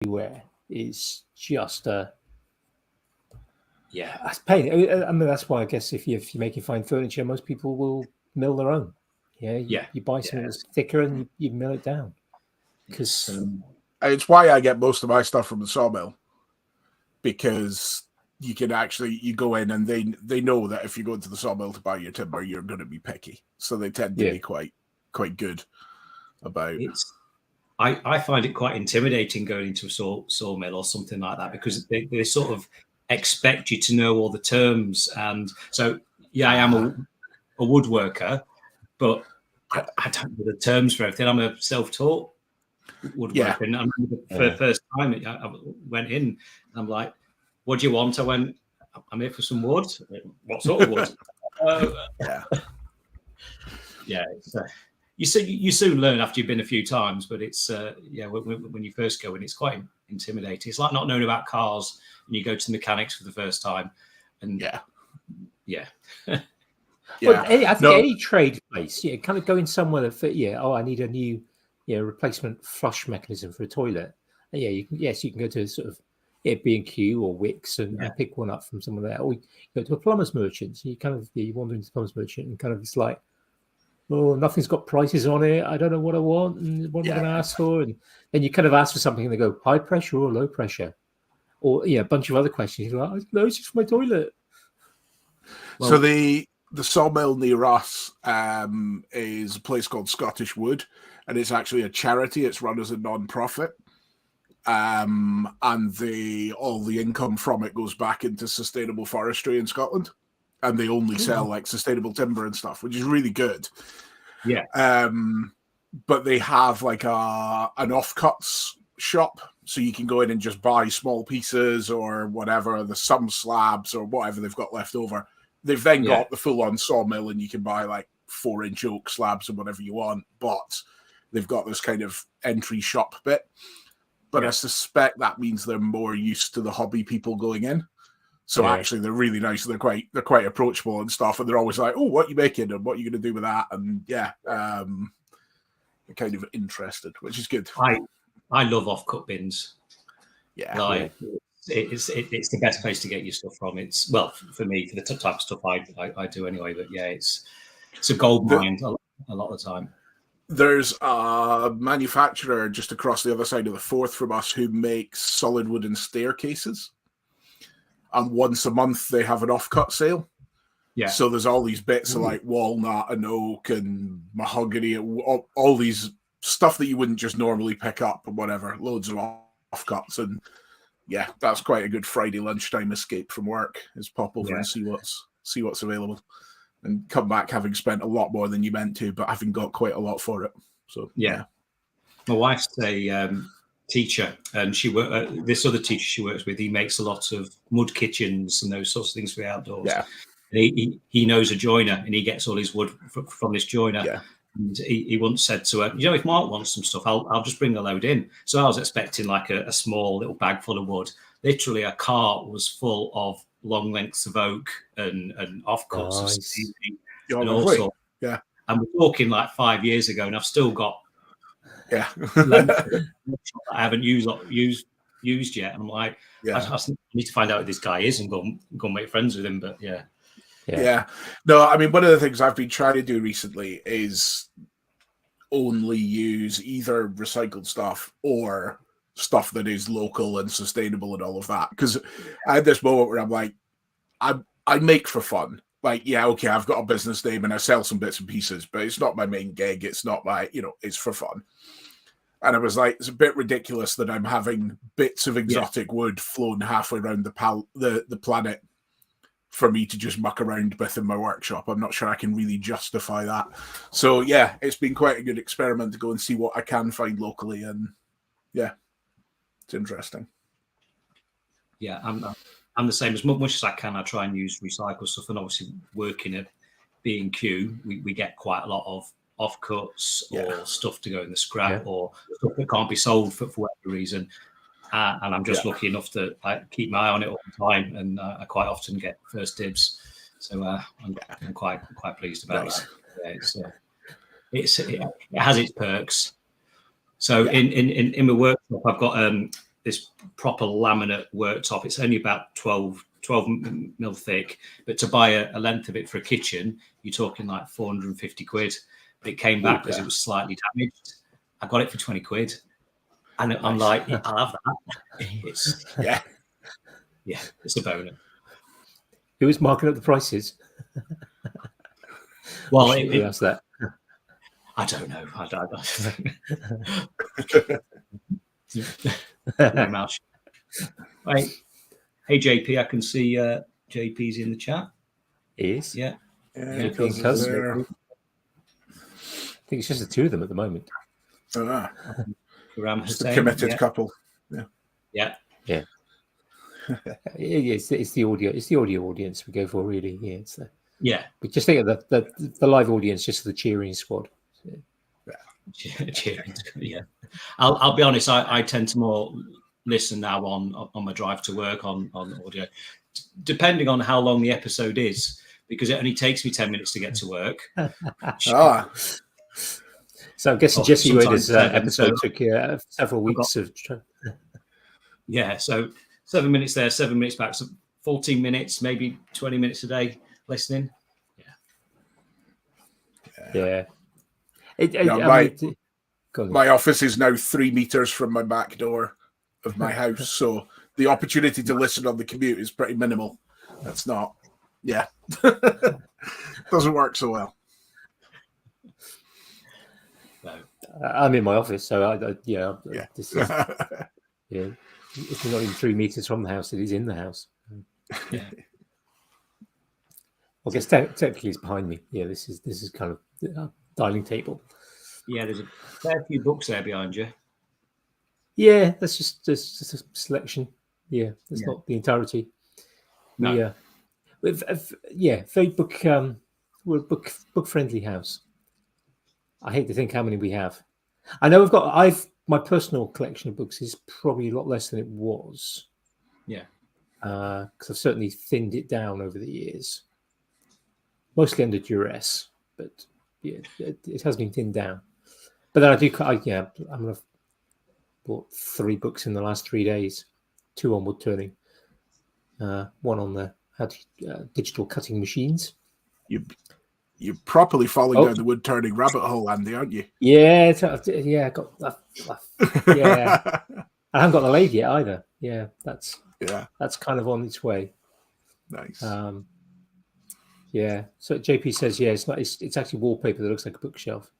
everywhere is just a Yeah, that's pain. I mean, that's why I guess if you're making fine furniture, most people will mill their own. Yeah, you buy something that's thicker and you mill it down. Because it's why I get most of my stuff from the sawmill, because you can actually you go in and they know that if you go into the sawmill to buy your timber, you're going to be picky, so they tend to be quite good about. I find it quite intimidating going into a sawmill or something like that, because they sort of expect you to know all the terms. And so, I am a woodworker, but I don't know the terms for everything. I'm a self-taught woodworker. And I remember the first time I went in, I'm like, what do you want? I went, I'm here for some wood. What sort of wood? You soon learn after you've been a few times, but it's when you first go in, it's quite intimidating. It's like not knowing about cars and you go to the mechanics for the first time, and Well, any trade place, kind of going somewhere that fit. I need a new replacement flush mechanism for a toilet. And you can go to sort of B&Q or Wix and pick one up from someone there, or you go to a plumber's merchant. So you kind of you wander into the plumber's merchant and kind of it's like, oh, nothing's got prices on it. I don't know what I want and what am I going to ask for. And then you kind of ask for something and they go high pressure or low pressure, or a bunch of other questions. You're like, no, it's just for my toilet. Well, so the sawmill near us is a place called Scottish Wood, and it's actually a charity. It's run as a non-profit. And all the income from it goes back into sustainable forestry in Scotland, and they only sell like sustainable timber and stuff, which is really good. Yeah. But they have like an offcuts shop, so you can go in and just buy small pieces or whatever, the some slabs or whatever they've got left over. They've then got the full-on sawmill, and you can buy like 4-inch oak slabs or whatever you want, but they've got this kind of entry shop bit. But I suspect that means they're more used to the hobby people going in. So actually, they're really nice. They're quite approachable and stuff. And they're always like, "Oh, what are you making? And what are you going to do with that?" And they're kind of interested, which is good. I love offcut bins. It's the best place to get your stuff from. It's for me, for the type of stuff I do anyway. But it's a gold mine a lot of the time. There's a manufacturer just across the other side of the Forth from us who makes solid wooden staircases. And once a month, they have an offcut sale. Yeah. So there's all these bits of like walnut and oak and mahogany, all these stuff that you wouldn't just normally pick up or whatever. Loads of offcuts. And that's quite a good Friday lunchtime escape from work, is pop over and see what's available. And come back having spent a lot more than you meant to, but having got quite a lot for it. So my wife's a teacher, and this other teacher she works with, he makes a lot of mud kitchens and those sorts of things for the outdoors. Yeah, he knows a joiner, and he gets all his wood from this joiner. Yeah. And he once said to her, if Mark wants some stuff, I'll just bring a load in. So I was expecting like a small little bag full of wood. Literally, a cart was full of long lengths of oak and offcuts and all sorts. Yeah. And we're talking like 5 years ago, and I've still got I haven't used yet. And I'm like, I need to find out who this guy is and go and make friends with him. But no, I mean, one of the things I've been trying to do recently is only use either recycled stuff or stuff that is local and sustainable and all of that. Because I had this moment where I'm like, I make for fun. Like, I've got a business name and I sell some bits and pieces, but it's not my main gig. It's not my, it's for fun. And I was like, it's a bit ridiculous that I'm having bits of exotic wood flown halfway around the planet for me to just muck around with in my workshop. I'm not sure I can really justify that. So it's been quite a good experiment to go and see what I can find locally, and it's interesting. Yeah, I'm the same. As much as I can, I try and use recycled stuff. And obviously, working at B&Q, we get quite a lot of offcuts or stuff to go in the scrap or stuff that can't be sold for whatever reason. And I'm just lucky enough to keep my eye on it all the time, and I quite often get first dibs. So I'm quite pleased about it. It has its perks. So in my workshop, I've got this proper laminate worktop. It's only about 12 mil thick, but to buy a length of it for a kitchen, you're talking like 450 quid. But it came back because it was slightly damaged. I got it for 20 quid. And I'm like, I'll have that. It's it's a bonus. Who was marking up the prices? Well, that's that. I don't know. Right. Hey JP, I can see JP's in the chat. He is. Yeah. JP and Cuz. I think it's just the two of them at the moment. Just a committed couple. Yeah. It's the audio. It's the audio audience we go for, really. Yeah. We just think of the live audience, just the cheering squad. Cheering. Yeah. I'll be honest. I tend to more listen now on my drive to work on audio, depending on how long the episode is, because it only takes me 10 minutes to get to work. So I'm guessing Jesse Wader's episode took several weeks of. Yeah, so 7 minutes there, 7 minutes back, so 14 minutes, maybe 20 minutes a day listening. Yeah. My office is now 3 meters from my back door of my house, so the opportunity to listen on the commute is pretty minimal. That's not, doesn't work so well. No. I'm in my office, so this is, it's not even 3 meters from the house; it is in the house. Yeah. I guess technically it's behind me. Yeah, this is kind of dialing table. Yeah, there's a fair few books there behind you. Yeah, that's just a selection. Yeah, that's not the entirety. No. Very book. We're a book friendly house. I hate to think how many we have. I know my personal collection of books is probably a lot less than it was. Yeah. Because I've certainly thinned it down over the years. Mostly under duress, but it has been thinned down. But then I've bought 3 books in the last 3 days. 2 on wood turning. One on the digital cutting machines. You're properly falling down the wood turning rabbit hole, Andy, aren't you? Yeah, I got yeah. I haven't got the lathe yet either. Yeah, that's kind of on its way. Nice. So JP says, it's actually wallpaper that looks like a bookshelf.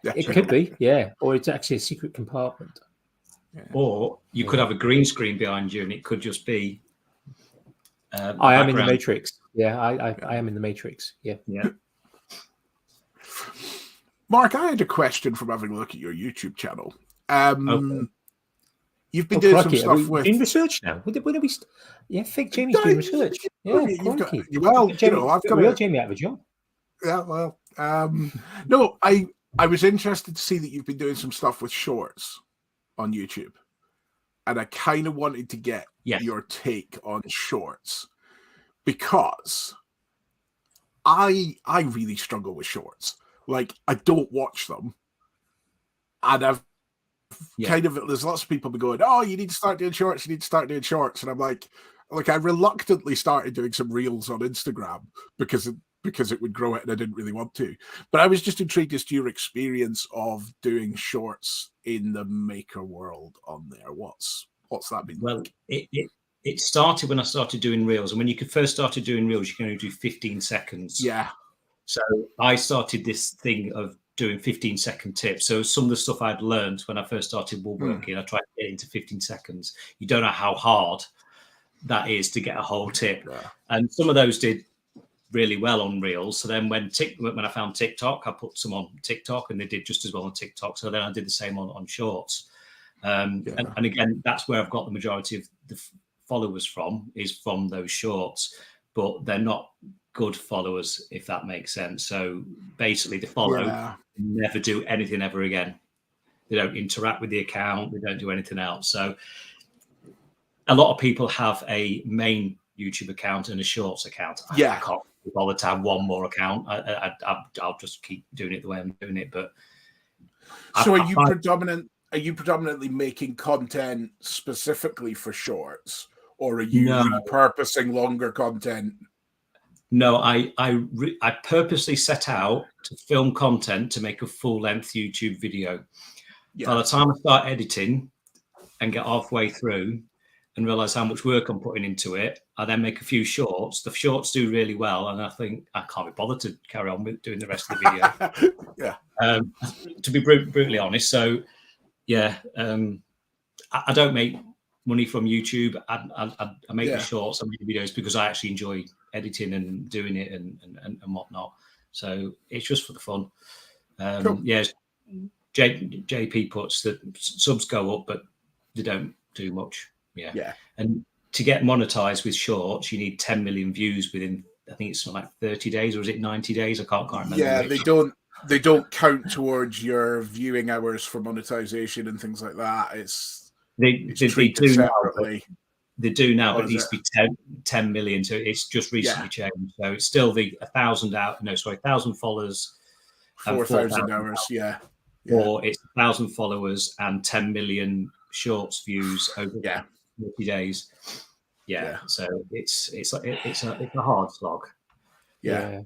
That's it could be, or it's actually a secret compartment. Yeah. Or you could have a green screen behind you, and it could just be. I am in the Matrix. Yeah, I am in the Matrix. Yeah. Mark, I had a question from having a look at your YouTube channel. Okay. You've been doing some stuff with doing research now. When are we? Fake Jamie's doing research. Yeah, I've got real Jamie out of a job. Yeah, well, no, I was interested to see that you've been doing some stuff with shorts on YouTube, and I kind of wanted to get your take on shorts, because I really struggle with shorts. Like, I don't watch them, and I've kind of, there's lots of people be going, oh, you need to start doing shorts, and I'm like I reluctantly started doing some reels on Instagram because it would grow it, and I didn't really want to. But I was just intrigued as to your experience of doing shorts in the maker world on there. What's that been like? It started when I started doing reels, and when you first started doing reels, you can only do 15 seconds. Yeah. So I started this thing of doing 15-second tips. So some of the stuff I'd learned when I first started woodworking, I tried to get into 15 seconds. You don't know how hard that is to get a whole tip. Yeah. And some of those did really well on reels. So then when I found TikTok, I put some on TikTok, and they did just as well on TikTok. So then I did the same on shorts. And again, that's where I've got the majority of the followers from, is from those shorts. But they're not good followers, if that makes sense. So basically, they follow, never do anything ever again. They don't interact with the account. They don't do anything else. So a lot of people have a main YouTube account and a shorts account. I can't bother to have one more account. I'll just keep doing it the way I'm doing it. But so are you are you predominantly making content specifically for shorts, or are you No. repurposing longer content? No, I purposely set out to film content to make a full-length YouTube video. Yeah. By the time I start editing and get halfway through and realize how much work I'm putting into it, I then make a few shorts. The shorts do really well, and I think I can't be bothered to carry on with doing the rest of the video. Yeah. To be brutally honest, so yeah, I don't make money from YouTube. I make the shorts, I make the videos because I actually enjoy editing and doing it and whatnot. So it's just for the fun. Cool. Yeah, JP puts that subs go up, but they don't do much. Yeah. And to get monetized with shorts, you need 10 million views within, I think it's like 30 days, or is it 90 days? I can't remember. Yeah, they don't count towards your viewing hours for monetization and things like that. They do separately. They do now, but it needs to be 10 million. So it's just recently changed. So it's still the 1,000 followers, 4,000 hours. Yeah. Or it's 1,000 followers and 10 million shorts views over 30 days. Yeah. So it's a hard slog. Yeah.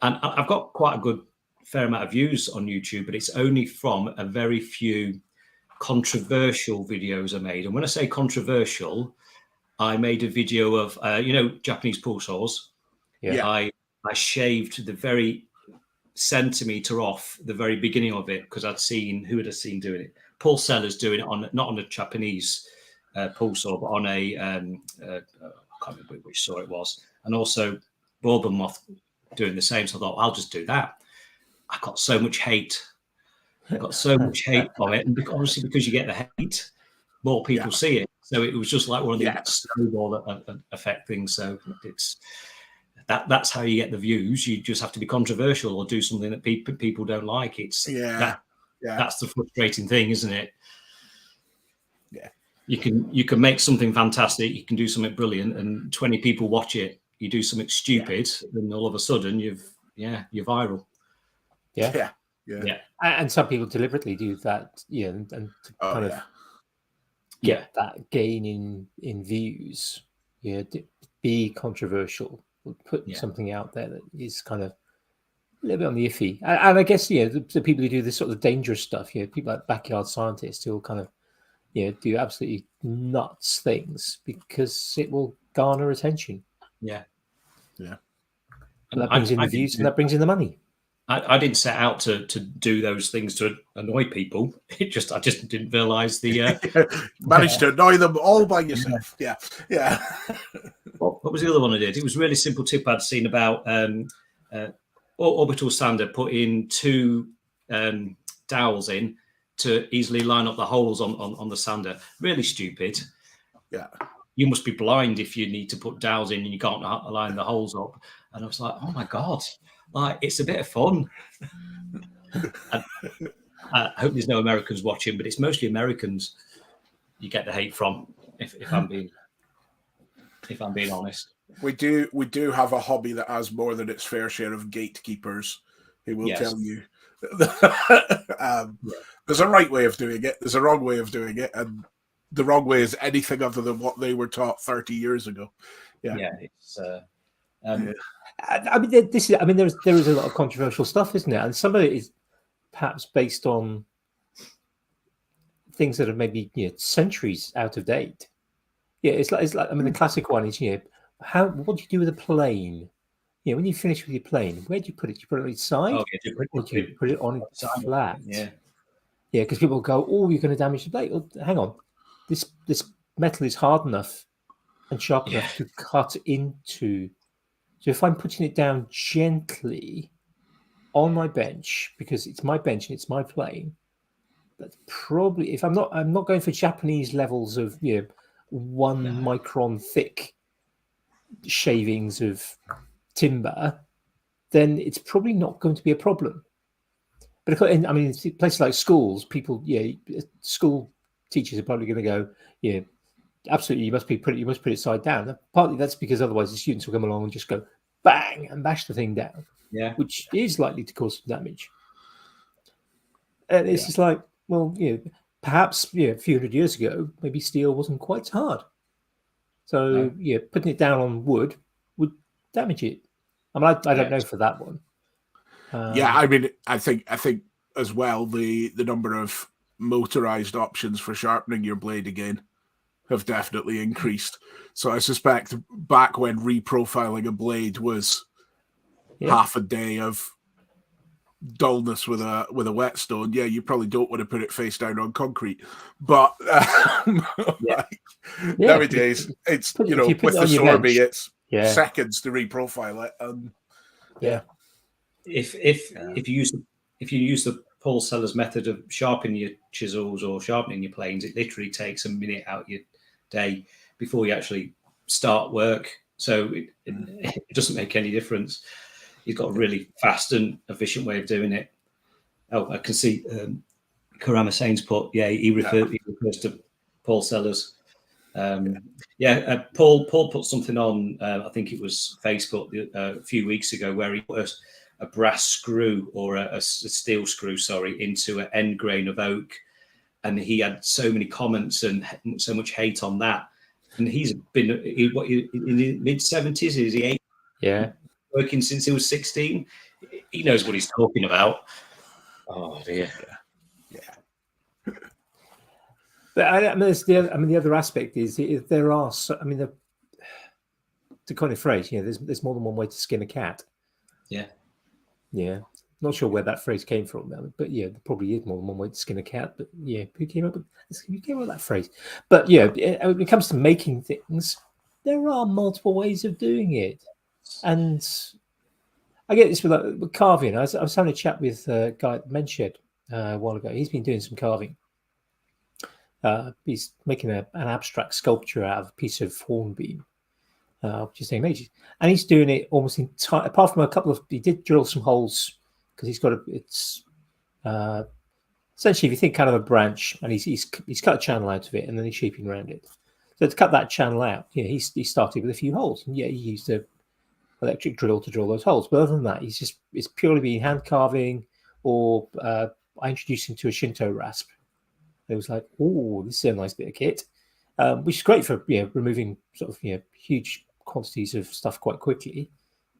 And I've got quite a fair amount of views on YouTube, but it's only from a very few controversial videos I made. And when I say controversial, I made a video of Japanese pool saws. I shaved the very centimeter off the very beginning of it because I'd seen who had I seen doing it. Paul Sellers doing it not on a Japanese pool saw, but on a I can't remember which saw it was, and also Bourbon Moth doing the same. So I thought I'll just do that. I got so much hate. I got so much hate from it, and obviously because you get the hate, more people see it. So it was just like one of the snowball effect things. So it's that's how you get the views. You just have to be controversial or do something that people don't like. That's the frustrating thing, isn't it? Yeah. You can make something fantastic. You can do something brilliant, and 20 people watch it. You do something stupid, and all of a sudden you're viral. Yeah. And some people deliberately do that, and to kind of get that gain in views. Yeah, be controversial. Put something out there that is kind of a little bit on the iffy. And I guess the people who do this sort of dangerous stuff, people like backyard scientists who will kind of do absolutely nuts things because it will garner attention. Yeah. And that brings in the views and that brings in the money. I didn't set out to do those things to annoy people. I just didn't realize the managed to annoy them all by yourself. Yeah. What was the other one I did? It was a really simple tip I'd seen about orbital sander putting 2 dowels in to easily line up the holes on the sander. Really stupid. Yeah. You must be blind if you need to put dowels in and you can't line the holes up. And I was like, oh my God. Like, it's a bit of fun. I hope there's no Americans watching, but it's mostly Americans you get the hate from. If I'm being honest, we do have a hobby that has more than its fair share of gatekeepers who will tell you there's a right way of doing it, there's a wrong way of doing it, and the wrong way is anything other than what they were taught 30 years ago. It's. I mean, there is a lot of controversial stuff, isn't it? And some of it is perhaps based on things that are maybe centuries out of date. Yeah, it's like I mean, the classic one is what do you do with a plane? When you finish with your plane, where do you put it? Do you put it on its side, or do you put it on its flat? Because people go, "Oh, you're going to damage the plate." Well, hang on, this metal is hard enough and sharp enough to cut into. So if I'm putting it down gently on my bench, because it's my bench and it's my plane, that's probably, if I'm not going for Japanese levels of 1 micron thick shavings of timber, then it's probably not going to be a problem. But I mean, places like schools, school teachers are probably going to go, absolutely, you must put it side down. Partly that's because otherwise the students will come along and just go bang and bash the thing down, which is likely to cause some damage. And it's just like, well, perhaps a few hundred years ago, maybe steel wasn't quite so hard. So putting it down on wood would damage it. I mean, I don't know for that one. I mean, I think as well the number of motorized options for sharpening your blade again have definitely increased. So I suspect back when reprofiling a blade was half a day of dullness with a whetstone, you probably don't want to put it face down on concrete. But nowadays, it's with the Sorby, it's seconds to reprofile it. If you use the Paul Sellers method of sharpening your chisels or sharpening your planes, it literally takes a minute out of your day before you actually start work. So it doesn't make any difference. He's got a really fast and efficient way of doing it. Oh, I can see Karam Hussein's put, he refers to Paul Sellers. Paul put something on, I think it was Facebook a few weeks ago, where he put a brass screw or a steel screw, into an end grain of oak. And he had so many comments and so much hate on that. And he's been in the mid-70s, is he? Yeah. Working since he was 16. He knows what he's talking about. Oh dear. Yeah. But the other aspect is there are. To coin a phrase, there's more than one way to skin a cat. Yeah. Yeah. Not sure where that phrase came from, but there probably is more than one way to skin a cat. But who came up with that phrase? But when it comes to making things, there are multiple ways of doing it. And I get this with carving. I was having a chat with a guy at Menshed a while ago. He's been doing some carving. He's making an abstract sculpture out of a piece of hornbeam, which is amazing. And he's doing it almost entirely, apart from a couple of. He did drill some holes because he's got essentially, if you think kind of a branch, and he's cut a channel out of it, and then he's shaping around it. So to cut that channel out, he started with a few holes, and he used a electric drill to drill those holes. But other than that, it's purely been hand carving, or I introduced him to a Shinto rasp. It was like, oh, this is a nice bit of kit, which is great for removing sort of huge quantities of stuff quite quickly.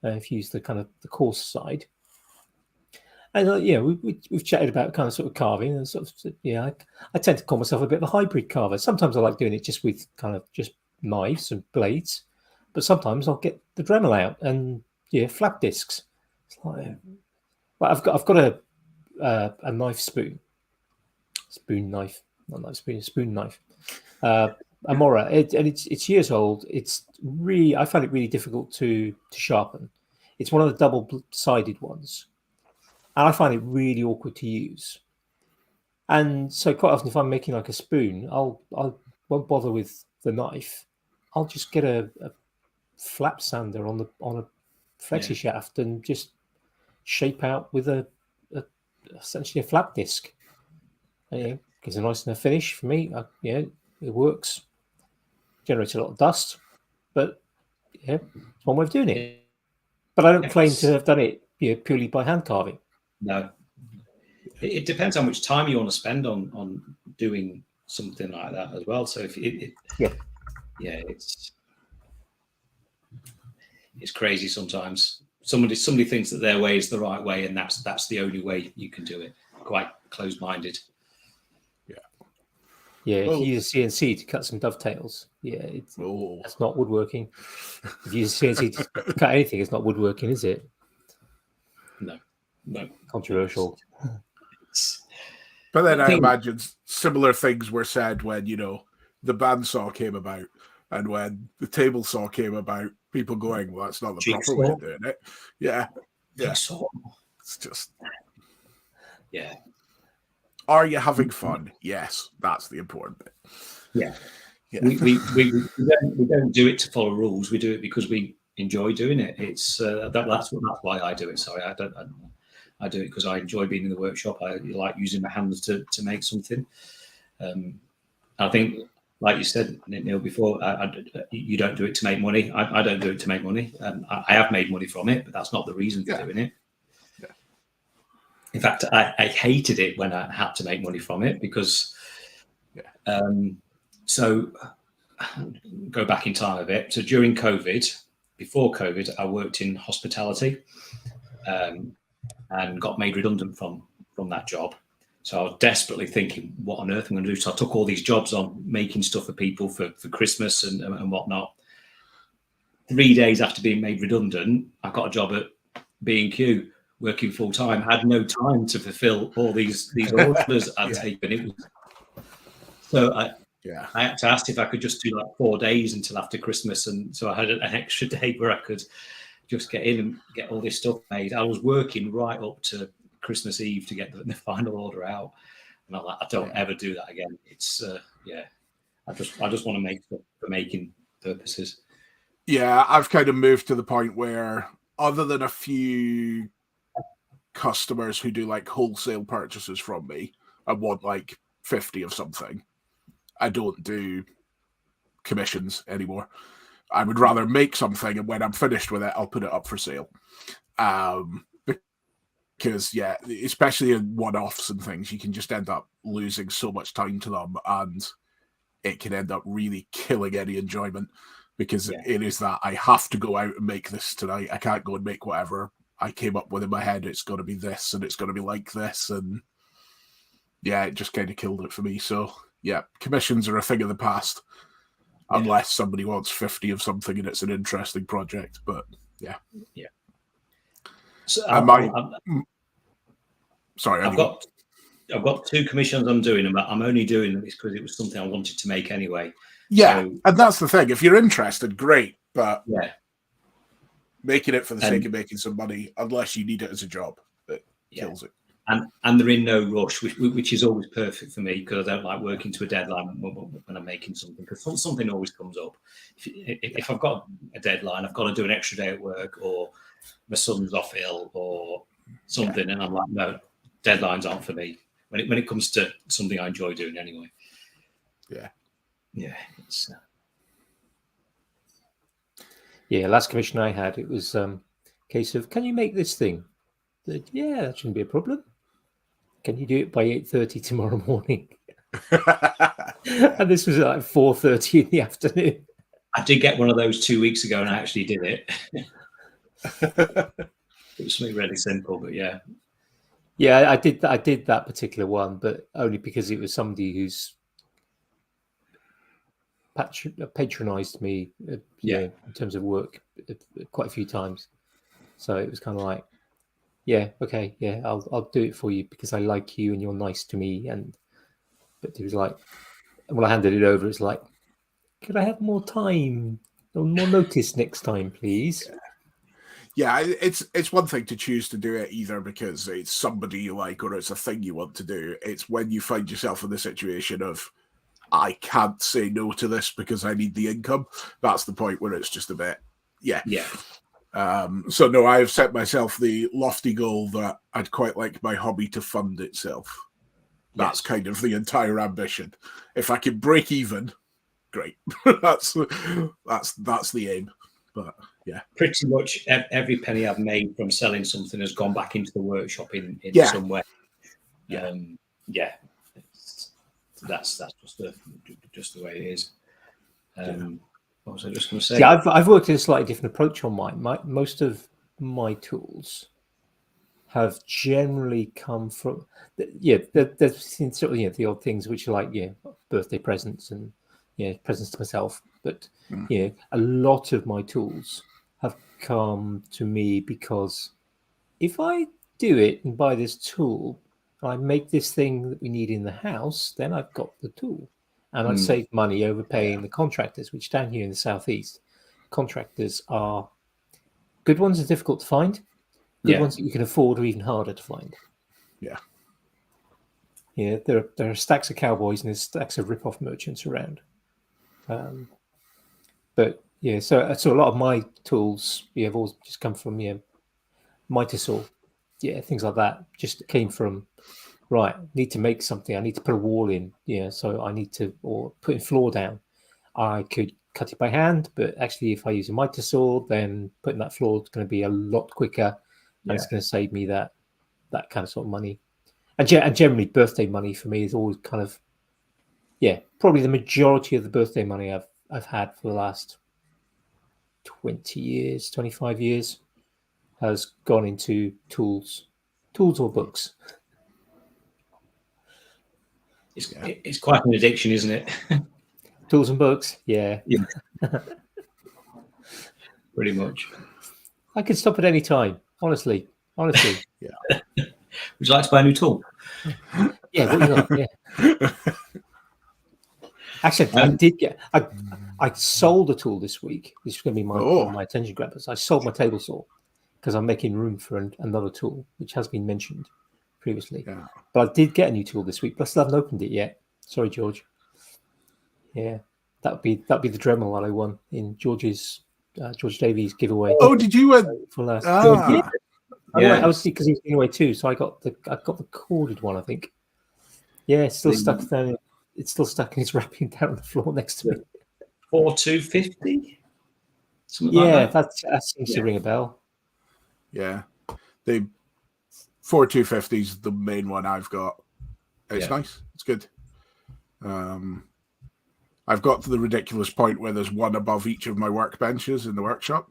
If you use the kind of the coarse side. And we've chatted about kind of sort of carving, and sort of I tend to call myself a bit of a hybrid carver. Sometimes I like doing it just with kind of just knives and blades, but sometimes I'll get the Dremel out and flap discs. It's like, well, I've got a knife spoon knife, Amora, and it's years old. I find it really difficult to sharpen. It's one of the double-sided ones. And I find it really awkward to use. And so quite often, if I'm making like a spoon, I won't bother with the knife. I'll just get a flap sander on a flexi shaft and just shape out with essentially a flap disc. Gives a nice enough finish for me. It works. Generates a lot of dust, but it's one way of doing it. But I don't claim to have done it purely by hand carving. No, it depends how much time you want to spend on doing something like that as well. So if it's crazy sometimes. Somebody thinks that their way is the right way, and that's the only way you can do it. Quite closed-minded. If you use CNC to cut some dovetails, that's not woodworking. If you use CNC to cut anything, it's not woodworking, is it? No. Controversial. But then I imagine similar things were said when, the bandsaw came about, and when the table saw came about, people going, well, that's not the proper way of doing it. Yeah. Jigsaw. It's just... Yeah. Are you having fun? Yes, that's the important bit. Yeah. We don't do it to follow rules. We do it because we enjoy doing it. It's that's why I do it. Sorry, I do it because I enjoy being in the workshop. I like using my hands to make something. I think, like you said, Neil, before, you don't do it to make money. I don't do it to make money. I have made money from it, but that's not the reason for doing it. In fact, I hated it when I had to make money from it because So go back in time a bit. So during COVID, before COVID, I worked in hospitality and got made redundant from that job. So I was desperately thinking, what on earth am I going to do? So I took all these jobs on, making stuff for people for Christmas and whatnot. 3 days after being made redundant, I got a job at B&Q working full time. I had no time to fulfill all these orders I'd taken. It was, so I had to ask if I could just do like 4 days until after Christmas, and so I had an extra day where I could just get in and get all this stuff made. I was working right up to Christmas Eve to get the final order out, and I'm like, I don't ever do that again. It's I just want to make stuff for making purposes. Yeah, I've kind of moved to the point where, other than a few customers who do like wholesale purchases from me and want like 50 of something, I don't do commissions anymore. I would rather make something, and when I'm finished with it, I'll put it up for sale. Because especially in one-offs and things, you can just end up losing so much time to them, and it can end up really killing any enjoyment, because it is that I have to go out and make this tonight. I can't go and make whatever I came up with in my head. It's got to be this, and it's got to be like this, and it just kind of killed it for me. So commissions are a thing of the past, unless somebody wants 50 of something and it's an interesting project. But so sorry, I've got 2 commissions I'm doing, and I'm only doing them because it was something I wanted to make anyway. And that's the thing. If you're interested, great, but making it for the sake of making some money, unless you need it as a job, it kills it. And they're in no rush, which is always perfect for me, because I don't like working to a deadline when I'm making something, because something always comes up. If I've got a deadline, I've got to do an extra day at work, or my son's off ill or something, and I'm like, no, deadlines aren't for me. When it comes to something I enjoy doing anyway. It's last commission I had, it was a case of, can you make this thing? That shouldn't be a problem. Can you do it by 8:30 tomorrow morning? And this was like 4:30 in the afternoon. I did get one of those 2 weeks ago, and I actually did it. It was something really simple, but I did that particular one, but only because it was somebody who's patronized me in terms of work quite a few times. So it was kind of like, I'll do it for you because I like you and you're nice to me. But it was like, when I handed it over, it's like, could I have more time or more notice next time, please? It's one thing to choose to do it either because it's somebody you like or it's a thing you want to do. It's when you find yourself in the situation of, I can't say no to this because I need the income. That's the point where it's just a bit, So no, I've set myself the lofty goal that I'd quite like my hobby to fund itself. That's kind of the entire ambition. If I can break even, great. that's the aim. But pretty much every penny I've made from selling something has gone back into the workshop in some way. That's just the way it is. What was I just going to say? I've worked in a slightly different approach on mine. Most of my tools have generally come from there's sort of the odd things which are like birthday presents and presents to myself, but a lot of my tools have come to me because if I do it and buy this tool, I make this thing that we need in the house, then I've got the tool. And I've saved money overpaying the contractors, which down here in the southeast, contractors are good ones are difficult to find. Good ones that you can afford are even harder to find. There are stacks of cowboys and there's stacks of rip-off merchants around. So a lot of my tools have always just come from mitre saw, things like that. Just came from need to make something. I need to put a wall in, so I need to or put a floor down. I could cut it by hand, but actually, if I use a mitre saw, then putting that floor is going to be a lot quicker, and it's going to save me that kind of sort of money. And generally, birthday money for me is always kind of yeah, probably the majority of the birthday money I've had for the last 20 years, 25 years has gone into tools or books. It's quite an addiction, isn't it? Tools and books, yeah. Pretty much. I could stop at any time, honestly. Yeah. Would you like to buy a new tool? Yeah, what you got? Yeah. Actually, I sold a tool this week. This is going to be one of my attention grabbers. I sold my table saw because I'm making room for another tool, which has been mentioned previously. Yeah. But I did get a new tool this week, but I still haven't opened it yet. Sorry, George. Yeah, that'd be the Dremel that I won in George Davies giveaway. Oh, did you win? For last? Yeah. I was because he was giving away too, so I got the corded one, I think. Yeah, it's still stuck there. It's still stuck and it's wrapping down on the floor next to me. 4250? Something Yeah, like that. that seems to ring a bell. Yeah. The 4250 is the main one I've got. It's nice. It's good. I've got to the ridiculous point where there's one above each of my workbenches in the workshop.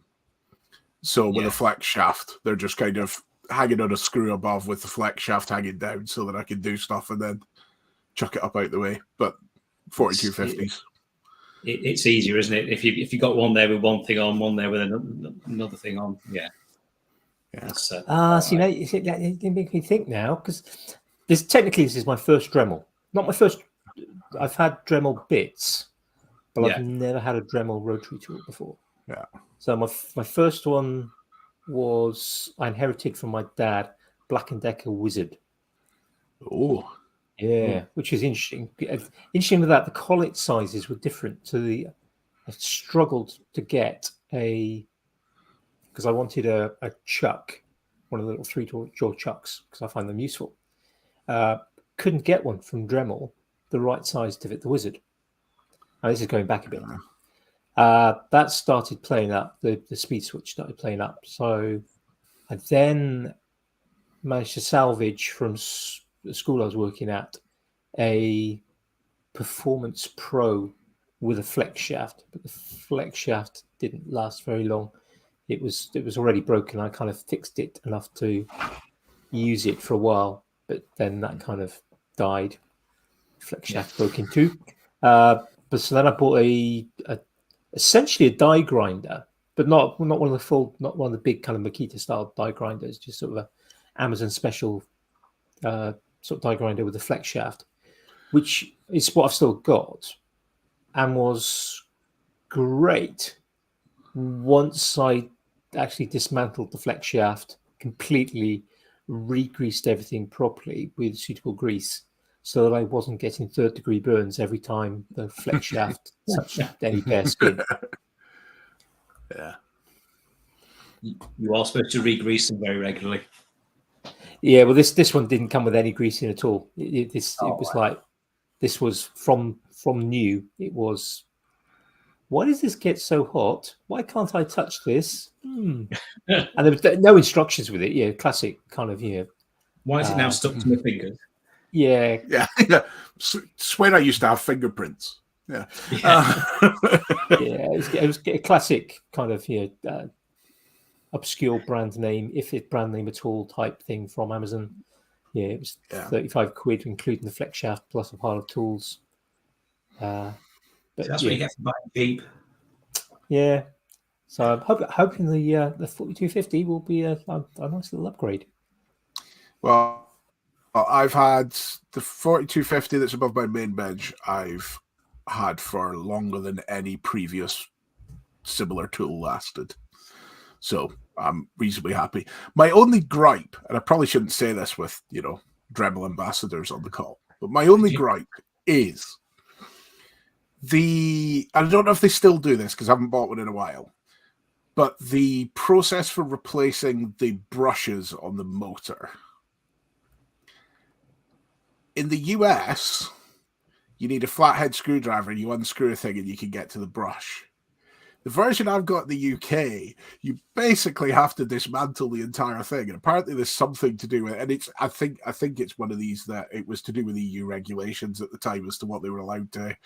So with a flex shaft, they're just kind of hanging on a screw above with the flex shaft hanging down so that I can do stuff and then chuck it up out the way. But 4250s. It's easier, isn't it? If you got one there with one thing on, one there with another thing on. Yeah. See, now it makes me think now, because this is my first Dremel. Not my first. I've had Dremel bits, but I've never had a Dremel rotary tool before. Yeah. So my first one was I inherited from my dad, Black & Decker Wizard. Oh. Yeah, which is interesting. Interesting with that, the collet sizes were different. I struggled to get because I wanted a chuck, one of the little 3-jaw chucks, because I find them useful. Couldn't get one from Dremel, the right size to fit the Wizard. Now, this is going back a bit. That started playing up, the speed switch started playing up. So I then managed to salvage from the school I was working at a Performance Pro with a flex shaft, but the flex shaft didn't last very long. It was already broken. I kind of fixed it enough to use it for a while, but then that kind of died. Flex shaft broke in two. But so then I bought essentially a die grinder, but not one of the big kind of Makita style die grinders, just sort of a Amazon special sort of die grinder with a flex shaft, which is what I've still got, and was great once I actually dismantled the flex shaft, completely re-greased everything properly with suitable grease, so that I wasn't getting third-degree burns every time the flex shaft touched any bare skin. Yeah. You are supposed to re-grease them very regularly. Yeah, well, this one didn't come with any greasing at all. It was like, this was from new. It was, why does this get so hot? Why can't I touch this? And there was no instructions with it. Yeah, classic kind of, Why is it now stuck to my fingers? Yeah. Swear I used to have fingerprints. Yeah. It was a classic kind of obscure brand name, if it's brand name at all, type thing from Amazon. Yeah, it was 35 quid, including the flex shaft plus a pile of tools. But so that's what you get for buying cheap. Yeah. So I'm hoping the 4250 will be a nice little upgrade. Well, I've had the 4250 that's above my main bench. I've had for longer than any previous similar tool lasted. So I'm reasonably happy. My only gripe, and I probably shouldn't say this with, Dremel ambassadors on the call, but my only gripe is I don't know if they still do this because I haven't bought one in a while, but the process for replacing the brushes on the motor. In the US, you need a flathead screwdriver and you unscrew a thing and you can get to the brush. The version I've got in the UK, you basically have to dismantle the entire thing, and apparently there's something to do with it. And it's I think it's one of these that it was to do with EU regulations at the time as to what they were allowed to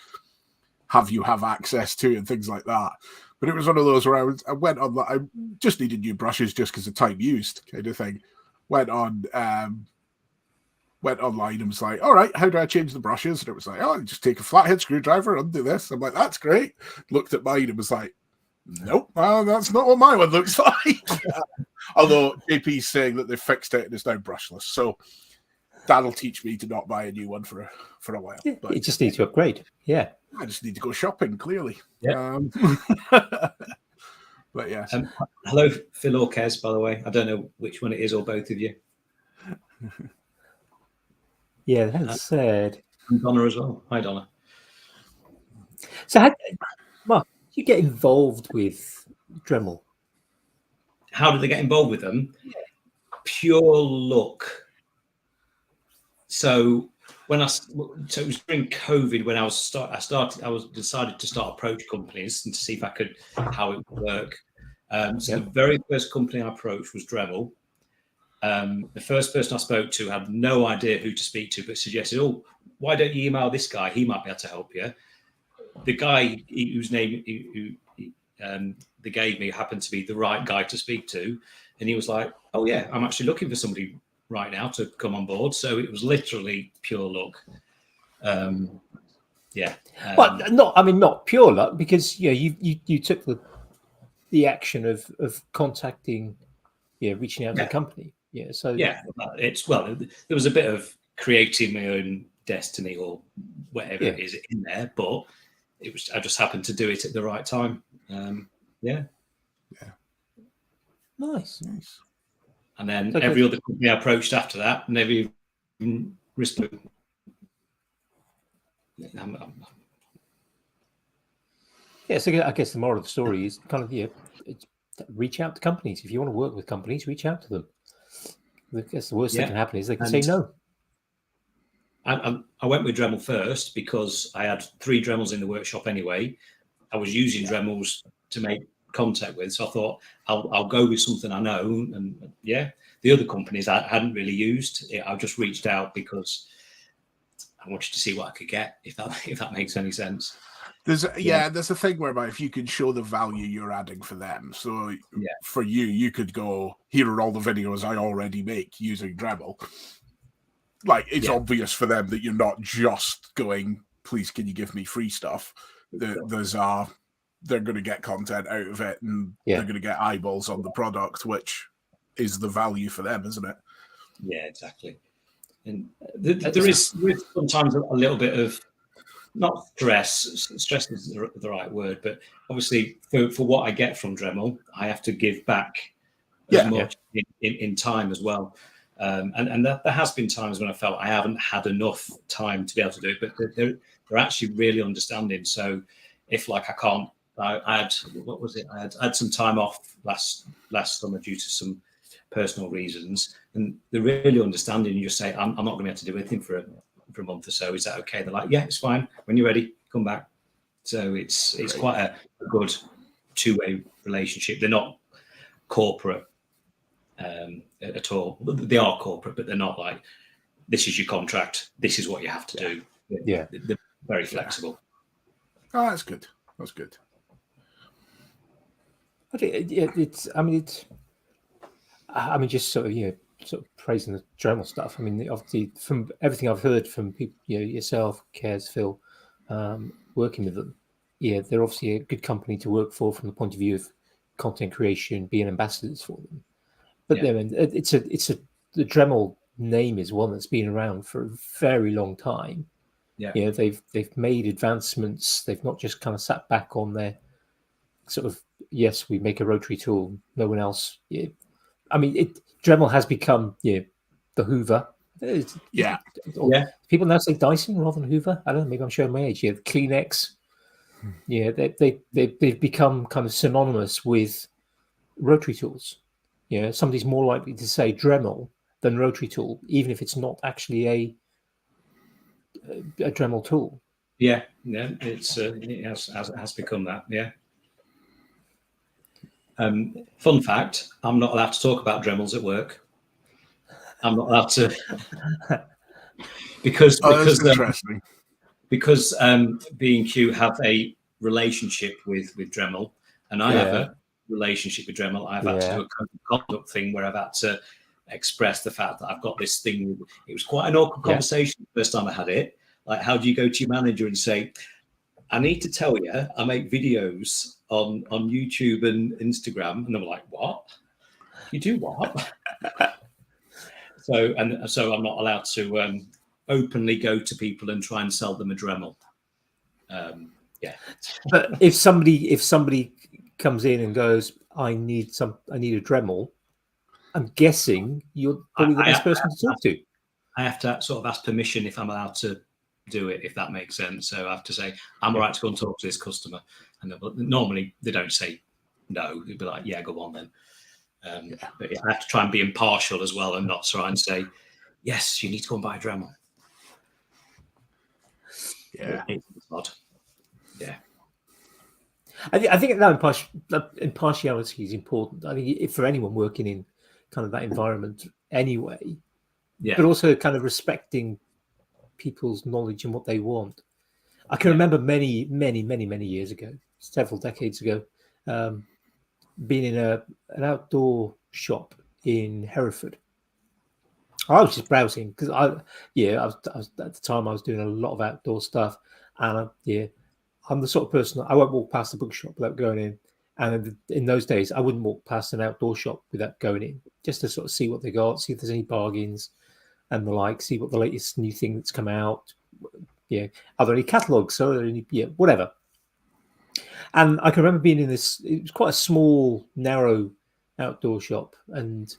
have access to and things like that. But it was one of those where I went on. I just needed new brushes just because of time used, kind of thing. Went online and was like, all right, how do I change the brushes? And it was like, oh, just take a flathead screwdriver, undo this. I'm like, that's great. Looked at mine and was like, nope, that's not what my one looks like. Although JP's saying that they fixed it and it's now brushless. So that'll teach me to not buy a new one for a while. Yeah, but you just need to upgrade. Yeah. I just need to go shopping, clearly. Yeah. But yes. Hello, Phil or Kez, by the way. I don't know which one it is or both of you. Yeah, that's sad. And Donna as well. Hi, Donna. So, Mark, did you get involved with Dremel? How did they get involved with them? Yeah. Pure luck. So it was during COVID when I decided to start approach companies and to see if I could how it would work. The very first company I approached was Dremel. The first person I spoke to had no idea who to speak to, but suggested, "Oh, why don't you email this guy? He might be able to help you." The guy whose name they gave me happened to be the right guy to speak to, and he was like, "Oh yeah, I'm actually looking for somebody right now to come on board." So it was literally pure luck. But not pure luck, because you took the action of contacting, reaching out to the company. Yeah. So there was a bit of creating my own destiny or whatever it is in there, but I just happened to do it at the right time. Nice. And then every other company I approached after that never even responded. So I guess the moral of the story is kind of it's reach out to companies. If you want to work with companies, reach out to them. I guess the worst that can happen is they can say no. I went with Dremel first because I had 3 Dremels in the workshop anyway. I was using Dremels to make contact with, so I thought I'll go with something I know. And the other companies I hadn't really used. I just reached out because I wanted to see what I could get, if that makes any sense. There's a thing whereby if you can show the value you're adding for them, so for you could go, here are all the videos I already make using Dremel. Like, it's obvious for them that you're not just going, please can you give me free stuff. They're going to get content out of it, and they're going to get eyeballs on the product, which is the value for them, isn't it? Yeah, exactly. And there is sometimes a little bit of, not stress. Stress is the right word, but obviously for what I get from Dremel, I have to give back as much in time as well. And there has been times when I felt I haven't had enough time to be able to do it, but they're actually really understanding. So if I can't, I had some time off last summer due to some personal reasons, and they're really understanding. You just say, I'm not going to be able to do anything for a month or so. Is that okay? They're like, yeah, it's fine. When you're ready, come back. So it's quite a good two-way relationship. They're not corporate at all. They are corporate, but they're not like, this is your contract, this is what you have to do. They're very flexible. Oh, that's good. That's good. I think just sort of praising the Dremel stuff. I mean, obviously, from everything I've heard from people, yourself, Kez, Phil, working with them, they're obviously a good company to work for from the point of view of content creation, being ambassadors for them. But then the Dremel name is one that's been around for a very long time. Yeah, they've made advancements. They've not just kind of sat back on their sort of, yes, we make a rotary tool, no one else. Dremel has become the Hoover. People now say Dyson rather than Hoover. I don't know, maybe I'm showing my age. The Kleenex. They've become kind of synonymous with rotary tools. Somebody's more likely to say Dremel than rotary tool, even if it's not actually a Dremel tool. It has become that. Fun fact: I'm not allowed to talk about Dremels at work. I'm not allowed to because interesting. Because B&Q have a relationship with Dremel, and I have a relationship with Dremel. I've had to do a conduct thing where I've had to express the fact that I've got this thing. It was quite an awkward conversation the first time I had it. Like, how do you go to your manager and say, I need to tell you, I make videos on YouTube and Instagram, and I'm like, what? You do what? So I'm not allowed to openly go to people and try and sell them a Dremel. But if somebody comes in and goes, I need a Dremel, I'm guessing you're probably the best person to talk to. I have to sort of ask permission if I'm allowed to do it, if that makes sense. So I have to say, I'm all right to go and talk to this customer. And normally they don't say no. They'd be like, yeah, go on then. But I have to try and be impartial as well and not try and say, yes, you need to go and buy a Dremel. Yeah. It's odd. Yeah. I think that impartiality is important. I think if for anyone working in kind of that environment anyway, but also kind of respecting people's knowledge and what they want. I can remember many years ago, several decades ago, being in an outdoor shop in Hereford. I was just browsing because I was at the time I was doing a lot of outdoor stuff, and I'm the sort of person I won't walk past the bookshop without going in. And in those days, I wouldn't walk past an outdoor shop without going in, just to sort of see what they got, see if there's any bargains and the like, see what the latest new thing that's come out. Yeah, are there any catalogs? Are there any, whatever. And I can remember being in this. It was quite a small, narrow outdoor shop, and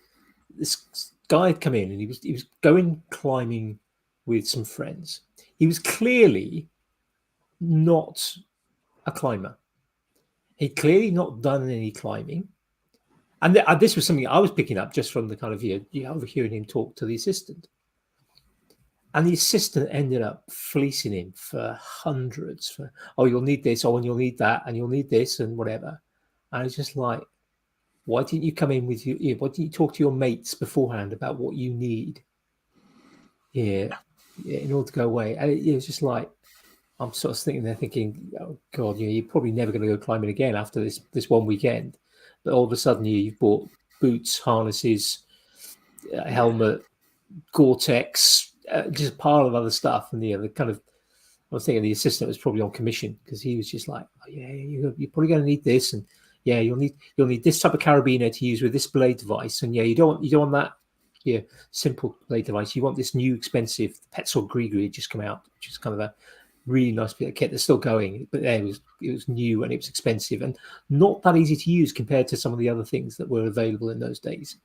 this guy had come in, and he was going climbing with some friends. He was clearly not a climber. He'd clearly not done any climbing. And this was something I was picking up just from the kind of, overhearing him talk to the assistant. And the assistant ended up fleecing him for hundreds. You'll need this, and you'll need that, and you'll need this, and whatever. And I was just like, why didn't you come in with why didn't you talk to your mates beforehand about what you need? In order to go away. And it was just like, I'm sort of sitting there thinking, oh God, you're probably never going to go climbing again after this one weekend. But all of a sudden, you've bought boots, harnesses, helmet, Gore-Tex, just a pile of other stuff. And the kind of, I was thinking the assistant was probably on commission because he was just like, you're probably going to need this, and you'll need this type of carabiner to use with this blade device, and you don't want that simple blade device. You want this new expensive Petzl Grigri had just come out, which is kind of a really nice bit of kit that's still going, but it was new and it was expensive and not that easy to use compared to some of the other things that were available in those days.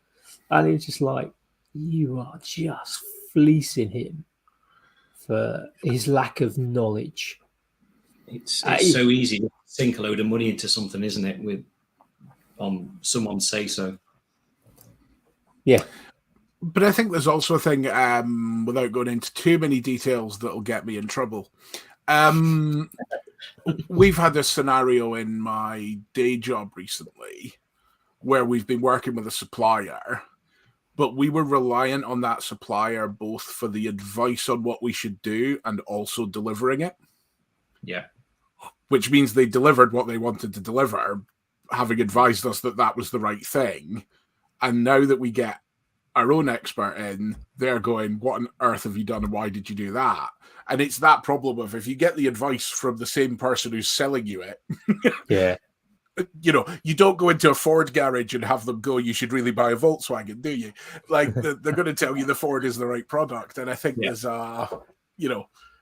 And it was just like, you are just fleecing him for his lack of knowledge. It's so easy to sink a load of money into something, isn't it? On someone say so. Yeah. But I think there's also a thing, without going into too many details that'll get me in trouble. We've had this scenario in my day job recently where we've been working with a supplier, but we were reliant on that supplier both for the advice on what we should do and also delivering it. Yeah. Which means they delivered what they wanted to deliver, having advised us that that was the right thing. And now that we get our own expert in, they're going, what on earth have you done and why did you do that? And it's that problem of if you get the advice from the same person who's selling you it, you don't go into a Ford garage and have them go, you should really buy a Volkswagen, do you? Like, they're going to tell you the Ford is the right product. And I think there's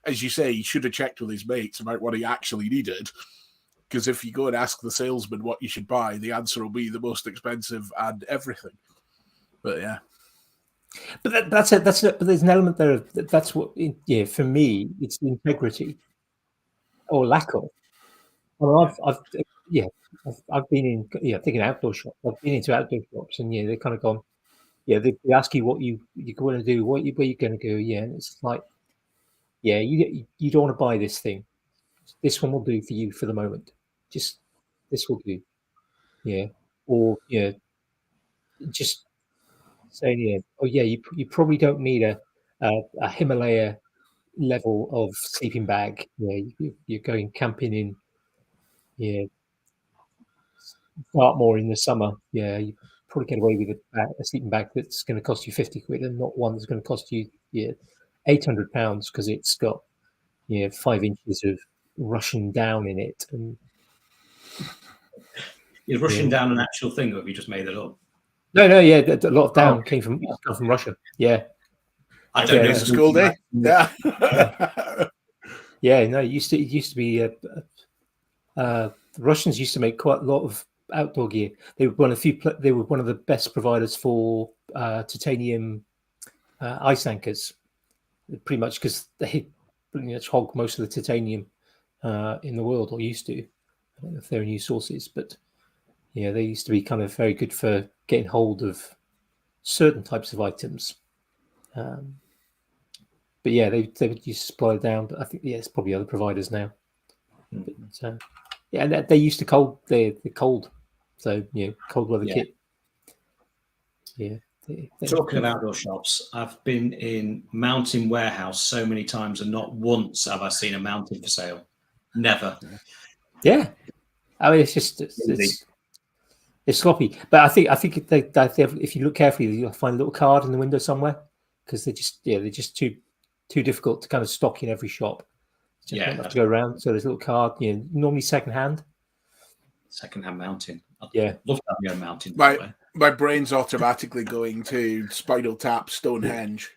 as you say, he should have checked with his mates about what he actually needed. Because if you go and ask the salesman what you should buy, the answer will be the most expensive and everything. But yeah. But that's it. But there's an element there. That's what. For me, it's the integrity or lack of. Well, I've been in. Thinking outdoor shops. I've been into outdoor shops, and they've kind of gone. They ask you what you're going to do, where you're going to go. And it's like, you don't want to buy this thing. This one will do for you for the moment. Just this will do. Yeah. or just saying, oh yeah, you probably don't need a Himalaya level of sleeping bag. You're going camping in Dartmoor in the summer. Yeah, you probably get away with a sleeping bag that's going to cost you 50 quid, and not one that's going to cost you £800 because it's got 5 inches of Russian down in it. And is Russian down an actual thing, or have you just made it up? No, a lot of down came from Russia. Yeah, I don't know. It's a school day. Yeah. No, it used to be. The Russians used to make quite a lot of outdoor gear. They were one of the best providers for titanium ice anchors, pretty much because they pretty much hog most of the titanium in the world, or used to. I don't know if there are new sources, but they used to be kind of very good for getting hold of certain types of items. But they would use to supply down. But I think it's probably other providers now. But, and they used to cold the cold, so cold weather kit. Yeah. Talking of outdoor shops, I've been in Mountain Warehouse so many times, and not once have I seen a mountain for sale. Never. Yeah, I mean it's just it's sloppy. But I think if you look carefully, you'll find a little card in the window somewhere, because they're just too difficult to kind of stock in every shop. Just not enough to go around. So there's a little card, normally secondhand mountain. I'd love to have your mountain. My brain's automatically going to Spinal Tap, Stonehenge.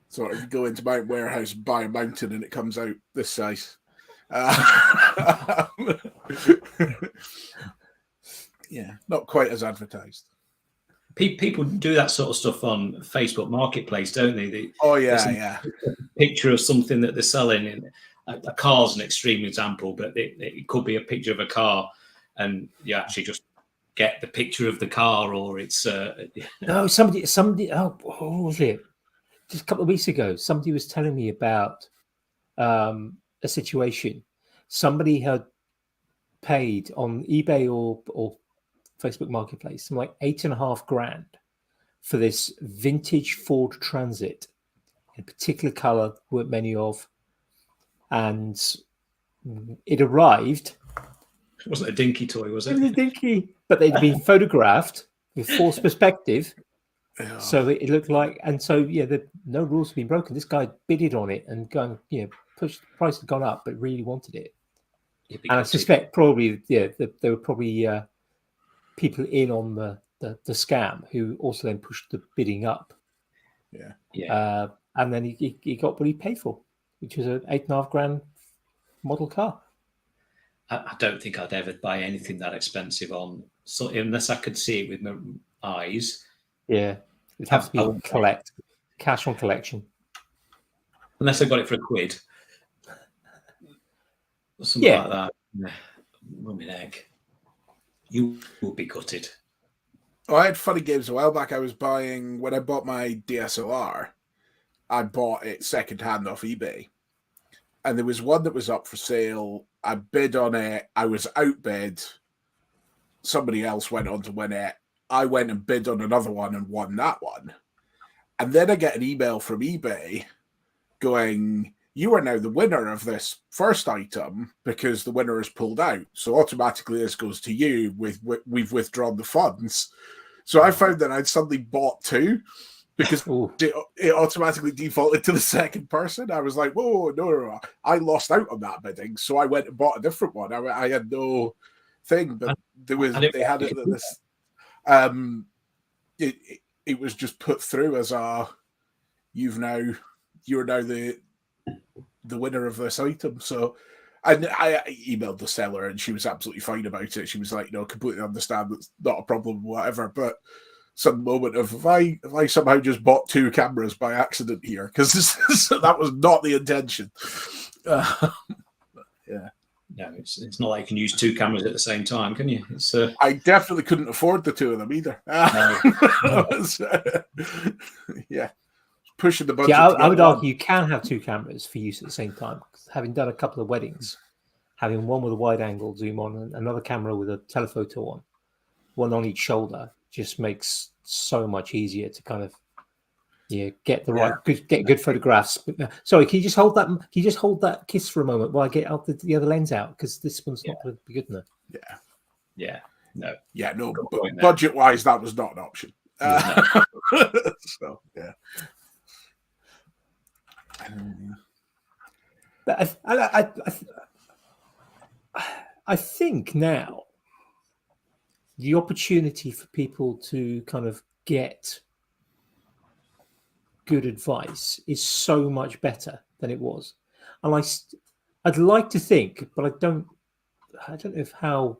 So if you go into Mount Warehouse and buy a mountain, and it comes out this size. Not quite as advertised. People do that sort of stuff on Facebook Marketplace, don't they? A picture of something that they're selling. A car's an extreme example, but it could be a picture of a car, and you actually just get the picture of the car, or it's no, somebody what was it? Just a couple of weeks ago, somebody was telling me about a situation. Somebody had paid on eBay or Facebook Marketplace something like $8,500 for this vintage Ford Transit in a particular color, weren't many of, and it arrived. It wasn't a dinky toy, was it? It was a dinky, but they'd been photographed with forced perspective, so it looked like. And so no rules have been broken. This guy bidded on it and pushed, the price had gone up, but really wanted it. And I suspect probably there were probably people in on the scam who also then pushed the bidding up. And then he got what he paid for, which was an $8,500 model car. I don't think I'd ever buy anything that expensive unless I could see it with my eyes. Yeah, it'd have to be cash on collection. Unless I got it for £1 or something like that. Mummy egg. You will be gutted. Oh, I had funny games a while back. When I bought my DSLR, I bought it secondhand off eBay. And there was one that was up for sale. I bid on it. I was outbid. Somebody else went on to win it. I went and bid on another one and won that one. And then I get an email from eBay going, you are now the winner of this first item because the winner is pulled out. So automatically this goes to you. We've withdrawn the funds. So I found that I'd suddenly bought two, because it automatically defaulted to the second person. I was like, whoa, no. I lost out on that bidding. So I went and bought a different one. I had no thing, but they had it that this, it was just put through as you're now the winner of this item. So I emailed the seller and she was absolutely fine about it. She was like, completely understand, that's not a problem, whatever. But some moment of if I somehow just bought two cameras by accident here, because that was not the intention. No, it's not like you can use two cameras at the same time, can you? I definitely couldn't afford the two of them either. Pushing the budget. Yeah, I would argue you can have two cameras for use at the same time. Having done a couple of weddings, having one with a wide angle zoom on and another camera with a telephoto on, one on each shoulder just makes so much easier to kind of get the right get good photographs. Sorry, can you just hold that? Can you just hold that kiss for a moment while I get out the other lens out, because this one's not going to be good enough. No. But budget-wise, that was not an option. So yeah. But I think now the opportunity for people to kind of get good advice is so much better than it was, and I'd like to think, but I don't know how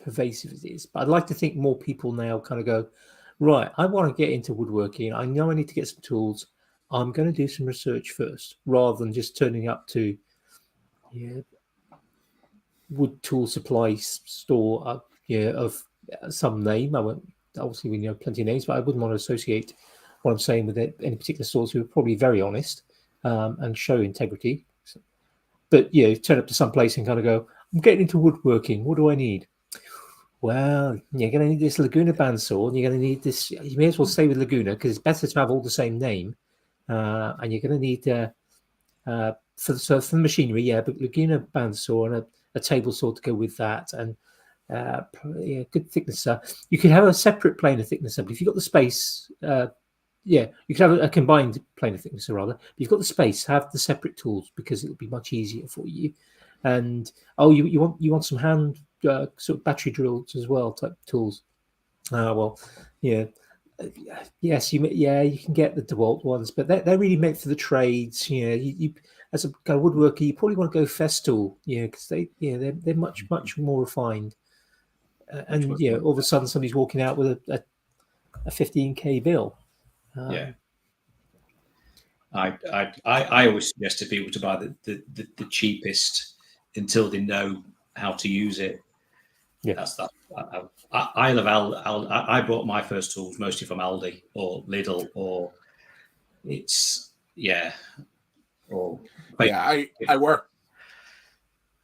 pervasive it is, but I'd like to think more people now kind of go, right, I want to get into woodworking. I know I need to get some tools. I'm going to do some research first, rather than just turning up to wood tool supply store of some name. I won't, obviously we know plenty of names, but I wouldn't want to associate what I'm saying with any particular stores who are probably very honest and show integrity. But turn up to some place and kind of go, I'm getting into woodworking. What do I need? Well, you're going to need this Laguna bandsaw, and you're going to need this. You may as well stay with Laguna, because it's better to have all the same name. And you're going to need for the machinery, but Laguna bandsaw and a table saw to go with that, and good thicknesser. You could have a separate planer thicknesser, but if you've got the space, you could have a combined planer thicknesser rather. But if you've got the space, have the separate tools, because it'll be much easier for you. And you want some hand sort of battery drills as well, type tools. Yes, you can get the DeWalt ones, but they're really meant for the trades. You as a woodworker, you probably want to go Festool, because they're much more refined. And all of a sudden somebody's walking out with a 15K bill. I always suggest to people to buy the cheapest until they know how to use it. That's that. I love I bought my first tools mostly from Aldi or Lidl, or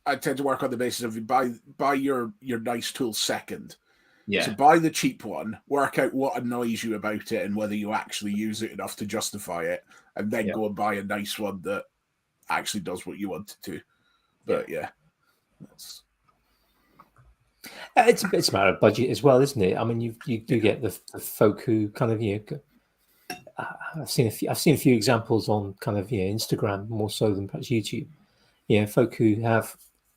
I tend to work on the basis of you buy your nice tool second. So Yeah. buy the cheap one, work out what annoys you about it and whether you actually use it enough to justify it, and then go and buy a nice one that actually does what you want it to. But it's a matter of budget as well, isn't it? I mean, you do get the folk who kind of I've seen a few examples on kind of Instagram more so than perhaps YouTube. Folk who have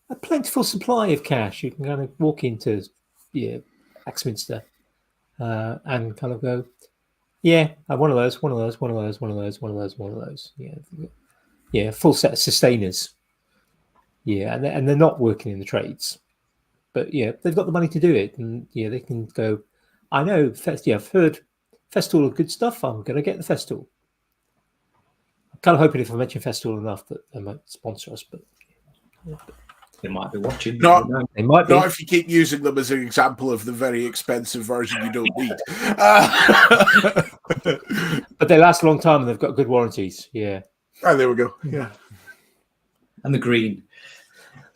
a plentiful supply of cash. You can kind of walk into Axminster and kind of go, one of those. Full set of sustainers. And they're not working in the trades, but they've got the money to do it, and they can go, I know I've heard Festool are good stuff. I'm going to get the Festool. I'm kind of hoping if I mention Festool enough that they might sponsor us, but they might be watching. They might be. Not if you keep using them as an example of the very expensive version you don't need. But they last a long time and they've got good warranties. Yeah. Oh, there we go. Yeah. And the green.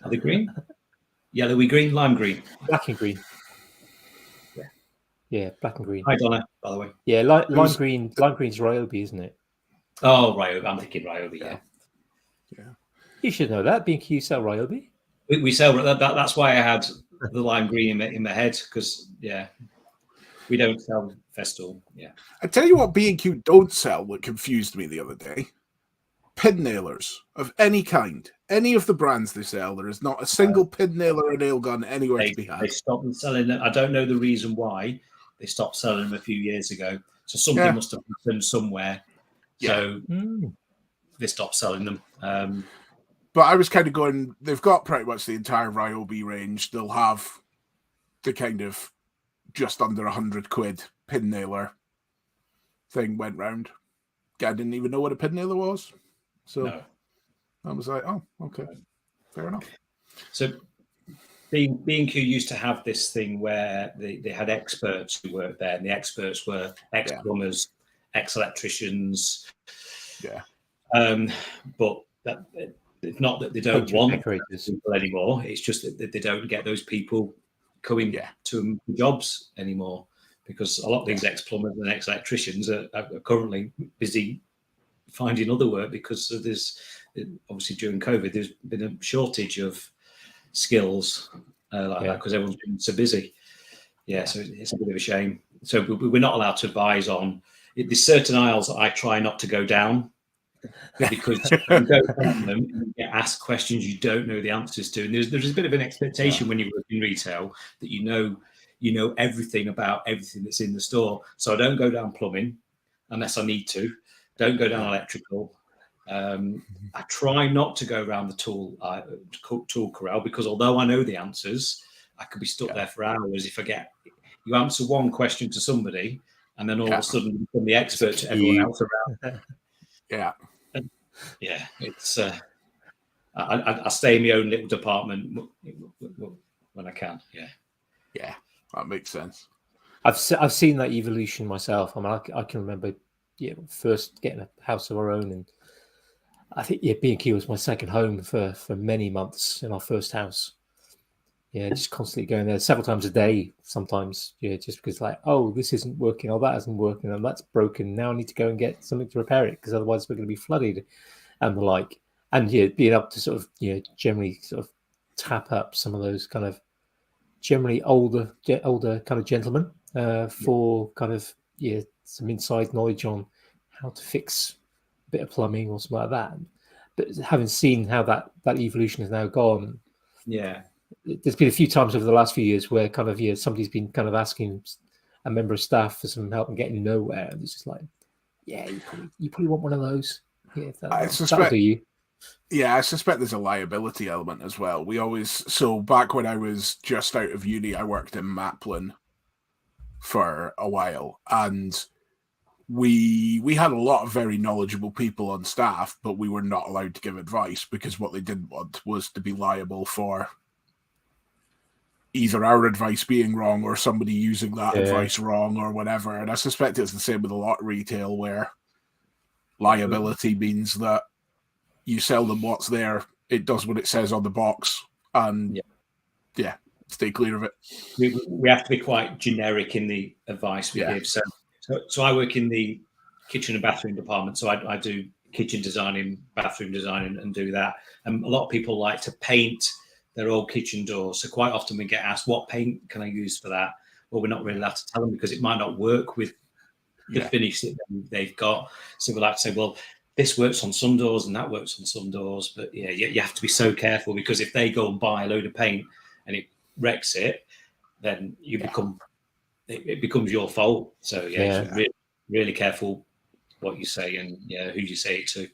Are they green? Yellowy green, lime green. Black and green. Yeah, black and green. Hi, Donna, by the way. Yeah, lime green. Lime green's Ryobi, isn't it? Oh, Ryobi. I'm thinking Ryobi, yeah. You should know that. B&Q sell Ryobi. We sell that. That's why I had the lime green in my head, because we don't sell Festool. Yeah. I tell you what, B&Q don't sell. What confused me the other day: pin nailers of any kind. Any of the brands they sell, there is not a single pin nailer or nail gun anywhere to be had. They stopped selling them. I don't know the reason why they stopped selling them a few years ago. So something must have happened somewhere. So they stopped selling them. But I was kind of going, they've got pretty much the entire Ryobi range. They'll have the kind of just under £100 pin nailer thing went round. Guy didn't even know what a pin nailer was. So I was like, oh, okay. Fair enough. So B&Q used to have this thing where they had experts who worked there, and the experts were ex-plumbers, ex-electricians. Yeah. But it's not that they don't want people anymore. It's just that they don't get those people coming to jobs anymore, because a lot of these ex-plumbers and ex-electricians are currently busy finding other work, because there's obviously during COVID there's been a shortage of skills that, because everyone's been so busy. So it's a bit of a shame. So we're not allowed to advise on. There's certain aisles that I try not to go down, because you go down them and you get asked questions you don't know the answers to, and there's a bit of an expectation when you work in retail that you know everything about everything that's in the store. So I don't go down plumbing unless I need to. Don't go down electrical. I try not to go around the tool corral, because although I know the answers, I could be stuck there for hours if you answer one question to somebody and then all of a sudden you become the expert to everyone else around. It's I stay in my own little department when I can. That makes sense. I've seen that evolution myself. I mean, I can remember first getting a house of our own, and I think B&Q was my second home for many months in our first house. Just constantly going there several times a day sometimes, just because oh, this isn't working, oh, that isn't working, and that's broken. Now I need to go and get something to repair it, because otherwise we're going to be flooded and the like. And being able to sort of, generally sort of tap up some of those kind of generally older kind of gentlemen for kind of, some inside knowledge on how to fix a bit of plumbing or something like that. But having seen how that evolution has now gone, there's been a few times over the last few years where kind of somebody's been kind of asking a member of staff for some help and getting nowhere, and it's just you probably want one of those. I suspect there's a liability element as well. Back when I was just out of uni, I worked in Maplin for a while, and we had a lot of very knowledgeable people on staff, but we were not allowed to give advice, because what they didn't want was to be liable for either our advice being wrong or somebody using that advice wrong or whatever. And I suspect it's the same with a lot of retail, where liability means that you sell them what's there, it does what it says on the box, and stay clear of it. We have to be quite generic in the advice we give. So I work in the kitchen and bathroom department, so I do kitchen designing, bathroom designing, and do that. And a lot of people like to paint their old kitchen doors. So quite often we get asked, what paint can I use for that? Well, we're not really allowed to tell them, because it might not work with the finish that they've got. So we like to say, well, this works on some doors and that works on some doors. But you have to be so careful, because if they go and buy a load of paint and it wrecks it, then it becomes your fault. So really, really careful what you say and who you say it to.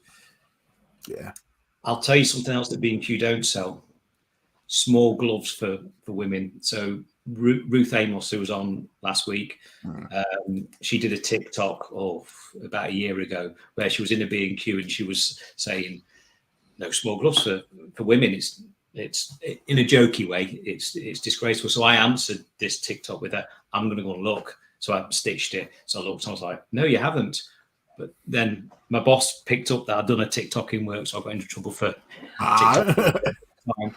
I'll tell you something else that B&Q don't sell: small gloves for women. So Ruth Amos, who was on last week, she did a TikTok about a year ago where she was in a B&Q and she was saying, no small gloves for women. It's in a jokey way. It's disgraceful. So I answered this TikTok with I'm going to go and look. So I stitched it. So I looked and I was like, no, you haven't. But then my boss picked up that I'd done a TikTok in work, so I got into trouble for TikTok. And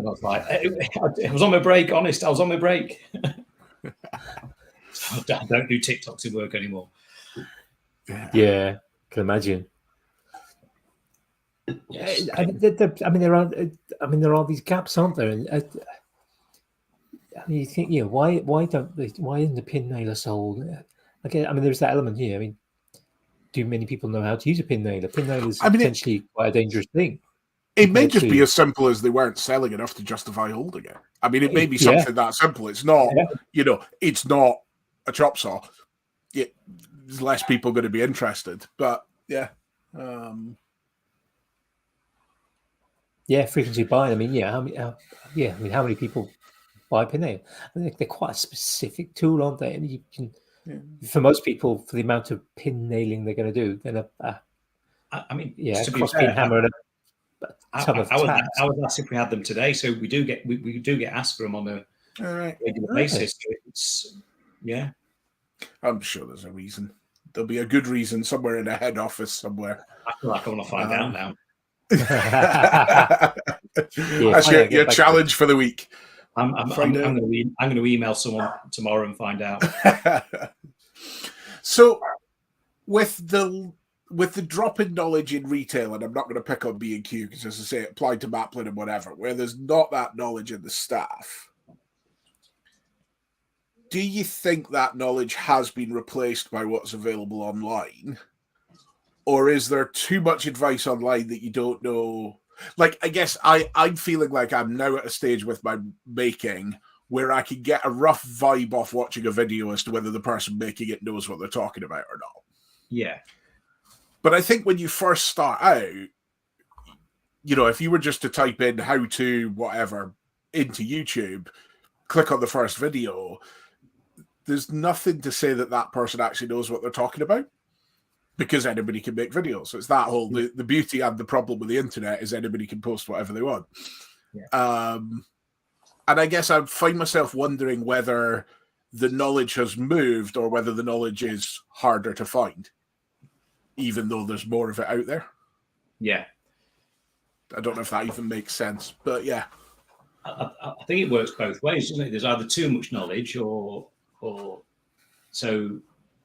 I was like, it was on my break, honest. I was on my break. So I don't do TikToks in work anymore. Yeah, can imagine. Yes. There are these gaps, aren't there? And you think, why isn't the pin nailer sold? Again, there's that element here. Do many people know how to use a pin nailer? Pin nailer is potentially quite a dangerous thing. It may just be as simple as they weren't selling enough to justify holding it. It may be something that simple. It's not, it's not a chop saw. There's less people going to be interested. But frequency buying. How many people buy pin nail? They're quite a specific tool, aren't they? And you can, for most people, for the amount of pin nailing they're going to do, then to be cross-pin hammer and I was asked if we had them today, so we do get asked for them on a regular basis. I'm sure there's a reason. There'll be a good reason somewhere in a head office somewhere. I feel like I want to find out now. That's your challenge for the week. I'm going to email someone tomorrow and find out. So, with the drop in knowledge in retail, and I'm not going to pick on B&Q because, as I say, it applied to Maplin and whatever, where there's not that knowledge in the staff. Do you think that knowledge has been replaced by what's available online? Or is there too much advice online that you don't know? Like, I guess I'm feeling like I'm now at a stage with my making where I can get a rough vibe off watching a video as to whether the person making it knows what they're talking about or not. Yeah. But I think when you first start out, you know, if you were just to type in how to whatever into YouTube, click on the first video, there's nothing to say that that person actually knows what they're talking about, because anybody can make videos. So it's that whole, the beauty and the problem with the internet is anybody can post whatever they want. Yeah. And I guess I find myself wondering whether the knowledge has moved or whether the knowledge is harder to find, even though there's more of it out there. Yeah. I don't know if that even makes sense, but yeah. I think it works both ways, doesn't it? There's either too much knowledge or so,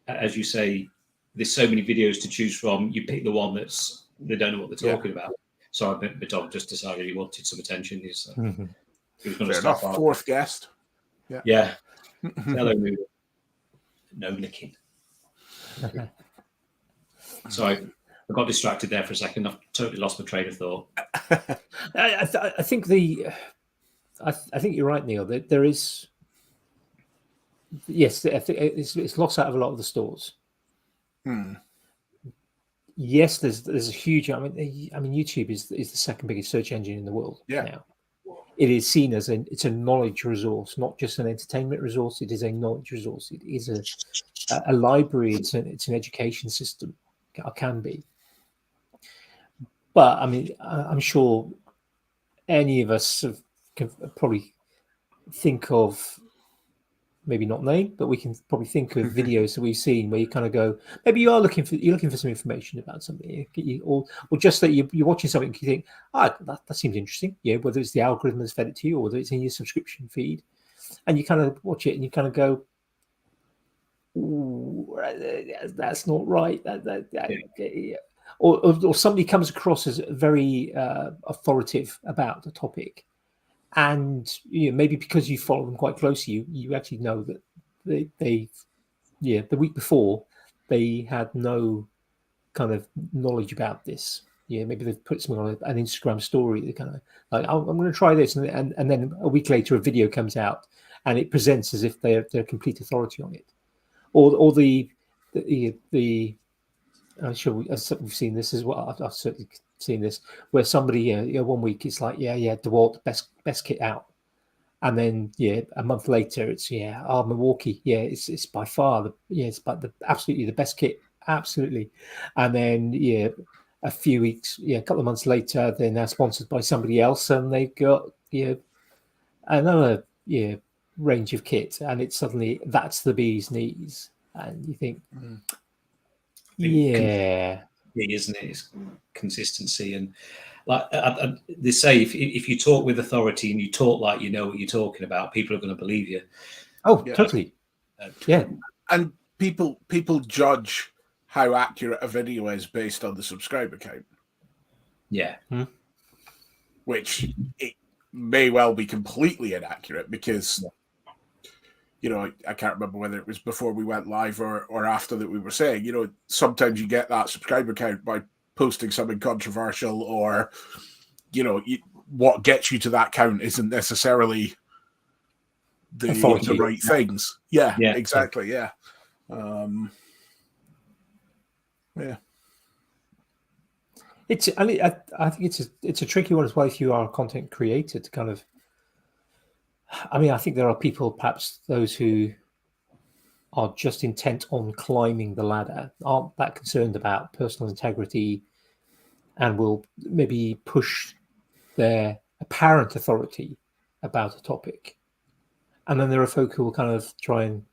as you say, there's so many videos to choose from. You pick the one they don't know what they're talking about. So Bitov just decided he wanted some attention. He was going to stop. Fourth guest. Yeah. Hello, no licking. So I got distracted there for a second. I've totally lost my train of thought. I think I think you're right, Neil. There is, yes, I think it's lost out of a lot of the stores. Yes, there's a huge. I mean, YouTube is the second biggest search engine in the world now. It is seen as it's a knowledge resource, not just an entertainment resource. It is a knowledge resource. It is a library. It's an education system. It can be. But I mean, I'm sure any of us can probably think of, maybe not name, but we can probably think of videos that we've seen where you kind of go, maybe you're looking for some information about something, or just that you're watching something and you think, that seems interesting. Yeah, whether it's the algorithm that's fed it to you or whether it's in your subscription feed, and you kind of watch it and you kind of go, ooh, that's not right. Or somebody comes across as very authoritative about the topic. And maybe because you follow them quite closely, you actually know that they the week before they had no kind of knowledge about this. Maybe they've put something on an Instagram story. They kind of like, I'm going to try this, and then a week later a video comes out and it presents as if they're complete authority on it. Or the I'm sure we've seen this as well. I've certainly seen this where somebody, 1 week it's like, DeWalt best kit out, and then a month later it's Milwaukee, it's by far it's absolutely the best kit, absolutely, and then a few weeks, a couple of months later they're now sponsored by somebody else and they've got another range of kit, and it's suddenly that's the bee's knees, and you think. Isn't it? It's consistency, and like they say, if you talk with authority and you talk like you know what you're talking about, people are going to believe you. Totally. And people judge how accurate a video is based on the subscriber count. Which it may well be completely inaccurate because. I can't remember whether it was before we went live or after that we were saying, sometimes you get that subscriber count by posting something controversial, or, what gets you to that count isn't necessarily the right things. Yeah, exactly. Yeah. I think it's a tricky one as well if you are a content creator to kind of. I think there are people, perhaps those who are just intent on climbing the ladder, aren't that concerned about personal integrity, and will maybe push their apparent authority about a topic. And then there are folk who will kind of try and,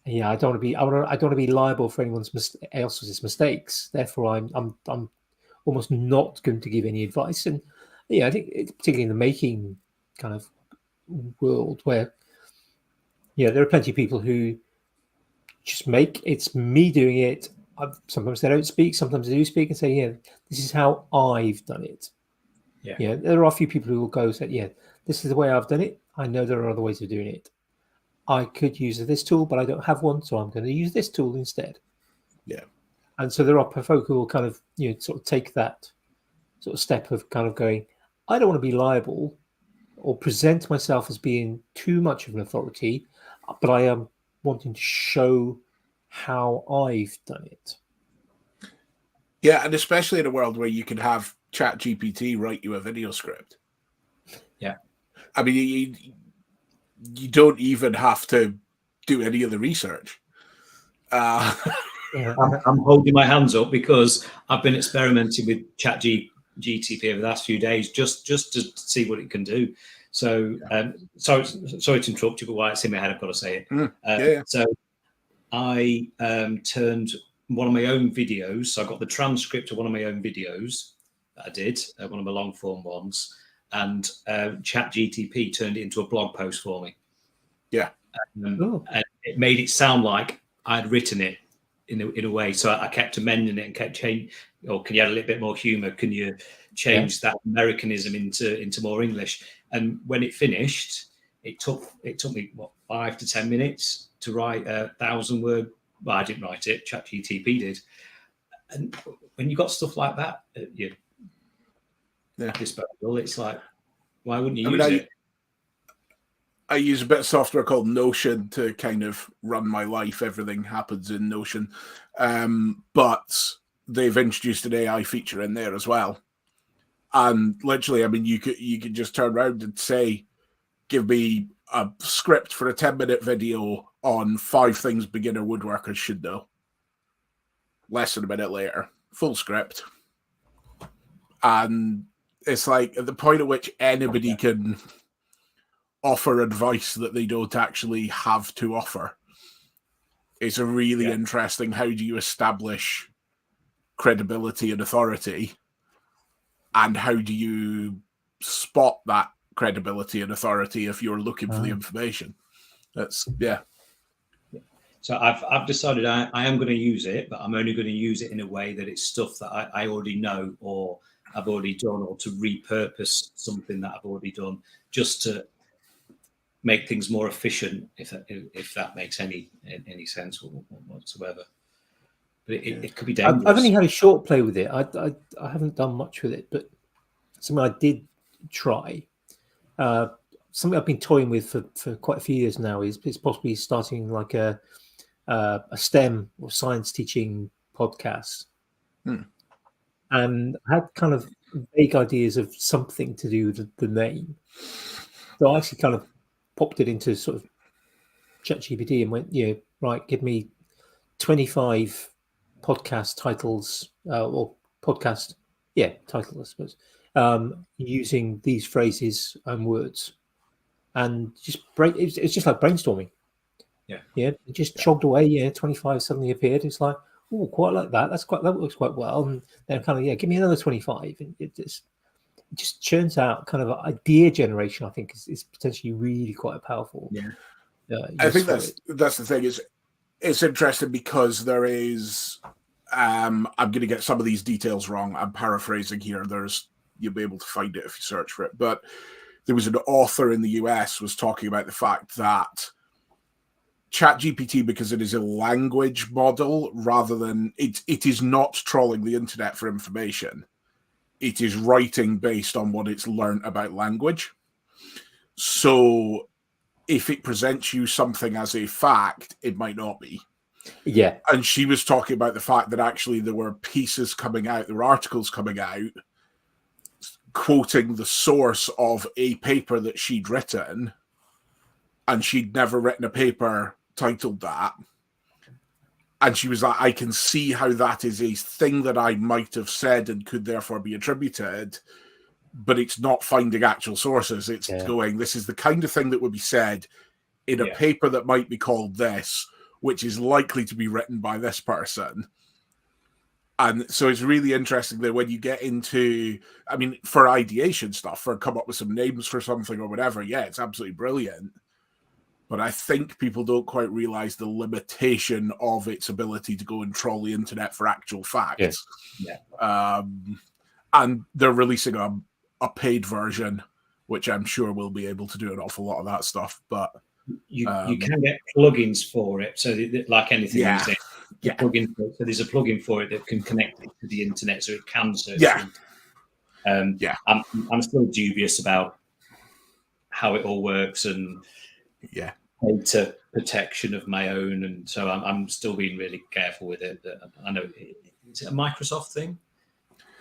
I don't want to be liable for anyone else's mistakes. Therefore, I'm almost not going to give any advice. And I think particularly in the making kind of world where, there are plenty of people who just it's me doing it. Sometimes they don't speak, sometimes they do speak and say, this is how I've done it. Yeah. There are a few people who will go and say, this is the way I've done it. I know there are other ways of doing it. I could use this tool, but I don't have one, so I'm going to use this tool instead. Yeah. And so there are folk who will kind of, sort of take that sort of step of kind of going, I don't want to be liable or present myself as being too much of an authority, but I am wanting to show how I've done it. Yeah, and especially in a world where you can have ChatGPT write you a video script. Yeah. I mean, you don't even have to do any of the research. I'm holding my hands up because I've been experimenting with ChatGPT over the last few days just to see what it can do. So, sorry to interrupt you, but while it's in my head, I've got to say it. So, I turned one of my own videos. So I got the transcript of one of my own videos that I did, one of my long form ones, and ChatGPT turned it into a blog post for me. Yeah, and it made it sound like I'd written it in a way. So I kept amending it and kept changing. Or can you add a little bit more humor? Can you change that Americanism into more English? And when it finished, it took me 5 to 10 minutes to write 1,000-word. Well, I didn't write it. ChatGPT did. And when you got stuff like that, disposable, it's like, why wouldn't you use it? I use a bit of software called Notion to kind of run my life. Everything happens in Notion. But they've introduced an AI feature in there as well. And literally, I mean, you could just turn around and say, give me a script for a 10-minute video on 5 things beginner woodworkers should know. Less than a minute later, full script. And it's like at the point at which anybody can offer advice that they don't actually have to offer. It's a really interesting, how do you establish credibility and authority? And how do you spot that credibility and authority if you're looking for the information? That's So I've decided I am going to use it, but I'm only going to use it in a way that it's stuff that I already know or I've already done, or to repurpose something that I've already done, just to make things more efficient, if that makes any sense whatsoever. But it could be dangerous. I've only had a short play with it. I haven't done much with it, but something I did try. Something I've been toying with for quite a few years now is possibly starting like a STEM or science teaching podcast. And I had kind of vague ideas of something to do with the name. So I actually kind of popped it into sort of ChatGPT and went, right, give me 25 podcast titles or podcast, title, I suppose, using these phrases and words, and just it's just like brainstorming. It just jogged away. 25 suddenly appeared. It's like, oh, quite like that. That works quite well. And then kind of give me another 25. And it just churns out kind of idea generation. I think is potentially really quite powerful. I think that's the thing. Is it's interesting because there is. I'm going to get some of these details wrong. I'm paraphrasing here. You'll be able to find it if you search for it. But there was an author in the US was talking about the fact that ChatGPT, because it is a language model rather than it is not trawling the internet for information. It is writing based on what it's learned about language. So if it presents you something as a fact, it might not be. Yeah. And she was talking about the fact that actually there were pieces coming out, there were articles coming out quoting the source of a paper that she'd written, and she'd never written a paper titled that. And she was like, I can see how that is a thing that I might have said and could therefore be attributed, but it's not finding actual sources. It's going, this is the kind of thing that would be said in a paper that might be called this, which is likely to be written by this person. And so it's really interesting that when you get into, I mean, for ideation stuff, for come up with some names for something or whatever, yeah, it's absolutely brilliant. But I think people don't quite realize the limitation of its ability to go and troll the internet for actual facts. Yeah. And they're releasing a paid version, which I'm sure will be able to do an awful lot of that stuff. But you can get plugins for it. So like anything these days, plugin. So there's a plugin for it that can connect it to the internet, so it can search. I'm still dubious about how it all works and data protection of my own, and so I'm still being really careful with it. I know, is it a Microsoft thing?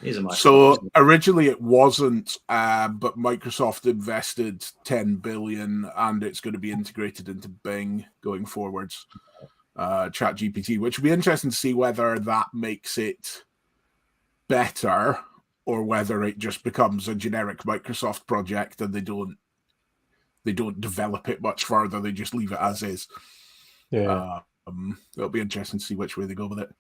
It is a Microsoft. So originally it wasn't, but Microsoft invested $10 billion, and it's going to be integrated into Bing going forwards. ChatGPT, which will be interesting to see whether that makes it better or whether it just becomes a generic Microsoft project and they don't develop it much further. They just leave it as is. Yeah. It'll be interesting to see which way they go with it.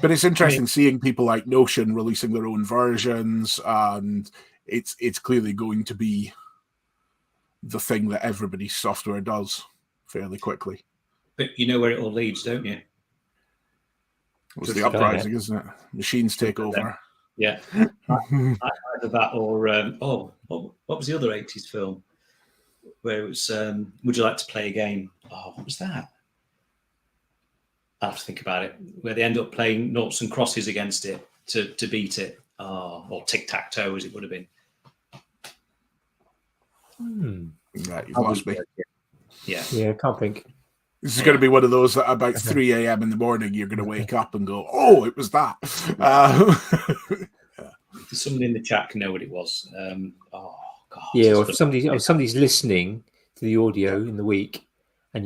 But it's interesting seeing people like Notion releasing their own versions, and it's clearly going to be the thing that everybody's software does fairly quickly. But you know where it all leads, don't you? It's the uprising, isn't it? Machines take over. Yeah. Either that or what was the other 80s film where it was Would You Like to Play a Game? Oh, what was that? I have to think about it. Where they end up playing noughts and crosses against it to beat it. Oh, or tic-tac-toe as it would have been. Right, you've lost me. Yeah, I can't think. This is going to be one of those that about 3 a.m. in the morning, you're going to wake up and go, oh, it was that. Someone in the chat can know what it was. Oh, God. Yeah, or if somebody's listening to the audio in the week and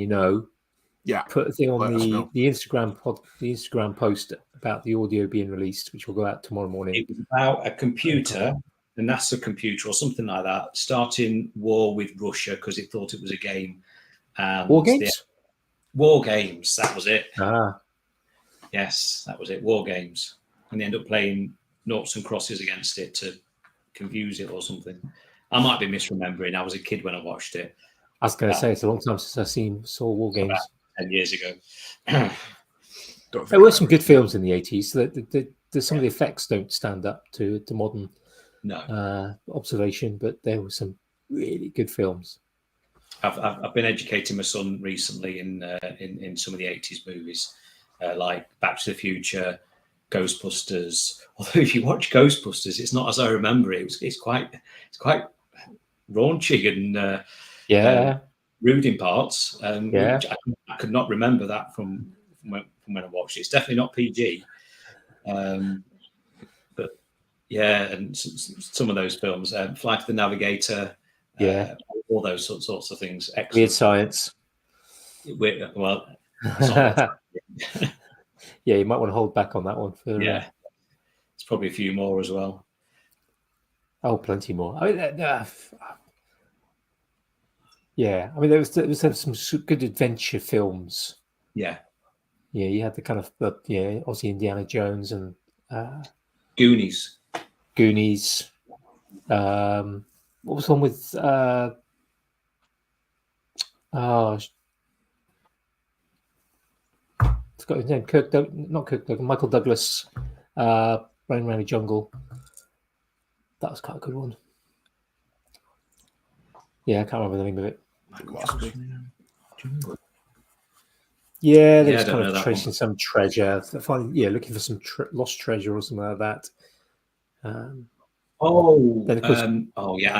put a thing on the Instagram post about the audio being released, which will go out tomorrow morning. It was about a computer, a NASA computer or something like that, starting war with Russia because it thought it was a game. War games? War games, that was it. Yes, that was it. War games. And they end up playing noughts and crosses against it to confuse it or something. I might be misremembering. I was a kid when I watched it. I was going to say it's a long time since I saw War Games. About 10 years ago. There were some good films in the 80s. So some of the effects don't stand up to modern observation, but there were some really good films. I've been educating my son recently in some of the 80s movies, like Back to the Future, Ghostbusters. Although if you watch Ghostbusters, it's not as I remember it. It's quite raunchy and rude in parts. Which I could not remember that from when I watched it. It's definitely not PG. But yeah, and some of those films, Flight of the Navigator. All those sorts of things. Excellent. Weird Science. Well, yeah, you might want to hold back on that one. It's probably a few more as well. Oh, plenty more. I mean, there was some good adventure films. Yeah, you had the kind of Aussie Indiana Jones and Goonies. What was one with it's got his name, Michael Douglas, Running Around the Jungle. That was quite a good one. Yeah, I can't remember the name of it. Yeah, they was kind of tracing some treasure. Looking for some lost treasure or something like that. Then of course, I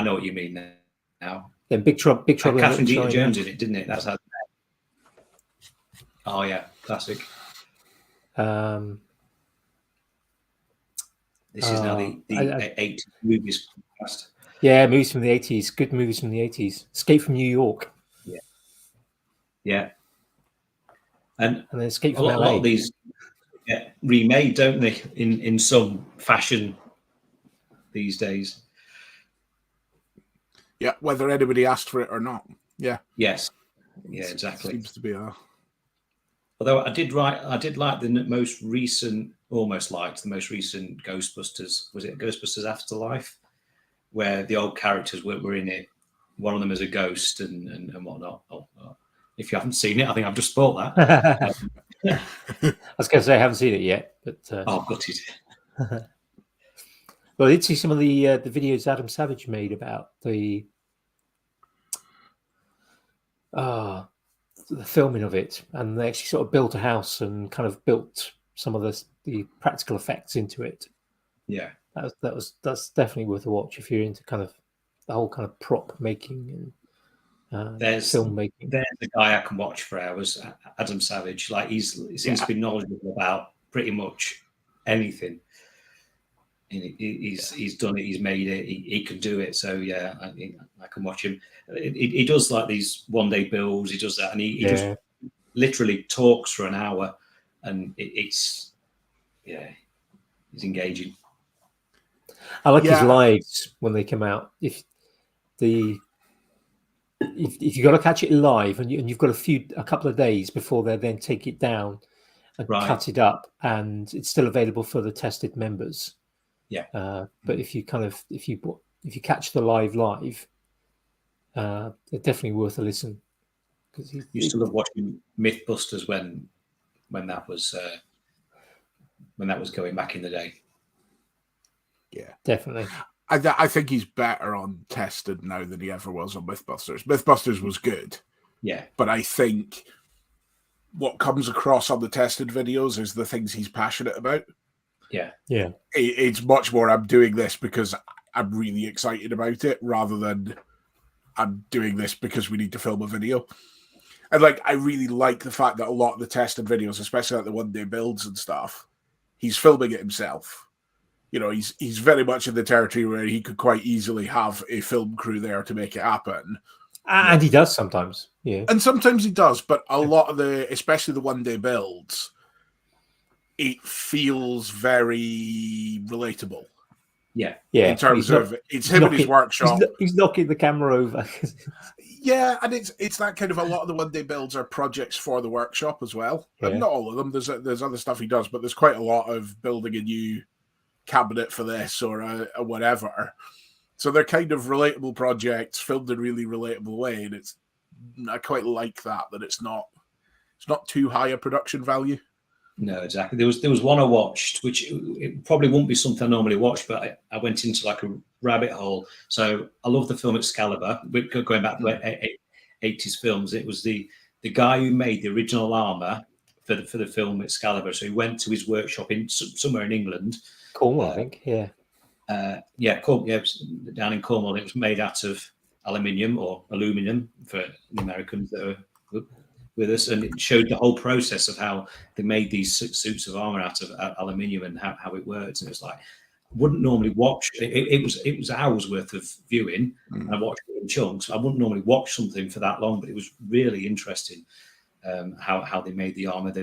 know what you mean now. Then Big Trouble. Catherine Zeta-Jones in it, didn't it? That's how. Oh yeah, classic. This is now the 80s movies podcast. Yeah, movies from the 80s. Good movies from the 80s. Escape from New York. Yeah. And then Escape from LA. LA. A lot of these get remade, don't they, in some fashion these days. Yeah, whether anybody asked for it or not. Yeah. Yes. Yeah, exactly. Seems to be a... Although I did like the most recent, almost liked the most recent Ghostbusters. Was it Ghostbusters Afterlife, where the old characters were in it? One of them is a ghost and whatnot. If you haven't seen it, I think I've just spoiled that. I was going to say I haven't seen it yet, but I've got it. Well, I did see some of the videos Adam Savage made about the filming of it, and they actually sort of built a house and kind of built some of the practical effects into it. Yeah, that's definitely worth a watch if you're into kind of the whole kind of prop making and filmmaking. There's a guy I can watch for hours, Adam Savage. Like he seems to be knowledgeable about pretty much anything. He's done it. He's made it. He can do it. So yeah, I can watch him. He does like these one-day builds. He does that, and he just literally talks for an hour, and it's engaging. I like his lives when they come out. If you've got to catch it live, and you've got a couple of days before they then take it down and cut it up, and it's still available for the tested members. Yeah. But if you catch the live, they're definitely worth a listen. Because you still love watching MythBusters when that was going back in the day. Yeah, definitely. I think he's better on tested now than he ever was on MythBusters. MythBusters was good. Yeah. But I think what comes across on the tested videos is the things he's passionate about. Yeah. Yeah. It's much more I'm doing this because I'm really excited about it rather than I'm doing this because we need to film a video. And I really like the fact that a lot of the tested videos, especially like the one-day builds and stuff, he's filming it himself. He's very much in the territory where he could quite easily have a film crew there to make it happen. And he does sometimes. Yeah. And sometimes he does, but a lot of especially the one-day builds, it feels very relatable. Yeah. In terms of it's him in his workshop. He's knocking the camera over. Yeah, and it's that kind of a lot of the one-day builds are projects for the workshop as well. Yeah. And not all of them. There's other stuff he does, but there's quite a lot of building a new cabinet for this or a whatever. So they're kind of relatable projects filmed in a really relatable way, and I quite like that it's not too high a production value. No, exactly. There was one I watched, which it probably wouldn't be something I normally watch, but I went into like a rabbit hole. So I love the film Excalibur. We're going back to 80s films. It was the guy who made the original armor for the film Excalibur. So he went to his workshop somewhere in England. Cornwall, I think. Yeah. Down in Cornwall. It was made out of aluminium or aluminum for the Americans that are with us, and it showed the whole process of how they made these suits of armor out of aluminium and how it works. And it was like, I wouldn't normally watch it was hours worth of viewing, and I watched it in chunks. I wouldn't normally watch something for that long, but it was really interesting how they made the armor.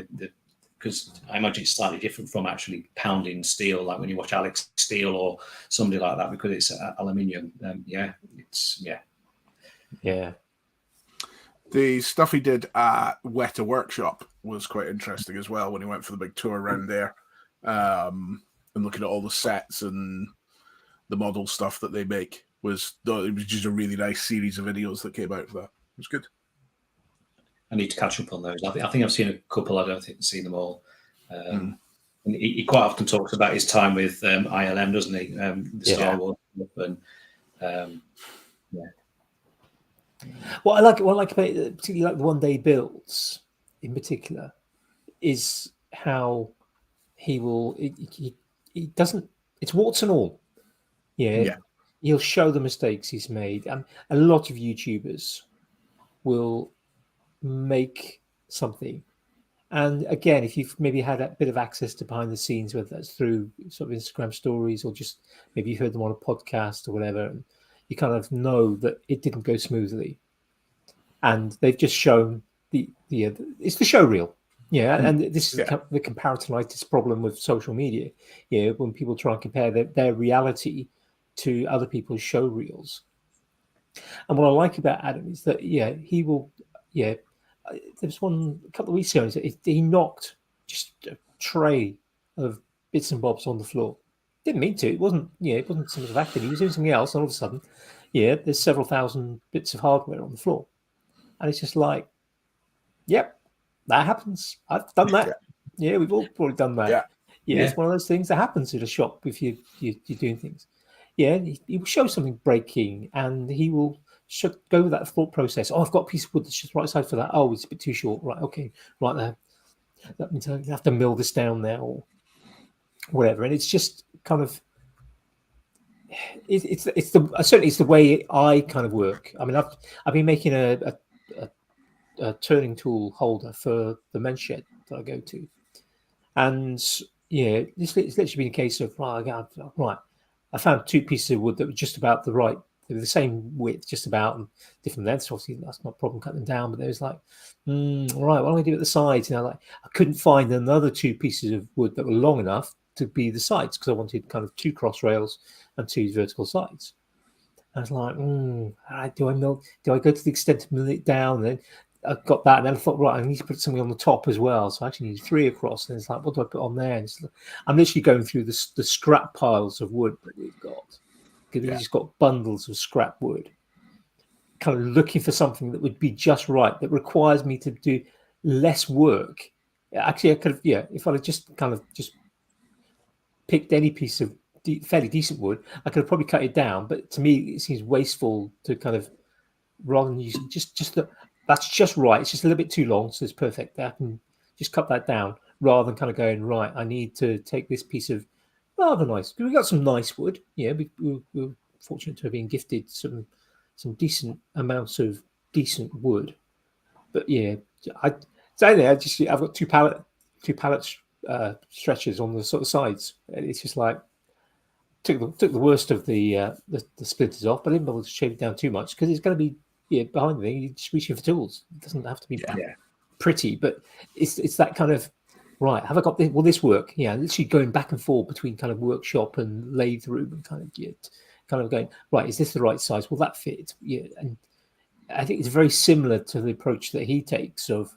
Because I imagine it's slightly different from actually pounding steel, like when you watch Alex Steel or somebody like that, because it's aluminium. Yeah. The stuff he did at Weta Workshop was quite interesting as well when he went for the big tour around there, and looking at all the sets and the model stuff that they make. It was just a really nice series of videos that came out of that. It was good. I need to catch up on those. I think I've seen a couple. I don't think I've seen them all. And he quite often talks about his time with ILM, doesn't he? The Star Wars and What I like about particularly like the one-day builds in particular is how he doesn't. It's warts and all. Yeah. He'll show the mistakes he's made, and a lot of YouTubers will make something, and again, if you've maybe had a bit of access to behind the scenes, whether that's through sort of Instagram stories or just maybe you heard them on a podcast or whatever, and you kind of know that it didn't go smoothly, and they've just shown it's the show reel. And this is the comparatonitis problem with social media. When people try and compare their reality to other people's show reels. And what I like about Adam is that he will there was one a couple of weeks ago. He knocked just a tray of bits and bobs on the floor. Didn't mean to. It wasn't. It wasn't some sort of acting. He was doing something else, and all of a sudden, there's several thousand bits of hardware on the floor, and it's just like, yep, that happens. I've done that. Yeah, we've all probably done that. Yeah, it's one of those things that happens at a shop if you're doing things. Yeah, he will show something breaking, and he will go with that thought process. Oh, I've got a piece of wood that's just right side for that. Oh, it's a bit too short. Right, okay, right there. That means I have to mill this down now, or whatever. And it's just kind of certainly it's the way I kind of work. I mean, I've been making a turning tool holder for the men's shed that I go to, and it's literally been a case of right. I found two pieces of wood that were just about the right. They were the same width, just about, and different lengths. Obviously, that's not a problem cutting them down. But there was like, right, what do I do at the sides? And I couldn't find another two pieces of wood that were long enough to be the sides because I wanted kind of two cross rails and two vertical sides. I was like, do I go to the extent of milling it down? And then I got that, and then I thought, right, I need to put something on the top as well. So I actually need three across. And it's like, what do I put on there? And I'm literally going through the scrap piles of wood that we've got. Because we've just got bundles of scrap wood. Kind of looking for something that would be just right, that requires me to do less work. Actually, I could have, if I had just picked any piece of fairly decent wood, I could have probably cut it down. But to me, it seems wasteful to kind of, rather than using that's just right. It's just a little bit too long, so it's perfect. I can just cut that down rather than kind of going, right, I need to take this piece of rather nice. We got some nice wood. Yeah, we're fortunate to have been gifted some decent amounts of decent wood. But I've got two pallet stretchers on the sort of sides. It's just like took the worst of the splinters off, but I didn't bother to shave it down too much because it's going to be behind the thing. You're just reaching for tools. It doesn't have to be pretty, but it's that kind of right. Have I got this? Will this work? Yeah, literally going back and forth between kind of workshop and lathe room and kind of going right. Is this the right size? Will that fit? Yeah, and I think it's very similar to the approach that he takes of.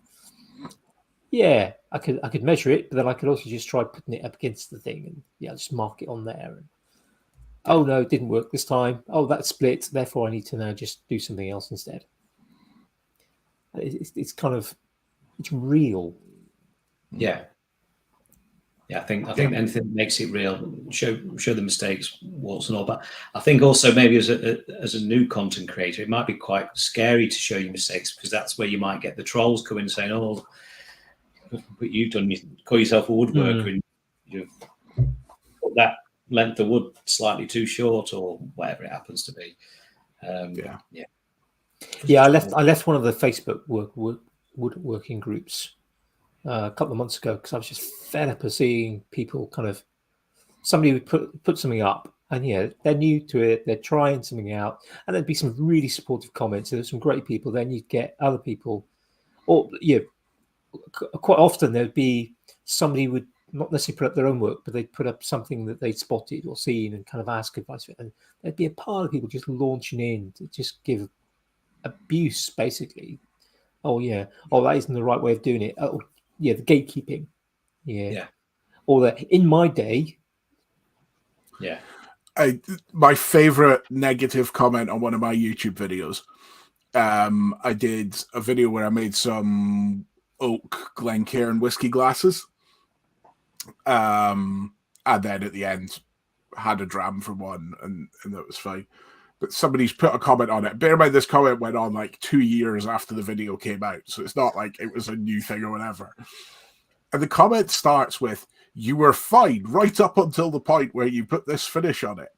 Yeah, I could measure it, but then I could also just try putting it up against the thing and just mark it on there. And oh no, it didn't work this time. Oh, that split. Therefore, I need to now just do something else instead. It's kind of real. Yeah. I think anything that makes it real, show the mistakes, warts and all. But I think also maybe as a new content creator, it might be quite scary to show your mistakes because that's where you might get the trolls coming saying, "Oh, but you call yourself a woodworker and you've put that length of wood slightly too short or whatever it happens to be." I left one of the Facebook woodworking groups a couple of months ago because I was just fed up of seeing people somebody would put something up and they're new to it, they're trying something out, and there'd be some really supportive comments and there's some great people. Then you'd get other people, or quite often there'd be somebody would not necessarily put up their own work, but they'd put up something that they'd spotted or seen and kind of ask advice for it. And there'd be a pile of people just launching in to just give abuse, basically. Oh that isn't the right way of doing it. Oh the gatekeeping. Or that in my day. My favorite negative comment on one of my YouTube videos. I did a video where I made some oak Glencairn whiskey glasses. And then at the end had a dram from one and that was fine. But somebody's put a comment on it. Bear in mind this comment went on like 2 years after the video came out. So it's not like it was a new thing or whatever. And the comment starts with, "You were fine right up until the point where you put this finish on it."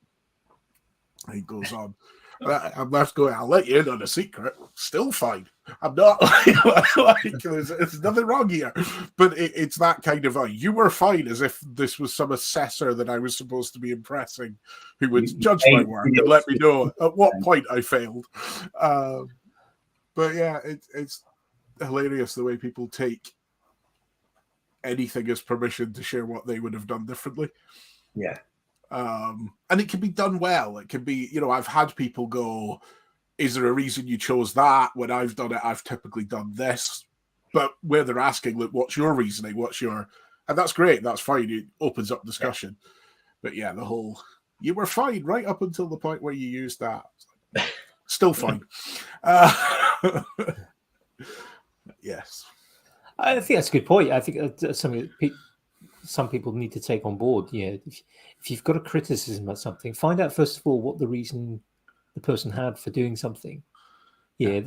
And he goes on. I'm left going, "I'll let you in on a secret. Still fine. I'm not there's nothing wrong here." But it's that kind of you were fine, as if this was some assessor that I was supposed to be impressing who would judge my work and let me know at what point I failed. But it's hilarious the way people take anything as permission to share what they would have done differently. And it can be done well. It can be, I've had people go, "Is there a reason you chose that? When I've done it, I've typically done this." But where they're asking, "Look, what's your reasoning? What's your And that's great. That's fine. It opens up discussion. But yeah, the whole you were fine right up until the point where you used that. Still fine. Yes. I think that's a good point. I think that's something that some people need to take on board. If you've got a criticism of something, find out first of all what the reason the person had for doing something. I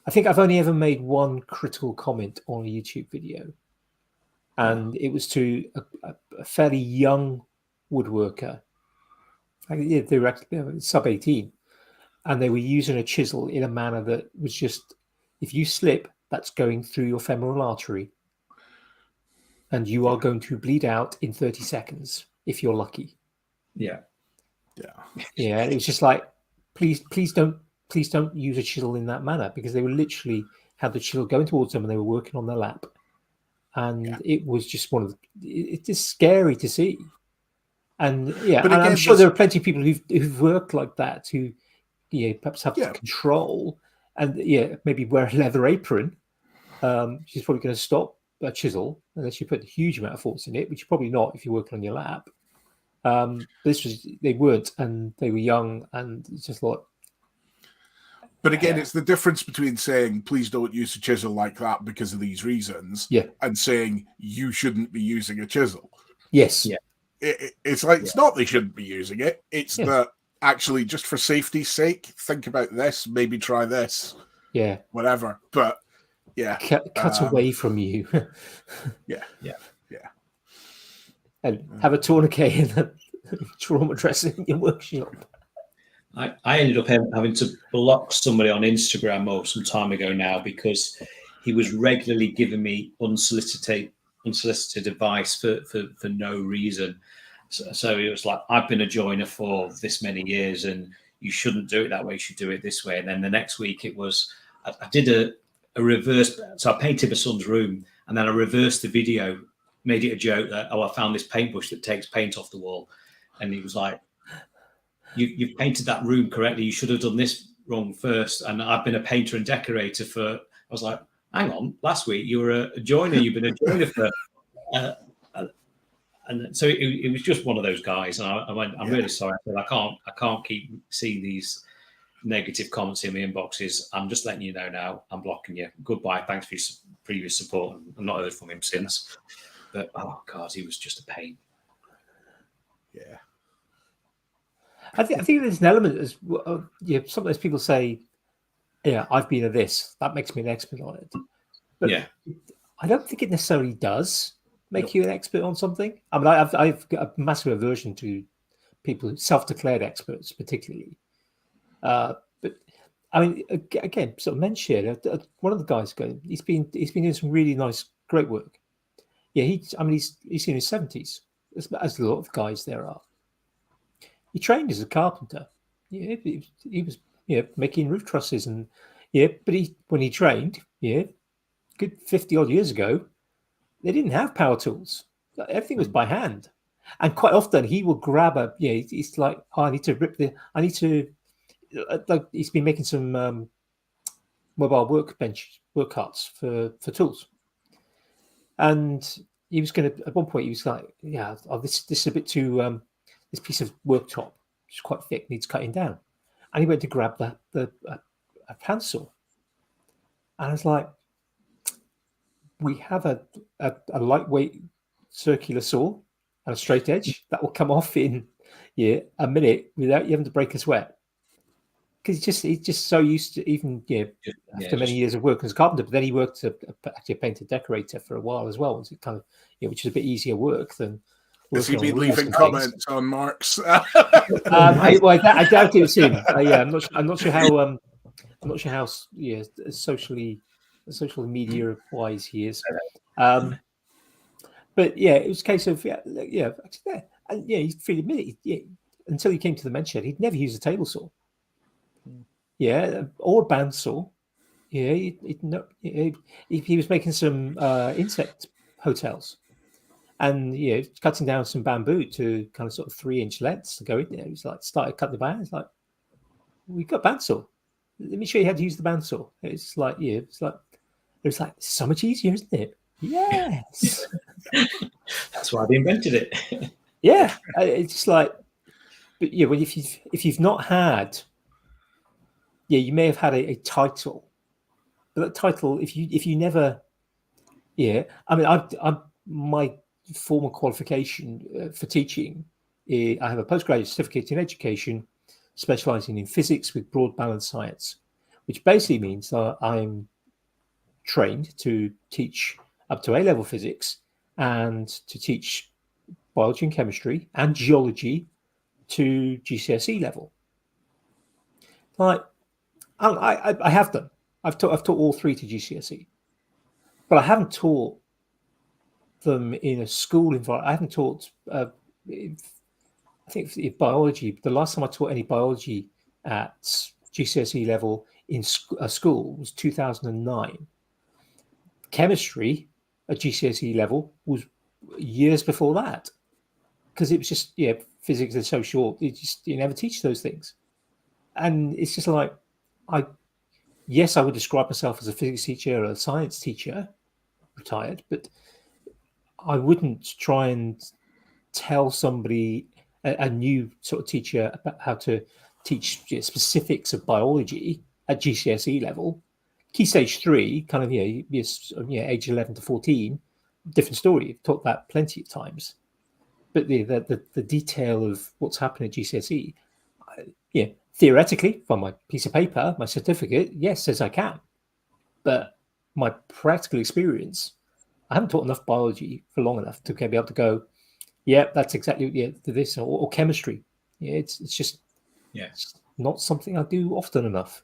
think I've only ever made one critical comment on a YouTube video, and it was to a fairly young woodworker. They were actually sub 18, and they were using a chisel in a manner that was just, if you slip, that's going through your femoral artery, and you are going to bleed out in 30 seconds if you're lucky. Yeah. It was just like, please don't use a chisel in that manner, because they were literally had the chisel going towards them and they were working on their lap, and it was just it's just scary to see. And but again, I'm sure there are plenty of people who've worked like that who perhaps have control and maybe wear a leather apron. She's probably going to stop a chisel unless you put a huge amount of force in it, which you're probably not if you're working on your lap. They weren't, and they were young, and it's just like. But again, it's the difference between saying, please don't use a chisel like that because of these reasons, and saying you shouldn't be using a chisel. Yes. Yeah. It's like, it's not they shouldn't be using it. It's that actually, just for safety's sake, think about this, maybe try this. Yeah. Whatever. But cut away from you. Yeah. And have a tourniquet and trauma dressing in your workshop. I ended up having to block somebody on Instagram some time ago now, because he was regularly giving me unsolicited advice for no reason. So it was like, I've been a joiner for this many years and you shouldn't do it that way, you should do it this way. And then the next week it was, I did a reverse, so I painted my son's room and then I reversed the video, made it a joke that, I found this paintbrush that takes paint off the wall. And he was like, you've painted that room correctly, you should have done this wrong first. And I've been a painter and decorator I was like, hang on, last week you were a joiner, you've been a joiner for... and so it was just one of those guys. And I went, I'm really sorry. I said, I can't keep seeing these negative comments in my inboxes. I'm just letting you know now, I'm blocking you. Goodbye. Thanks for your previous support. I've not heard from him since. But, oh, God, he was just a pain. Yeah. I think there's an element as some of those people say, I've been a this. That makes me an expert on it. But I don't think it necessarily does make you an expert on something. I mean, I've got a massive aversion to people, self-declared experts, particularly. But I mean, again, sort of mention one of the guys he's been doing some really nice, great work. Yeah, he's in his 70s, as a lot of guys there are. He trained as a carpenter. Yeah, he was making roof trusses and but when he trained, good 50 odd years ago, they didn't have power tools. Everything was by hand. And quite often he will grab it's like, he's been making some mobile workbench work carts for tools. And he was going to, at one point he was like, this is a bit too, this piece of worktop, which is quite thick, needs cutting down. And he went to grab a handsaw. And I was like, we have a lightweight circular saw and a straight edge that will come off in a minute without you having to break a sweat. Because he's just so used to, even after many years of work as a carpenter. But then he worked actually a painter decorator for a while as well, so it kind of which is a bit easier work than. Has he been leaving comments on Mark's? I doubt it was him. I'm not sure how social media wise he is. But it was a case of and he freely admitted until he came to the men's shed, he'd never used a table saw. Or a bandsaw. He was making some insect hotels. And cutting down some bamboo to kind of sort of 3-inch lengths to go in there. He's like started cutting the band. It's like, we've got a bandsaw. Let me show you how to use the bandsaw. It's like it's so much easier, isn't it? Yes. That's why they invented it. Yeah, it's just like, but yeah, well, if you've not had, yeah, you may have had a title, but that title, if you never, yeah, I mean, I'm my formal qualification for teaching, I have a postgraduate certificate in education, specialising in physics with broad balanced science, which basically means that I'm trained to teach up to A-level physics and to teach biology and chemistry and geology to GCSE level. Like, I have done. I've taught all three to GCSE, but I haven't taught them in a school environment. I haven't taught. I think biology. The last time I taught any biology at GCSE level in a school was 2009. Chemistry at GCSE level was years before that, because it was just physics is so short. You never teach those things, and it's just like I would describe myself as a physics teacher or a science teacher, retired, but I wouldn't try and tell somebody, a new sort of teacher, about how to teach specifics of biology at GCSE level. Key stage 3, kind of, age 11 to 14, different story. I've taught that plenty of times. But the detail of what's happening at GCSE, theoretically, from my piece of paper, my certificate, yes, says I can. But my practical experience, I haven't taught enough biology for long enough to be able to go, that's exactly this, or chemistry. Yeah, it's just it's not something I do often enough.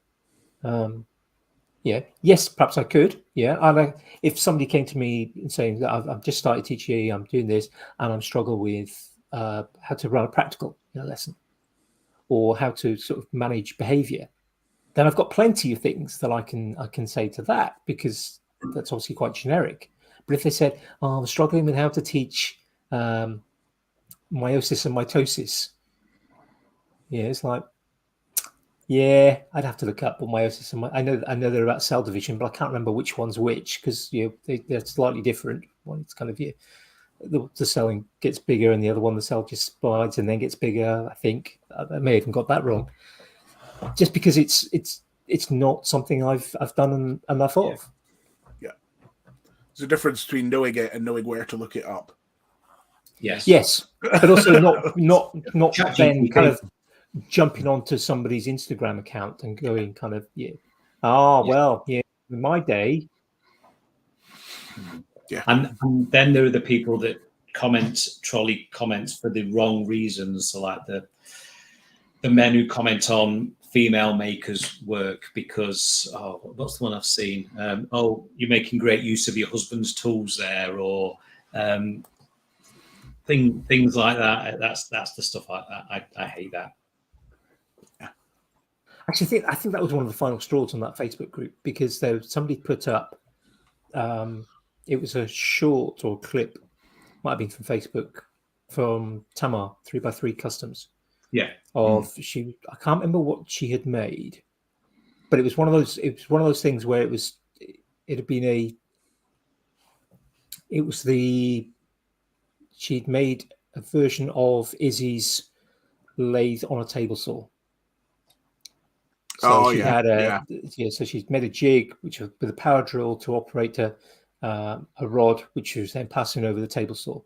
Yes, perhaps I could. If somebody came to me and saying that I've just started teaching, I'm doing this, and I'm struggling with how to run a practical lesson, or how to sort of manage behaviour, then I've got plenty of things that I can say to that, because that's obviously quite generic. But if they said, I'm struggling with how to teach meiosis and mitosis, it's like, I'd have to look up what meiosis and I know they're about cell division, but I can't remember which one's which, because they're slightly different. One, it's kind of the cell gets bigger, and the other one, the cell just spreads and then gets bigger. I think I may have even got that wrong, just because it's not something I've done enough of. Yeah, there's a difference between knowing it and knowing where to look it up. Yes, but also not then kind of jumping onto somebody's Instagram account and going kind of in my day. And then there are the people that trolley comments for the wrong reasons. So like the men who comment on female makers' work because, what's the one I've seen? You're making great use of your husband's tools there, or things like that. That's the stuff I hate that. Actually, I think that was one of the final straws on that Facebook group, because somebody put up, it was a short or clip, might have been from Facebook, from Tamar 3x3 Customs. Yeah. I can't remember what she had made, but it was one of those things where she'd made a version of Izzy's lathe on a table saw. So so she'd made a jig with a power drill to operate a rod, which was then passing over the table saw,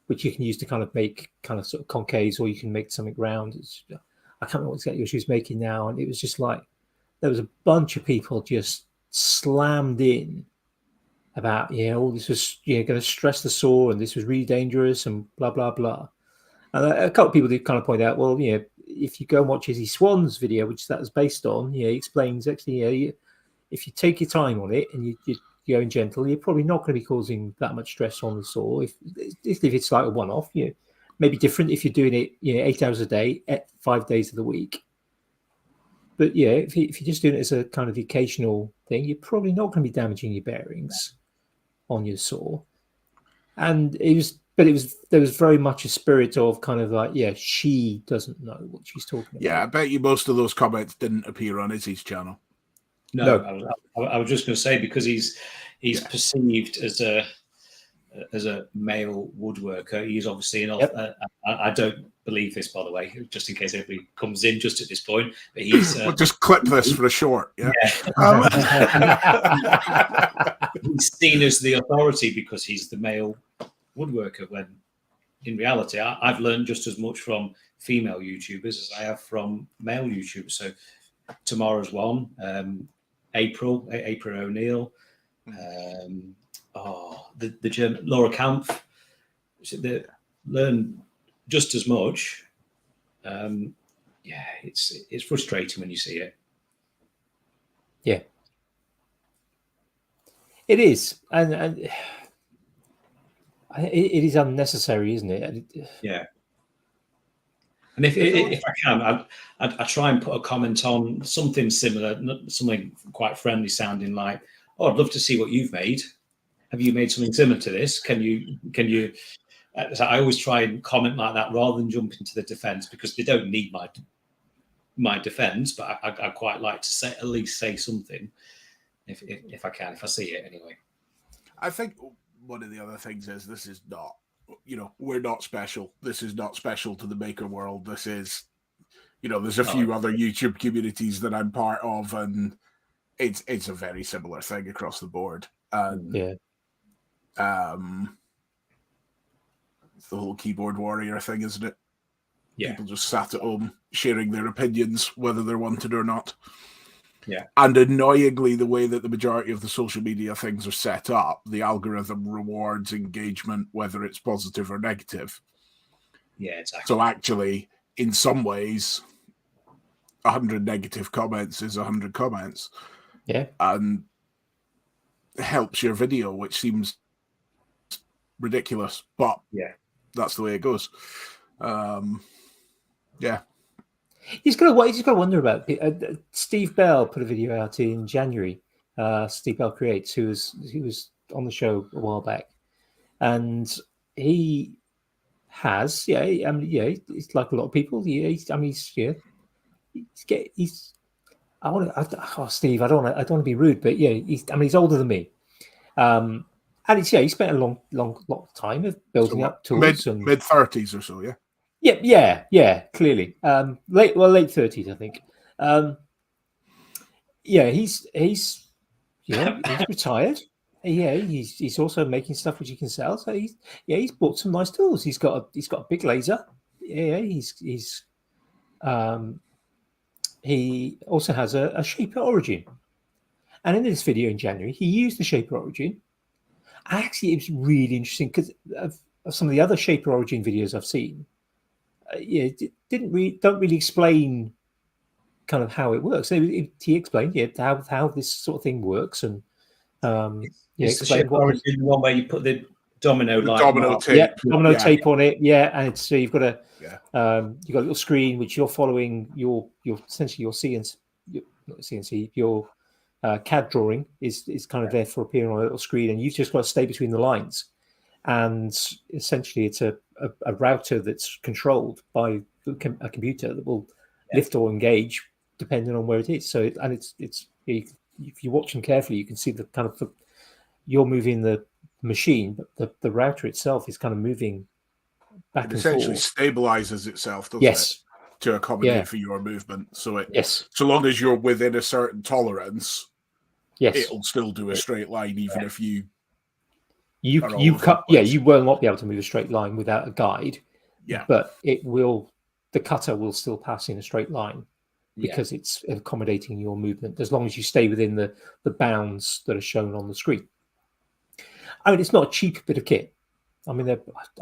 which you can use to kind of make kind of sort of concaves, or you can make something round. I can't remember exactly what she was making now, and it was just like there was a bunch of people just slammed in about this was going to stress the saw, and this was really dangerous, and blah blah blah. And a couple of people did kind of point out, well, if you go and watch Izzy Swan's video, which that was based on, he explains actually, if you take your time on it and you going gentle, you're probably not going to be causing that much stress on the saw. If it's like a one-off, maybe different if you're doing it 8 hours a day, 5 days of the week. But if you're just doing it as a kind of occasional thing, you're probably not going to be damaging your bearings on your saw. And there was very much a spirit of kind of like, she doesn't know what she's talking about. Yeah, I bet you most of those comments didn't appear on Izzy's channel. No. I was just going to say, because he's perceived as a as a male woodworker. He's obviously I don't believe this, by the way, just in case everybody comes in just at this point. But he's we'll just clip this for a short. Yeah. He's seen as the authority because he's the male woodworker. When in reality, I've learned just as much from female YouTubers as I have from male YouTubers. So tomorrow's one, April O'Neill, the German Laura Kampf. They learn just as much. It's frustrating when you see it. Yeah, it is, and it is unnecessary, isn't it? Yeah. And if I can, I try and put a comment on something similar, something quite friendly sounding, like, "Oh, I'd love to see what you've made. Have you made something similar to this? Can you?" So I always try and comment like that rather than jump into the defense, because they don't need my defense. But I quite like to at least say something if I can, if I see it anyway. I think one of the other things is this is not. We're not special. This is not special to the maker world. This is, there's a few other YouTube communities that I'm part of, and it's a very similar thing across the board. And it's the whole keyboard warrior thing, isn't it? Yeah. People just sat at home sharing their opinions, whether they're wanted or not. Yeah. And annoyingly, the way that the majority of the social media things are set up, the algorithm rewards engagement, whether it's positive or negative. Yeah, exactly. So actually, in some ways, 100 negative comments is 100 comments. Yeah. And helps your video, which seems ridiculous, but that's the way it goes. Yeah. He's got to wonder about Steve Bell put a video out in January. Steve Bell Creates, he was on the show a while back, and he has he's like a lot of people. Steve, I don't want to be rude, but he's older than me, and he spent a lot of time of building up tools and mid-30s or so, yeah. Yeah, clearly. Late 30s, I think. He's retired. He's also making stuff which he can sell. So he's bought some nice tools. He's got a big laser. He also has a Shaper Origin. And in this video in January, he used the Shaper Origin. Actually, it was really interesting because of some of the other Shaper Origin videos I've seen. Don't really explain kind of how it works. So he explained how this sort of thing works, and explain what the one where you put the domino tape, tape on it, and so you've got you've got a little screen which you're following your essentially your CNC, your CAD drawing is kind of there for appearing on a little screen, and you've just got to stay between the lines. And essentially, it's a router that's controlled by a computer that will lift or engage depending on where it is. So, it's if you watch them carefully, you can see the kind of you're moving the machine, but the router itself is kind of moving back and forth. It essentially stabilizes itself, doesn't it? To accommodate for your movement. So so long as you're within a certain tolerance, it'll still do a straight line, even if you. You will not be able to move a straight line without a guide. Yeah. But the cutter will still pass in a straight line because it's accommodating your movement as long as you stay within the bounds that are shown on the screen. I mean, it's not a cheap bit of kit. I mean, I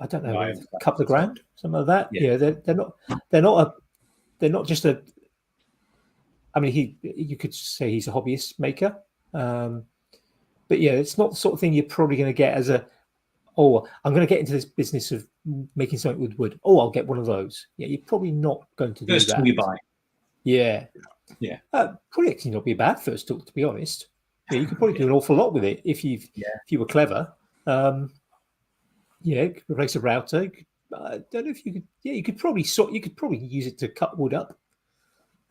don't know, a couple of grand, something like that. Yeah, they're not just a. I mean, you could say he's a hobbyist maker. But it's not the sort of thing you're probably going to get as I'm going to get into this business of making something with wood. I'll get one of those. Yeah, you're probably not going to do first that. Tool you buy. Yeah. Probably actually not be a bad first tool, to be honest. You could probably do an awful lot with it if you were clever. Replace a router. I don't know if you could. Yeah, you could probably use it to cut wood up.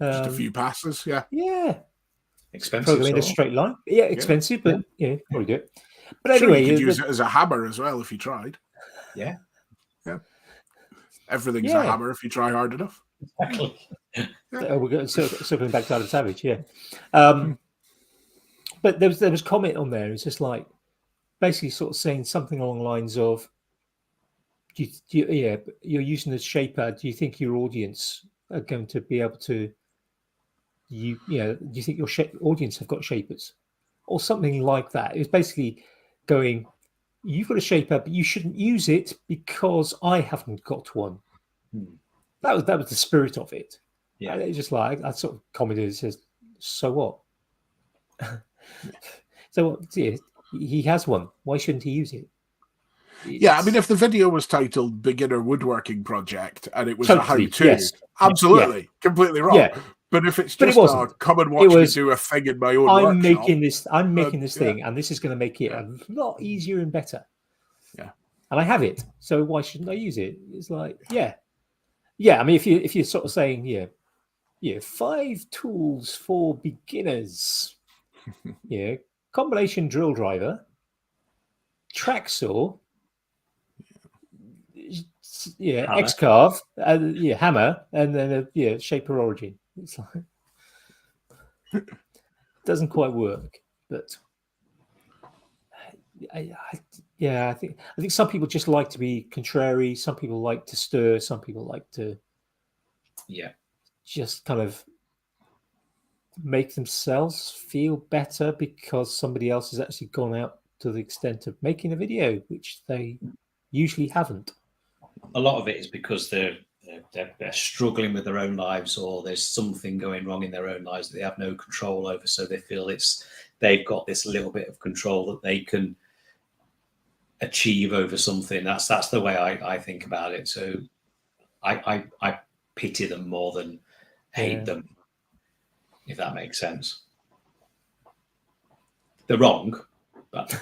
Just a few passes. Yeah. Yeah. Expensive. Probably in a straight line. Yeah, expensive, but probably do it. But Sure, anyway, you could use it as a hammer as well if you tried. Yeah. Everything's a hammer if you try hard enough. Exactly. We're going circling back to Adam Savage, yeah. But there was comment on there. It's just like basically sort of saying something along the lines of, you're using the shaper. Do you think your audience are going to be able to, do you think your audience have got shapers? Or something like that. It was basically going, you've got a shaper, but you shouldn't use it because I haven't got one. That was the spirit of it. Yeah. And it's just like, I sort of commented and says, so what? So what? Yeah, he has one. Why shouldn't he use it? Yeah, I mean, if the video was titled "Beginner Woodworking Project" and it was Totally, a how-to, yes. absolutely, completely wrong. Yeah. But if it's But just it wasn't. come and watch me do a thing in my own I'm workshop, making this thing, and this is going to make it a lot easier and better. Yeah. And I have it, so why shouldn't I use it? It's like, yeah. I mean, if you're sort of saying, 5 tools for beginners, combination drill driver, track saw, X-carve, hammer, and then a shaper origin. It's like doesn't quite work, but I think some people just like to be contrary. Some people like to stir. Some people like to just kind of make themselves feel better because somebody else has actually gone out to the extent of making a video, which they usually haven't. A lot of it is because they're struggling with their own lives, or there's something going wrong in their own lives that they have no control over. So they feel they've got this little bit of control that they can achieve over something. That's the way I think about it. So I pity them more than hate them, if that makes sense. They're wrong, but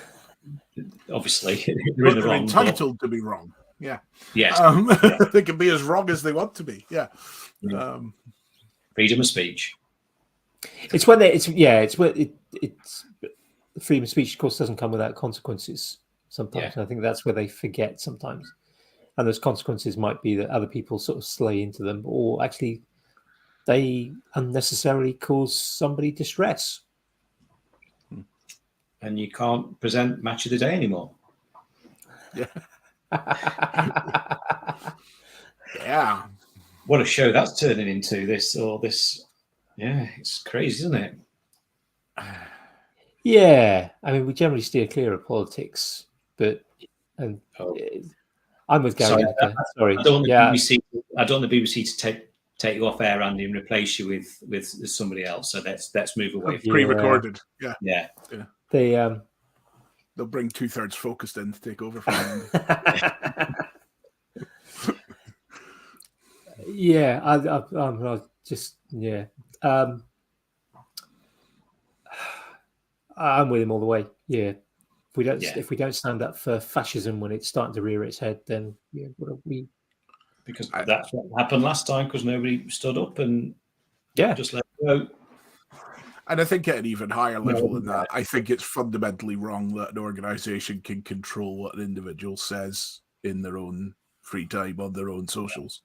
obviously they're entitled to be wrong. Yeah. Yes. They can be as wrong as they want to be. Yeah. Freedom of speech. It's when it's freedom of speech, of course, doesn't come without consequences sometimes. And I think that's where they forget sometimes. And those consequences might be that other people sort of slay into them, or actually they unnecessarily cause somebody distress. And you can't present Match of the Day anymore. Yeah. Yeah. What a show that's turning into, this. Yeah, it's crazy, isn't it? Yeah. I mean, we generally steer clear of politics, but I'm with Gary. Sorry. I don't want the BBC to take you off air, Andy, and replace you with somebody else. So let's move away. Pre-recorded. Yeah. They'll bring 2/3 focused in to take over from them. I'm with him all the way. Yeah. If we don't stand up for fascism when it's starting to rear its head, then what are we? Because that's what happened last time, because nobody stood up and just let it go. And I think at an even higher level than that, I think it's fundamentally wrong that an organisation can control what an individual says in their own free time on their own socials.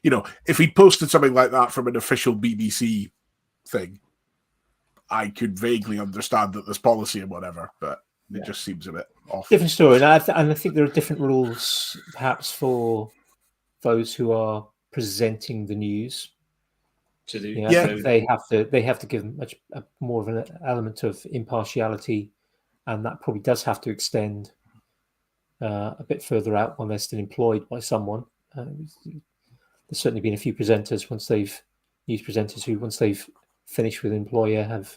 If he'd posted something like that from an official BBC thing, I could vaguely understand that there's policy and whatever, but it just seems a bit off. Different story. And I think there are different rules, perhaps, for those who are presenting the news. They have to give much more of an element of impartiality, and that probably does have to extend a bit further out when they're still employed by someone. There's certainly been a few presenters once they've finished with an employer have,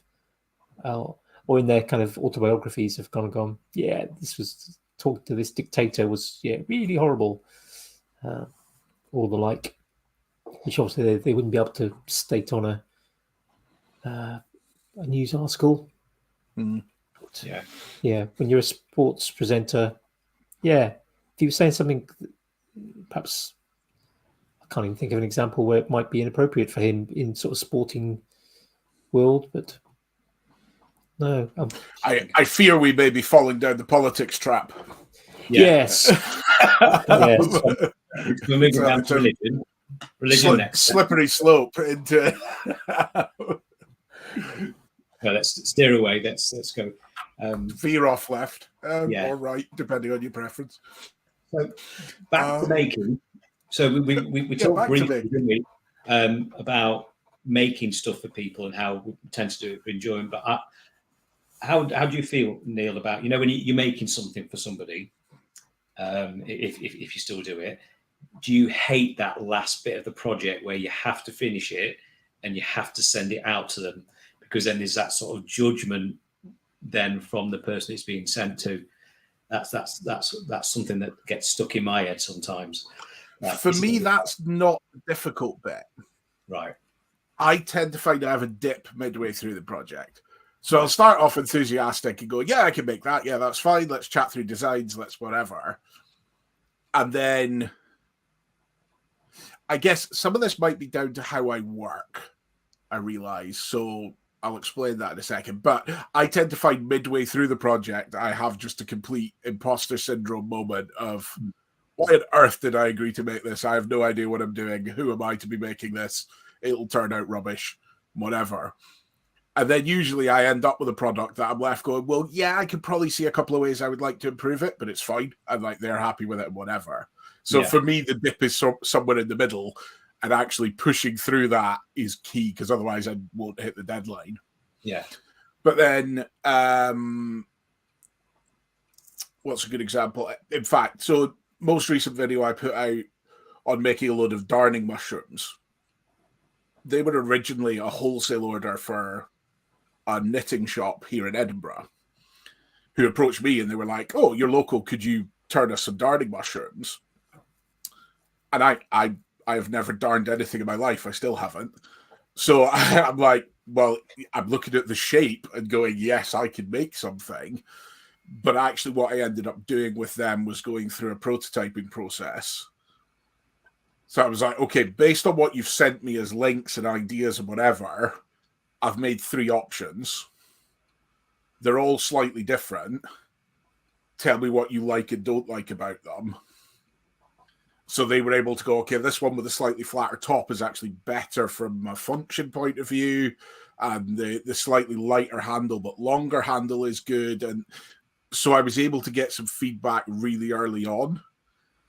or in their kind of autobiographies have gone. Yeah, this was talking to this dictator was really horrible, or the like. Which obviously they wouldn't be able to state on a news article. Mm. When you're a sports presenter, if you were saying something, perhaps I can't even think of an example where it might be inappropriate for him in sort of sporting world, but No. I fear we may be falling down the politics trap. Yes. Yes. We're moving down to religion. Religion next. Slippery slope into. Well, let's steer away. Let's go. Veer off left Yeah. or right, depending on your preference. So back to making. So we talked briefly, didn't we, about making stuff for people and how we tend to do it for enjoyment. But how do you feel, Neil, about, you know, when you're making something for somebody, if you still do it, do you hate that last bit of the project where you have to finish it and you have to send it out to them? Because then there's that sort of judgment then from the person it's being sent to. That's something that gets stuck in my head sometimes. For me, that's not the difficult bit. Right. I tend to find I have a dip midway through the project. So I'll start off enthusiastic and go, yeah, I can make that. Yeah, that's fine. Let's chat through designs. Let's whatever. And then I guess some of this might be down to how I work, I realize. So I'll explain that in a second. But I tend to find midway through the project, I have just a complete imposter syndrome moment of, why on earth did I agree to make this? I have no idea what I'm doing. Who am I to be making this? It'll turn out rubbish, whatever. And then usually I end up with a product that I'm left going, well, yeah, I could probably see a couple of ways I would like to improve it, but it's fine. And like, they're happy with it and whatever. So for me, the dip is somewhere in the middle, and actually pushing through that is key, because otherwise I won't hit the deadline. Yeah. But then, what's a good example? In fact, so most recent video I put out on making a load of darning mushrooms, they were originally a wholesale order for a knitting shop here in Edinburgh, who approached me and they were like, oh, you're local, could you turn us some darning mushrooms? And I have never darned anything in my life. I still haven't. So I'm like, well, I'm looking at the shape and going, yes, I can make something. But actually what I ended up doing with them was going through a prototyping process. So I was like, okay, based on what you've sent me as links and ideas and whatever, I've made 3 options. They're all slightly different. Tell me what you like and don't like about them. So they were able to go, okay, this one with a slightly flatter top is actually better from a function point of view. And the slightly lighter handle, but longer handle is good. And so I was able to get some feedback really early on.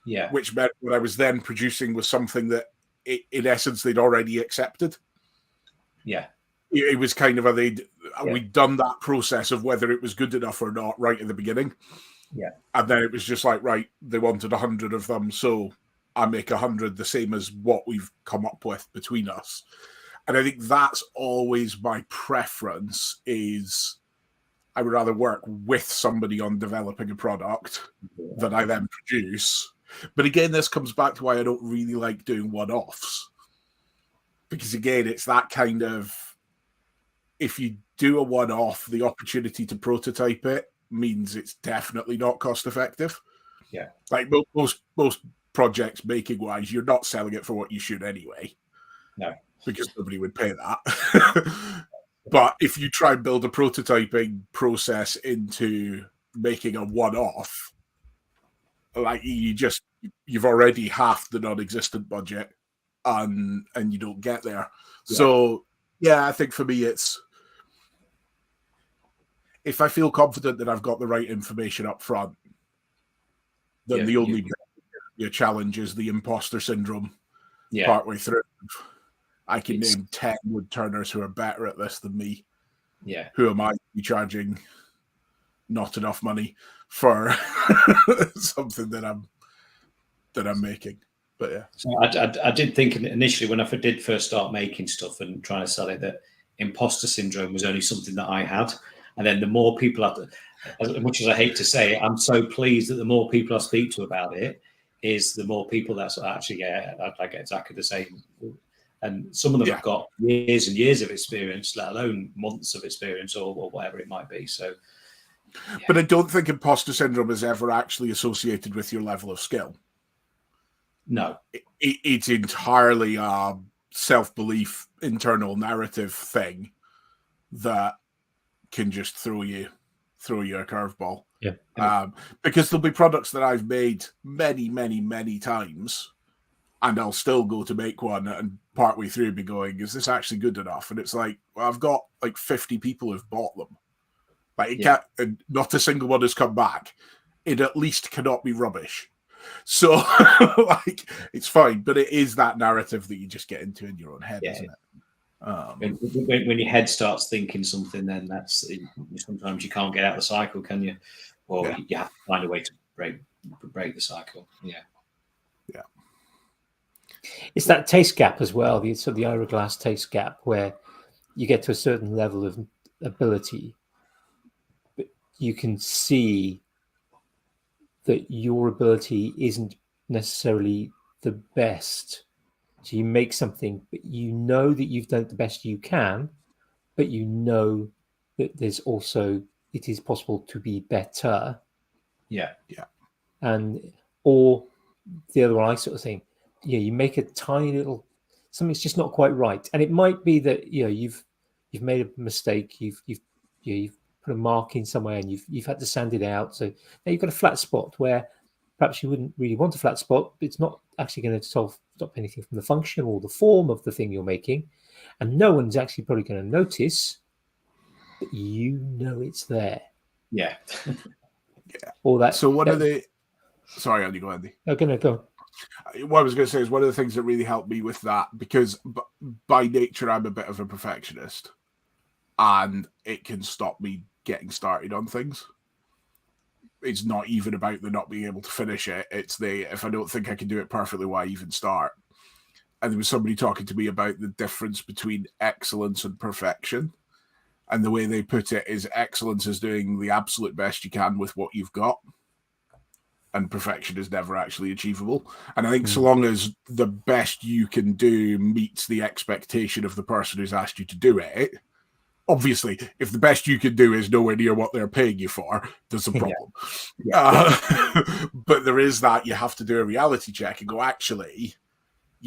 Yeah. Which meant what I was then producing was something that, in essence, they'd already accepted. Yeah. It was kind of we'd done that process of whether it was good enough or not right at the beginning. Yeah. And then it was just like, right, they wanted 100 of them, so I make 100 the same as what we've come up with between us. And I think that's always my preference, is I would rather work with somebody on developing a product that I then produce. But again, this comes back to why I don't really like doing one-offs. Because again, it's that kind of, if you do a one-off, the opportunity to prototype it means it's definitely not cost-effective. Yeah. Like most projects making-wise, you're not selling it for what you should anyway. No. Because nobody would pay that. But if you try and build a prototyping process into making a one-off, like you've already half the non-existent budget, and you don't get there. Yeah. So yeah, I think for me it's, if I feel confident that I've got the right information up front, then the only your challenge is the imposter syndrome partway through. I can name 10 woodturners who are better at this than me. Yeah. Who am I to be charging not enough money for something that I'm making? But yeah. So I did think initially when I did first start making stuff and trying to sell it, that imposter syndrome was only something that I had. And then the more people, as much as I hate to say it, I'm so pleased that the more people I speak to about it, is the more people that's actually, I get exactly the same. And some of them have got years and years of experience, let alone months of experience or whatever it might be. So, but I don't think imposter syndrome is ever actually associated with your level of skill. No, it's entirely a self-belief, internal narrative thing that can just throw you a curveball. Yeah. Because there'll be products that I've made many times, and I'll still go to make one and partway through be going, is this actually good enough? And it's like, well, I've got like 50 people who've bought them. Like, it can't, and not a single one has come back. It at least cannot be rubbish. So, like, it's fine, but it is that narrative that you just get into in your own head, isn't it? When your head starts thinking something, then that's sometimes you can't get out of the cycle, can you? Or you have to find a way to break the cycle. Yeah. It's that taste gap as well. The hourglass taste gap, where you get to a certain level of ability, but you can see that your ability isn't necessarily the best. So you make something, but you know that you've done it the best you can, but you know that there's also, it is possible to be better. Yeah. And, or the other one, I sort of think, you make a tiny little, something's just not quite right. And it might be that, you've made a mistake. You've put a mark in somewhere and you've had to sand it out. So now you've got a flat spot where perhaps you wouldn't really want a flat spot, but it's not actually going to stop anything from the function or the form of the thing you're making. And no one's actually probably going to notice, but it's there. Yeah. All that. So one of the, sorry, Andy, go Andy. I'm going to go. What I was going to say is one of the things that really helped me with that, because by nature I'm a bit of a perfectionist, and it can stop me getting started on things. It's not even about the not being able to finish it. It's if I don't think I can do it perfectly, why even start? And there was somebody talking to me about the difference between excellence and perfection. And the way they put it is excellence is doing the absolute best you can with what you've got. And perfection is never actually achievable. And I think so long as the best you can do meets the expectation of the person who's asked you to do it, obviously, if the best you can do is nowhere near what they're paying you for, there's a problem. But there is that, you have to do a reality check and go, actually,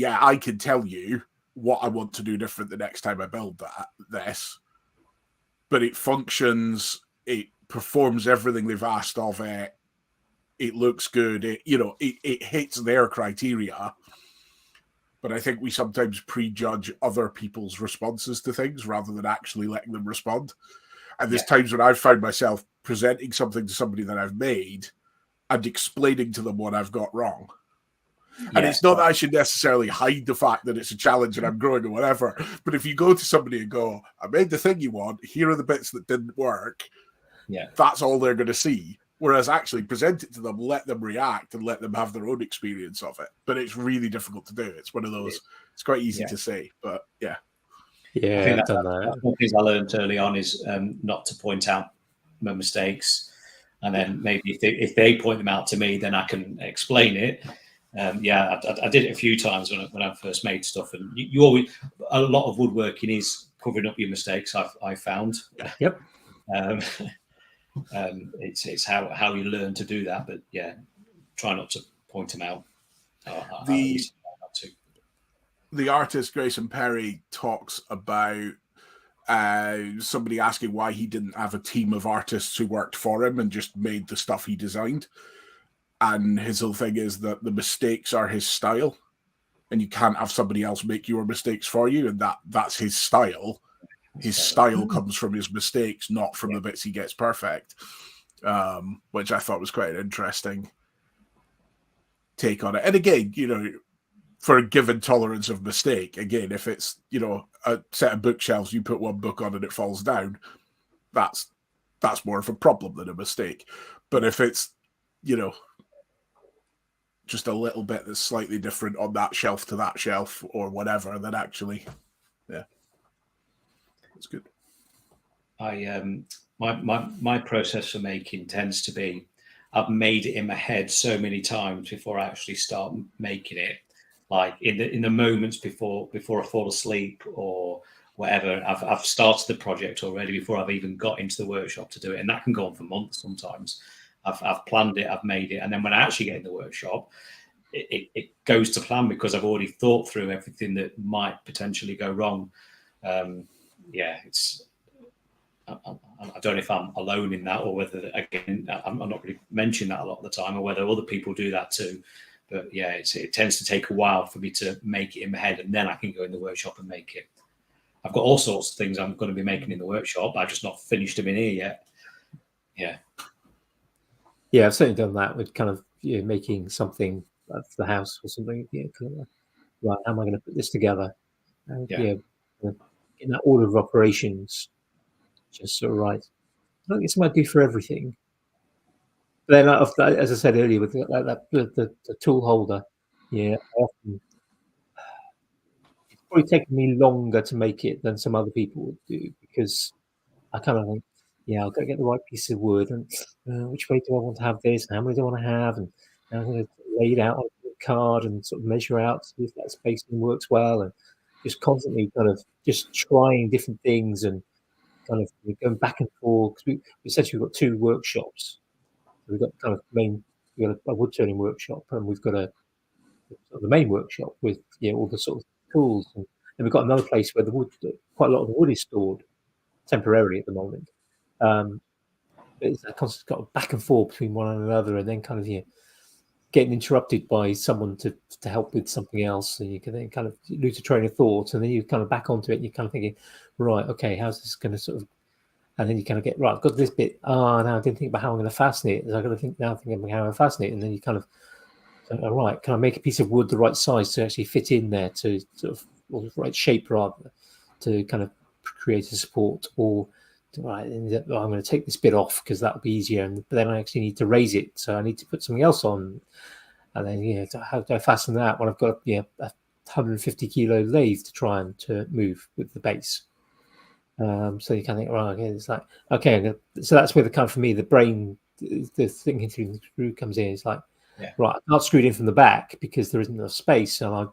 I can tell you what I want to do different the next time I build this, but it functions, it performs everything they've asked of it, it looks good, it hits their criteria. But I think we sometimes prejudge other people's responses to things rather than actually letting them respond. And there's times when I've found myself presenting something to somebody that I've made and explaining to them what I've got wrong. And it's not that I should necessarily hide the fact that it's a challenge and I'm growing or whatever. But if you go to somebody and go, I made the thing you want, here are the bits that didn't work. That's all they're going to see. Whereas actually present it to them, let them react and let them have their own experience of it. But it's really difficult to do. It's one of those, it's quite easy to say, but Yeah, I think that's one of the things I learned early on is not to point out my mistakes. And then maybe if they point them out to me, then I can explain it. I did it a few times when I first made stuff. And you always, a lot of woodworking is covering up your mistakes, I found. Yep. It's how you learn to do that, but try not to point them out. The artist Grayson Perry talks about somebody asking why he didn't have a team of artists who worked for him and just made the stuff he designed. And his whole thing is that the mistakes are his style, and you can't have somebody else make your mistakes for you, and that's his style. His style comes from his mistakes, not from the bits he gets perfect, which I thought was quite an interesting take on it. And again, for a given tolerance of mistake, again, if it's, a set of bookshelves, you put one book on and it falls down, that's more of a problem than a mistake. But if it's, just a little bit that's slightly different on that shelf to that shelf or whatever, then actually, it's good. My process for making tends to be, I've made it in my head so many times before I actually start making it. Like in the moments before I fall asleep or whatever, I've started the project already before I've even got into the workshop to do it, and that can go on for months sometimes. I've planned it, I've made it, and then when I actually get in the workshop, it goes to plan because I've already thought through everything that might potentially go wrong. It's I don't know if I'm alone in that, or whether, again, I'm not really mentioning that a lot of the time, or whether other people do that too. But yeah, it tends to take a while for me to make it in my head, and then I can go in the workshop and make it. I've got all sorts of things I'm going to be making in the workshop, but I've just not finished them in here yet. Yeah. Yeah, I've certainly done that with kind of making something for the house or something. Right, how am I going to put this together? And in that order of operations, just sort of right. I don't think it's something I do for everything. But then, as I said earlier, with the tool holder, often it's probably taken me longer to make it than some other people would do, because I kind of think, I've got to get the right piece of wood, and which way do I want to have this, and how many do I want to have, and I'm going to lay it out on a card and sort of measure out, see if that spacing works well, and just constantly kind of just trying different things and kind of going back and forth. Because we essentially we've got two workshops. We've got kind of we've got a wood turning workshop, and we've got the main workshop with all the sort of tools, and we've got another place where quite a lot of the wood is stored temporarily at the moment. It's a constant got back and forth between one and another, and then kind of getting interrupted by someone to help with something else, and you can then kind of lose a train of thought, and then you kind of back onto it, and you're kind of thinking, right, okay, how's this going to sort of, and then you kind of get right. I've got this bit. Now I didn't think about how I'm going to fasten it. So I got to think about how I fasten it, and then you kind of, all right, can I make a piece of wood the right size to actually fit in there, to sort of, or the right shape rather, to kind of create a support, or right, I'm going to take this bit off because that'll be easier, but then I actually need to raise it, so I need to put something else on, and then how do I fasten that when I've got a 150 kilo lathe to try and to move with the base? So you kind of think, right, okay, it's like, okay, so that's where the kind of, for me, the brain, the thinking through the screw comes in. It's like, right, I'm not screwed in from the back because there isn't enough space, and I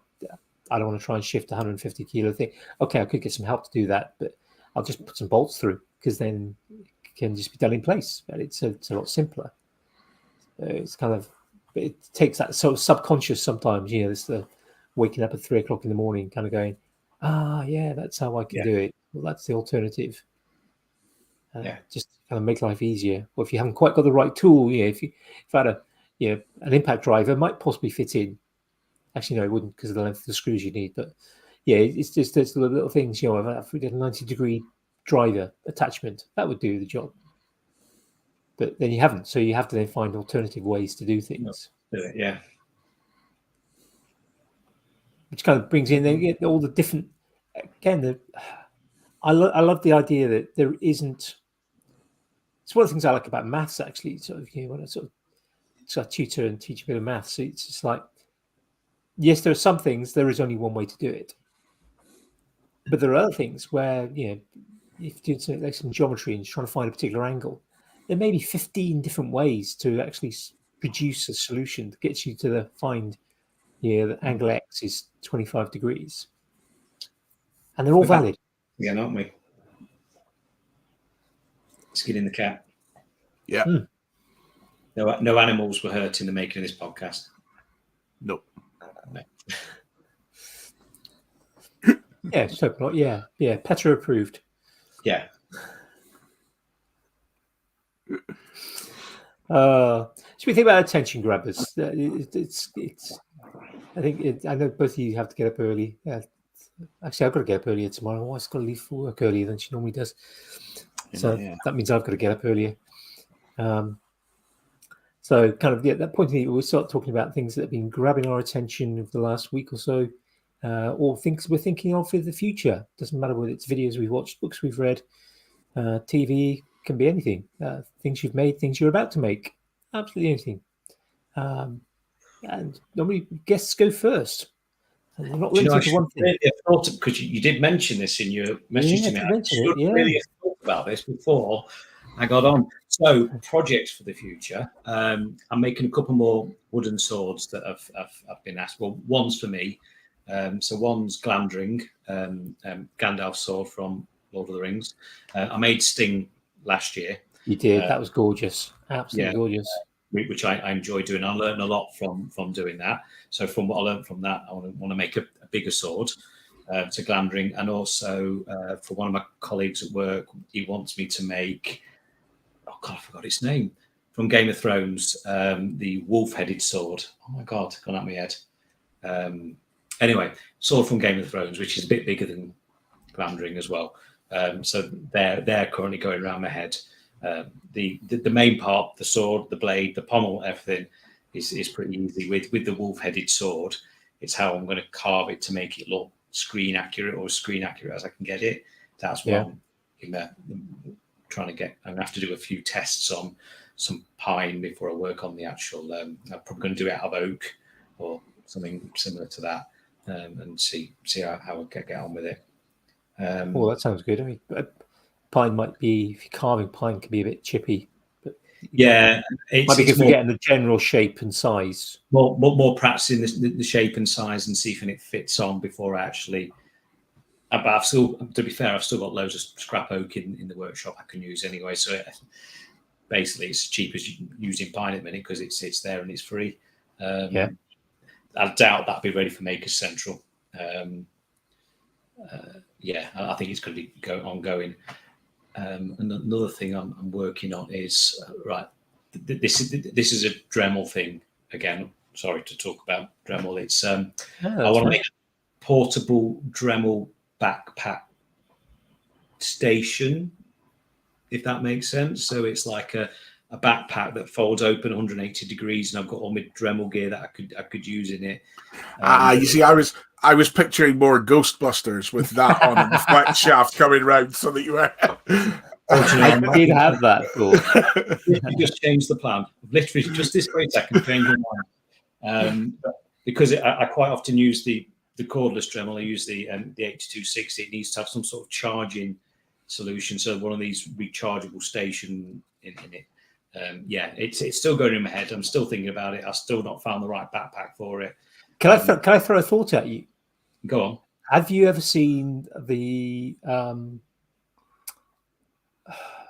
don't want to try and shift a 150 kilo thing. Okay, I could get some help to do that, but I'll just put some bolts through, because then it can just be done in place. But it's a lot simpler. It's kind of, it takes that sort of subconscious sometimes. It's the waking up at 3 o'clock in the morning, kind of going, that's how I can do it. Well, that's the alternative. Just kind of make life easier. Or if you haven't quite got the right tool, if I had an impact driver, might possibly fit in. Actually, no, it wouldn't, because of the length of the screws you need. But it's just those little things. If we did a 90-degree driver attachment, that would do the job. But then you haven't, so you have to then find alternative ways to do things. Yeah. Which kind of brings in all the different. Again, I love the idea that there isn't. It's one of the things I like about maths, actually. Sort of, when I sort of tutor and teach a bit of maths, so it's just like, yes, there are some things there is only one way to do it, but there are other things where if you're doing something like some geometry and you're trying to find a particular angle, there may be 15 different ways to actually produce a solution that gets you to find the angle X is 25 degrees, and they're all valid. Yeah, aren't we? Skinning the cat. Yeah. No animals were hurt in the making of this podcast. Nope. No. Yeah, so not. Yeah. Petra approved. Yeah. Should we think about attention grabbers? It's. I think I know both of you have to get up early. Actually, I've got to get up earlier tomorrow. My wife's got to leave for work earlier than she normally does, so that means I've got to get up earlier. So kind of that point of view, we'll start talking about things that have been grabbing our attention over the last week or so, or things we're thinking of for the future. Doesn't matter whether it's videos we've watched, books we've read, TV, can be anything. Things you've made, things you're about to make, absolutely anything. And normally guests go first. And they're not limited to one thing. Really thought, because you did mention this in your message to me. I should really have thought about this before I got on. So, projects for the future. I'm making a couple more wooden swords that I've been asked. Well, one's for me. So one's Glamdring, Gandalf's sword from Lord of the Rings. I made Sting last year. You did. That was gorgeous. Absolutely gorgeous. Which I enjoy doing. I learned a lot from doing that. So from what I learned from that, I want to make a bigger sword. to glandering, and also for one of my colleagues at work, he wants me to make. Oh God, I forgot its name. From Game of Thrones, the wolf-headed sword. Oh my God, gone out of my head. Anyway, sword from Game of Thrones, which is a bit bigger than glandering as well. So they're currently going around my head. The main part, the sword, the blade, the pommel, everything is pretty easy. With the wolf-headed sword, it's how I'm going to carve it to make it look screen accurate, or as screen accurate as I can get it. That's what I'm trying to get. I'm going to have to do a few tests on some pine before I work on the actual. I'm probably going to do it out of oak or something similar to that, and see how I get on with it. That sounds good. I mean, pine might be, if you're carving pine, can be a bit chippy. But yeah, might be good for getting the general shape and size. More practicing the shape and size and see if it fits on before I actually. But I've still, to be fair, I've still got loads of scrap oak in the workshop I can use anyway. So basically, it's as cheap as using pine at the minute because it's there and it's free. I doubt that'll be ready for Makers Central. I think it's going to be ongoing. Another thing I'm working on is This is a Dremel thing again. Sorry to talk about Dremel. It's I want to make a portable Dremel backpack station, if that makes sense. So it's like a backpack that folds open 180 degrees, and I've got all my Dremel gear that I could use in it. You see, I was picturing more Ghostbusters with that on and the flat shaft coming round so that you were. I did have that thought. You just changed the plan. Literally, just this very second, changed my mind. Because I quite often use the cordless Dremel. I use the 8260. It needs to have some sort of charging solution. So one of these rechargeable station in it. It's still going in my head. I'm still thinking about it. I've still not found the right backpack for it. Can I throw a thought at you? Go on. Have you ever seen the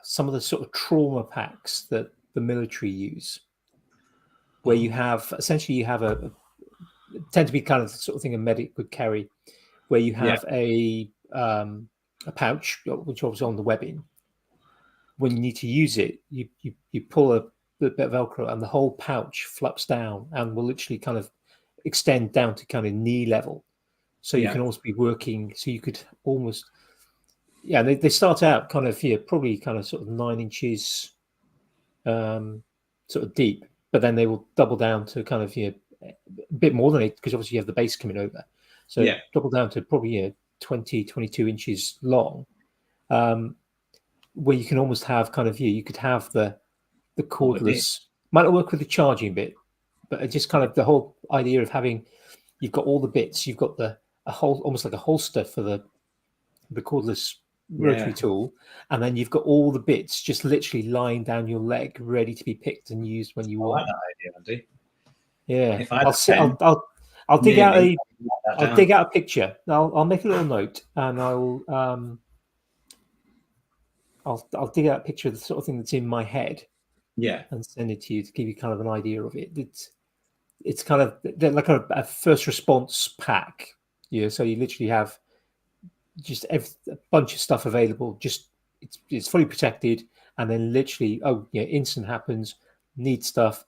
some of the sort of trauma packs that the military use, where you have essentially tend to be kind of the sort of thing a medic would carry, where you have a pouch which obviously on the webbing. When you need to use it, you pull a bit of Velcro and the whole pouch flaps down and will literally kind of extend down to kind of knee level. So you can also be working. So you could almost, they start out kind of probably kind of sort of 9 inches, sort of deep, but then they will double down to kind of a bit more than it, because obviously you have the base coming over. So double down to probably 20, 22 inches long, where you can almost have kind of you could have the cordless. Might not work with the charging bit, but just kind of the whole idea of having, you've got all the bits, you've got a whole, almost like a holster for the cordless rotary tool, and then you've got all the bits just literally lying down your leg, ready to be picked and used when you want. I like that idea, Andy. Yeah, I'll dig out a picture. I'll make a little note, and I'll dig out a picture of the sort of thing that's in my head. Yeah, and send it to you to give you kind of an idea of it. It's kind of like a first response pack. So you literally have just a bunch of stuff available. Just it's fully protected, and then literally, instant happens. Need stuff.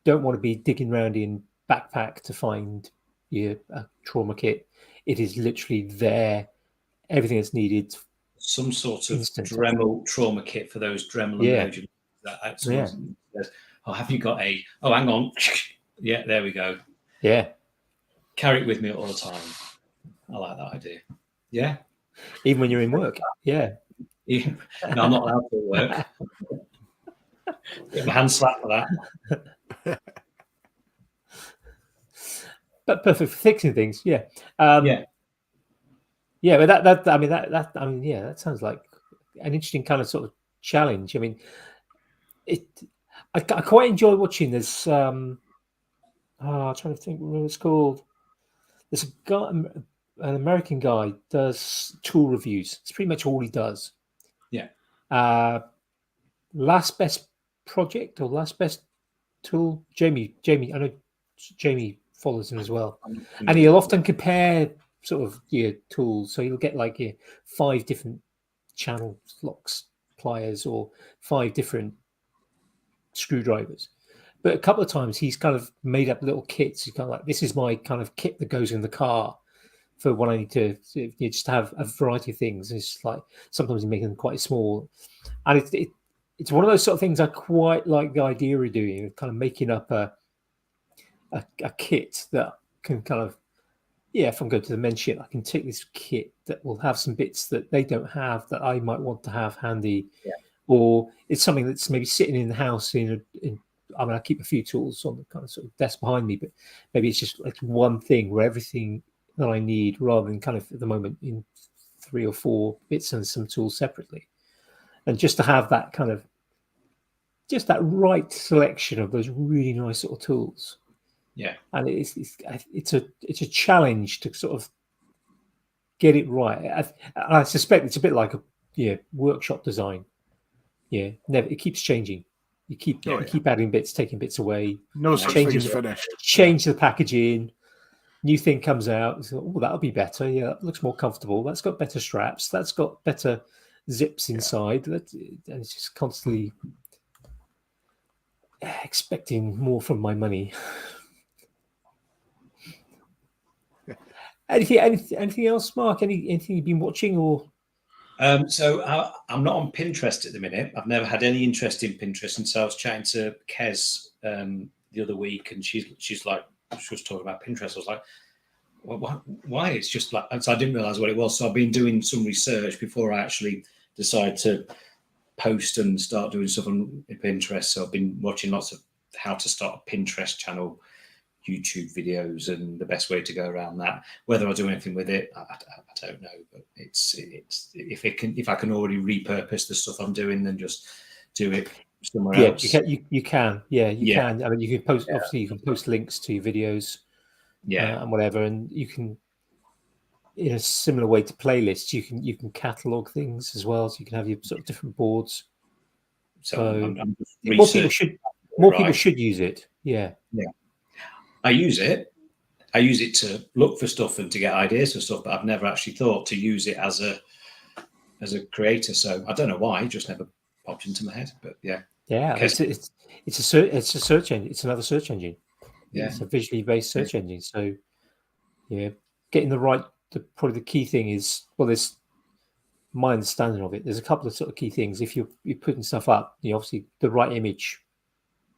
Don't want to be digging around in backpack to find a trauma kit. It is literally there. Everything that's needed. Some sort of Dremel trauma kit for those Dremel emergencies. Says, have you got hang on. Yeah, there we go. Yeah. Carry it with me all the time. I like that idea. Yeah. Even when you're in work. Yeah. No, I'm not allowed to work. Get my hand slapped for that. But perfect for fixing things. Yeah. But that sounds like an interesting kind of sort of challenge. I mean, I quite enjoy watching this. I'm trying to think what it's called. There's a guy, an American guy, does tool reviews. It's pretty much all he does. Yeah. Last best project or last best tool. Jamie. I know Jamie follows him as well, and he'll often compare sort of tools. So you'll get like 5 different channel locks, pliers, or 5 different screwdrivers. But a couple of times he's kind of made up little kits. He's kind of like, this is my kind of kit that goes in the car for when I need to just have a variety of things. It's like sometimes he's making them quite small, and it's one of those sort of things I quite like the idea of doing, kind of making up a kit that can kind of, if I'm going to the men's shit, I can take this kit that will have some bits that they don't have that I might want to have handy, or it's something that's maybe sitting in the house I mean, I keep a few tools on the kind of sort of desk behind me, but maybe it's just like one thing where everything that I need, rather than kind of at the moment in 3 or 4 bits and some tools separately, and just to have that kind of just that right selection of those really nice little tools. Yeah, and it's a challenge to sort of get it right. I suspect it's a bit like a workshop design. Never, it keeps changing. You keep adding bits, taking bits away. No such thing as finished. Change the packaging. New thing comes out. So, that'll be better. Yeah, that looks more comfortable. That's got better straps. That's got better zips inside. And it's just constantly expecting more from my money. Anything else, Mark? Anything you've been watching or? So I'm not on Pinterest at the minute. I've never had any interest in Pinterest, and so I was chatting to Kez the other week, and she was talking about Pinterest. I was like, well, why? It's just like, and so I didn't realize what it was. So I've been doing some research before I actually decide to post and start doing stuff on Pinterest. So I've been watching lots of how to start a Pinterest channel, YouTube videos, and the best way to go around that. Whether I'll do anything with it, I don't know. But it's if I can already repurpose the stuff I'm doing, then just do it somewhere else. You can. You can. I mean, you can post. Obviously, you can post links to your videos, and whatever, and you can, in a similar way to playlists, you can catalog things as well. So you can have your sort of different boards. So more people should use it. Yeah. I use it to look for stuff and to get ideas for stuff, but I've never actually thought to use it as a creator. So I don't know why, it just never popped into my head. But it's a search engine. It's another search engine. It's a visually based search engine. So getting probably the key thing is, there's my understanding of it. There's a couple of sort of key things. If you're putting stuff up, obviously the right image,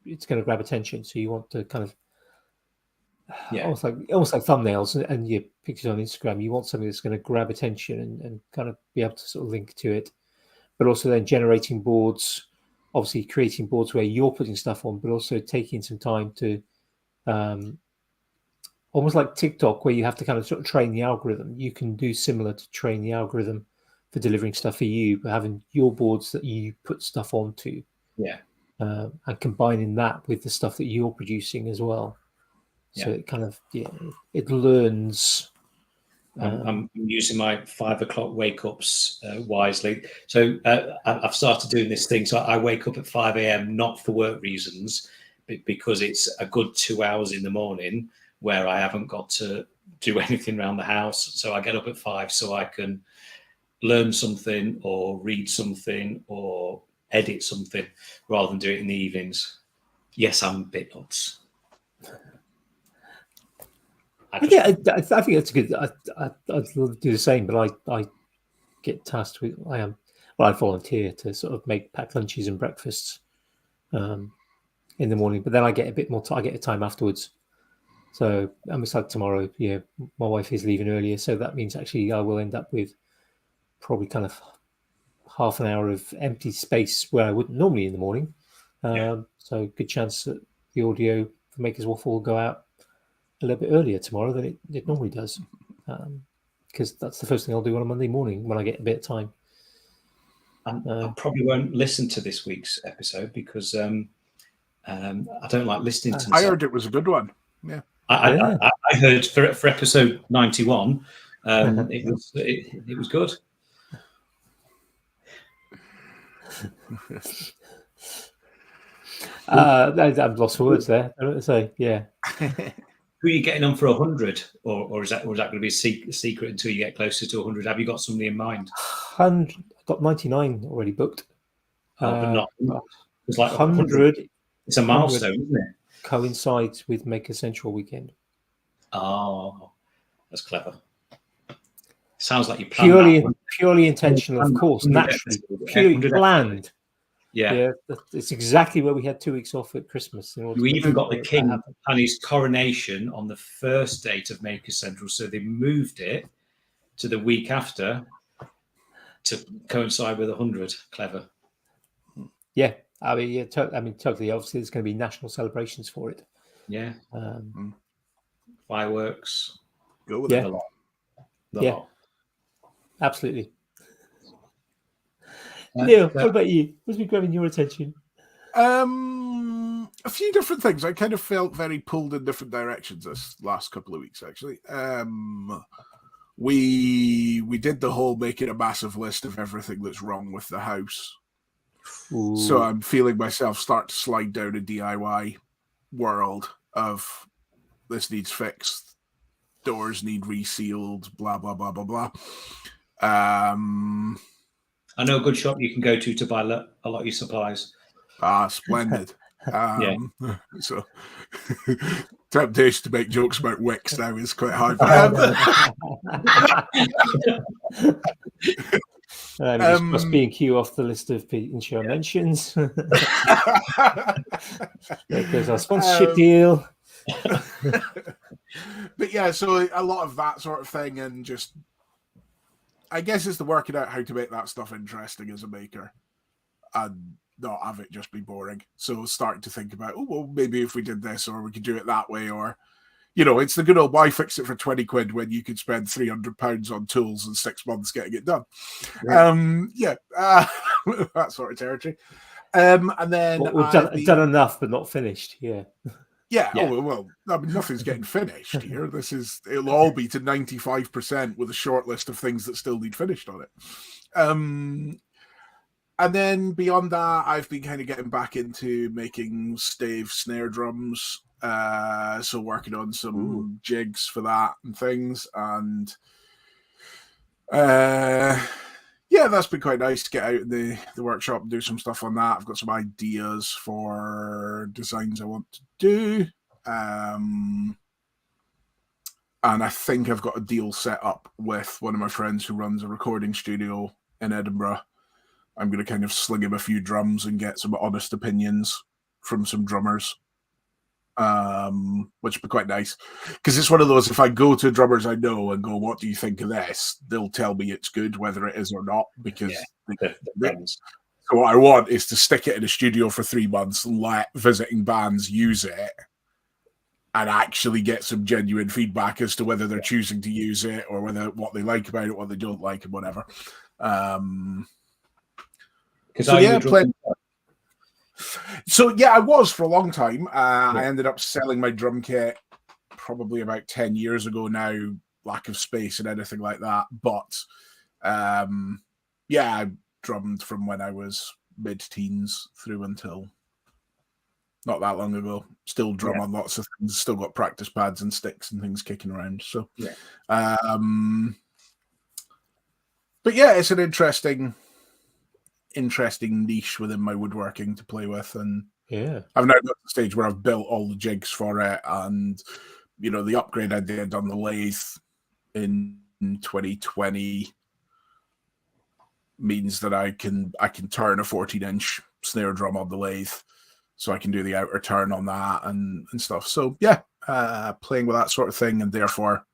it's going to grab attention. So you want to kind of almost like thumbnails and your pictures on Instagram. You want something that's going to grab attention and kind of be able to sort of link to it, but also then generating boards, obviously creating boards where you're putting stuff on, but also taking some time to almost like TikTok, where you have to kind of sort of train the algorithm. You can do similar to train the algorithm for delivering stuff for you, but having your boards that you put stuff onto, and combining that with the stuff that you're producing as well. So it kind of it learns. I'm using my 5 o'clock wake ups wisely. So I've started doing this thing. So I wake up at 5 a.m. not for work reasons, but because it's a good 2 hours in the morning where I haven't got to do anything around the house. So I get up at 5 so I can learn something or read something or edit something rather than do it in the evenings. Yes, I'm a bit nuts. I think that's good. I'd do the same, but I get tasked with. I volunteer to sort of make packed lunches and breakfasts in the morning, but then I get a bit more. I get a time afterwards. So I'm excited tomorrow. My wife is leaving earlier, so that means actually I will end up with probably kind of half an hour of empty space where I wouldn't normally in the morning. So good chance that the audio for Maker's Waffle will go out a little bit earlier tomorrow than it normally does, because that's the first thing I'll do on a Monday morning when I get a bit of time. I probably won't listen to this week's episode because I don't like listening to. I heard it was a good one. Yeah, I heard for episode 91, it was good. I've lost words there. I don't know what to say. Yeah. Who are you getting on for 100, or is that going to be a secret until you get closer to 100? Have you got somebody in mind? I've got 99 already booked. But not. It's like 100. It's a milestone, isn't it? Coincides with Maker Central weekend. Oh, that's clever. Sounds like you planned purely intentional, of course, naturally, purely planned. Yeah, it's exactly where we had 2 weeks off at Christmas. We even got the king and his coronation on the first date of Maker Central, so they moved it to the week after to coincide with 100. Clever. Yeah, I mean, totally. Obviously, there's going to be national celebrations for it. Yeah. Fireworks. Go with it. The lot. Absolutely. Neil, what about you? What's been grabbing your attention? A few different things. I kind of felt very pulled in different directions this last couple of weeks, actually. We did the whole making a massive list of everything that's wrong with the house. Ooh. So I'm feeling myself start to slide down a DIY world of this needs fixed, doors need resealed, blah, blah, blah, blah, blah. I know a good shop you can go to buy a lot of your supplies. Splendid. So temptation to make jokes about wicks now is quite hard. Must be in queue off the list of Pete and Show mentions. There's our sponsorship deal. But yeah, so a lot of that sort of thing, and just I guess it's the working out how to make that stuff interesting as a maker and not have it just be boring. So starting to think about, maybe if we did this, or we could do it that way, or it's the good old why fix it for 20 quid when you could spend £300 on tools and 6 months getting it done. Yeah. That sort of territory. And then we've done enough, but not finished. Yeah. Yeah. Oh, well, I mean, nothing's getting finished here. It'll all be to 95% with a short list of things that still need finished on it. And then beyond that, I've been kind of getting back into making stave snare drums. So working on some jigs for that and things. And that's been quite nice to get out in the workshop and do some stuff on that. I've got some ideas for designs I want to do. And I think I've got a deal set up with one of my friends who runs a recording studio in Edinburgh. I'm going to kind of sling him a few drums and get some honest opinions from some drummers. Which would be quite nice, because it's one of those, if I go to drummers I know and go, what do you think of this, they'll tell me it's good whether it is or not, because so what I want is to stick it in a studio for 3 months and let visiting bands use it and actually get some genuine feedback as to whether they're choosing to use it or what they like about it, what they don't like, and whatever. So I was for a long time. I ended up selling my drum kit probably about 10 years ago now, lack of space and anything like that. But I drummed from when I was mid-teens through until not that long ago. Still drum on lots of things, still got practice pads and sticks and things kicking around. So but yeah, it's an interesting niche within my woodworking to play with, and I've now got to the stage where I've built all the jigs for it, and the upgrade I did on the lathe in 2020 means that I can turn a 14-inch snare drum on the lathe, so I can do the outer turn on that and stuff. So playing with that sort of thing, and therefore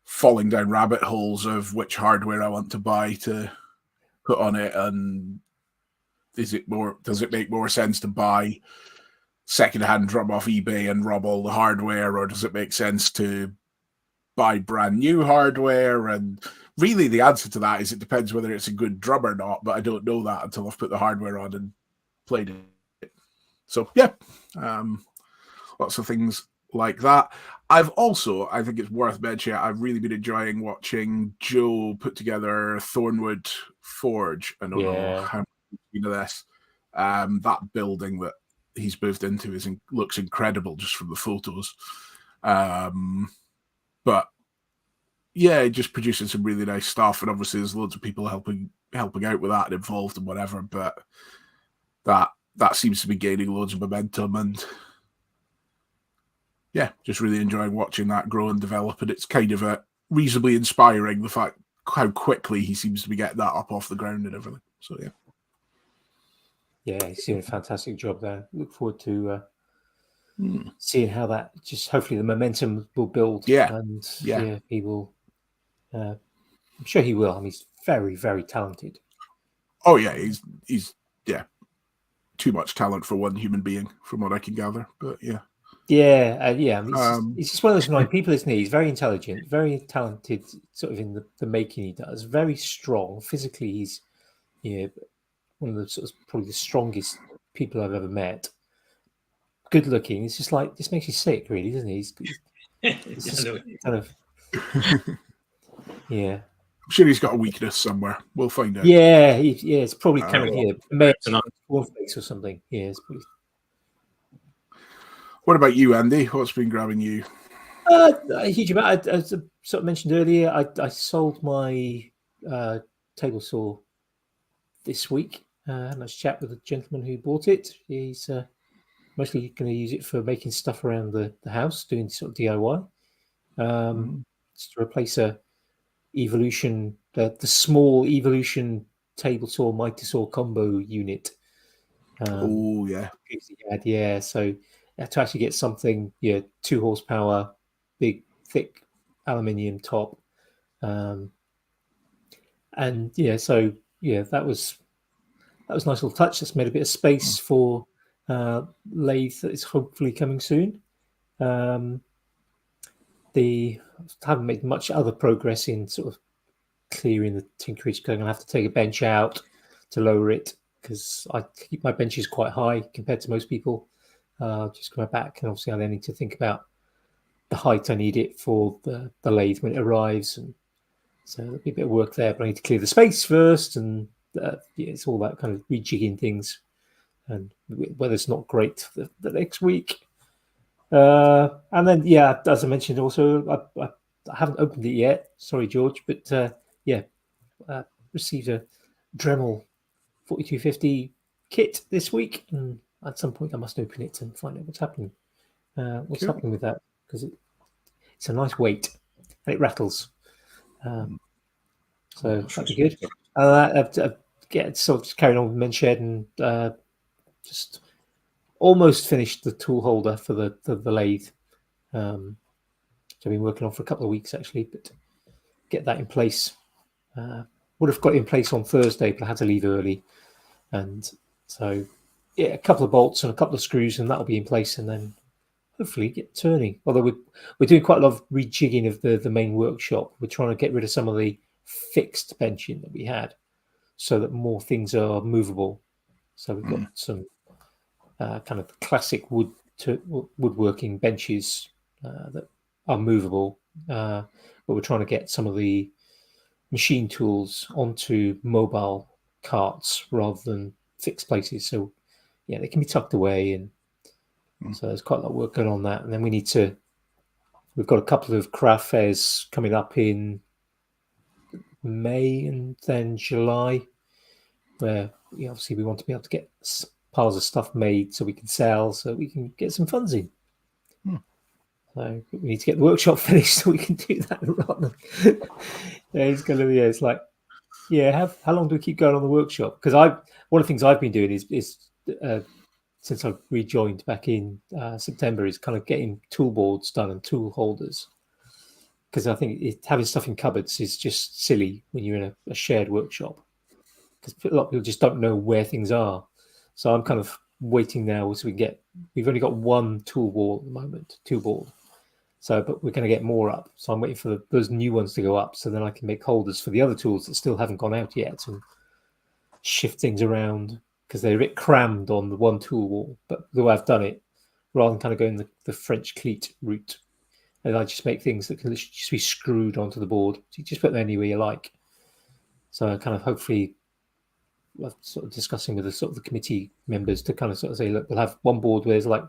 falling down rabbit holes of which hardware I want to buy to put on it, and does it make more sense to buy secondhand drum off eBay and rob all the hardware, or does it make sense to buy brand new hardware? And really the answer to that is it depends whether it's a good drum or not, but I don't know that until I've put the hardware on and played it. So lots of things like that. I've also, I think it's worth mentioning, I've really been enjoying watching Joe put together Thornwood Forge. I don't know how much you know this. That building that he's moved into looks incredible just from the photos. But yeah, it just produces some really nice stuff, and obviously there's loads of people helping out with that and involved and whatever. But that seems to be gaining loads of momentum, and yeah, just really enjoying watching that grow and develop. And it's kind of reasonably inspiring, the fact how quickly he seems to be getting that up off the ground and everything. So yeah, he's doing a fantastic job there. Look forward to seeing how that, just hopefully the momentum will build. And he will. I'm sure he will. I mean, he's very, very talented. Oh yeah, he's too much talent for one human being, from what I can gather. But yeah. I mean, he's just one of those annoying people, isn't he? He's very intelligent, very talented, sort of in the making he does. Very strong physically. He's one of the sort of probably the strongest people I've ever met. Good looking. It's just like, this makes you sick, really, doesn't he? He's just kind of yeah. I'm sure he's got a weakness somewhere. We'll find out. Yeah, it's probably kind of cornflakes or something. Yeah, it's probably. What about you, Andy? What's been grabbing you? A huge amount. As I sort of mentioned earlier, I sold my table saw this week. I had a nice chat with the gentleman who bought it. He's mostly going to use it for making stuff around the house, doing sort of DIY. Just to replace a Evolution, the small Evolution table saw mitre saw combo unit. So to actually get something, 2 horsepower, big thick aluminium top, that was a nice little touch. That's made a bit of space for lathe that is hopefully coming soon. Haven't made much other progress in sort of clearing the Tinkerage, because I'm going to have to take a bench out to lower it, because I keep my benches quite high compared to most people. Just coming back, and obviously I then need to think about the height I need it for the lathe when it arrives, and so there'll be a bit of work there. But I need to clear the space first, and it's all that kind of rejigging things, and weather's not great the next week. And then, as I mentioned, also I haven't opened it yet. Sorry, George, but received a Dremel 4250 kit this week, and at some point I must open it and find out what's happening. Happening with that, because it's a nice weight and it rattles. So that'd be good. Just carrying on with Men's Shed, and just almost finished the tool holder for the lathe, which I've been working on for a couple of weeks actually, but get that in place. Would have got it in place on Thursday, but I had to leave early, and so a couple of bolts and a couple of screws, and that'll be in place, and then hopefully get turning. Although we're doing quite a lot of rejigging of the main workshop. We're trying to get rid of some of the fixed benching that we had, so that more things are movable. So we've got some kind of classic woodworking benches that are movable, but we're trying to get some of the machine tools onto mobile carts rather than fixed places. So they can be tucked away, and so there's quite a lot of work going on that. And then we've got a couple of craft fairs coming up in May and then July, where obviously we want to be able to get piles of stuff made so we can sell, so we can get some funds in. So we need to get the workshop finished so we can do that. Rather than, it's like, how long do we keep going on the workshop? Because one of the things I've been doing is since I've rejoined back in September, is kind of getting tool boards done and tool holders, because I think having stuff in cupboards is just silly when you're in a shared workshop, because a lot of people just don't know where things are. So I'm kind of waiting now so we've only got one tool board at the moment, but we're going to get more up. So I'm waiting for those new ones to go up, so then I can make holders for the other tools that still haven't gone out yet, and shift things around, because they're a bit crammed on the one tool wall. But the way I've done it, rather than kind of going the French cleat route, and I just make things that can just be screwed onto the board. So you just put them anywhere you like. So I kind of hopefully, I'm sort of discussing with the committee members to kind of sort of say, look, we'll have one board where there's like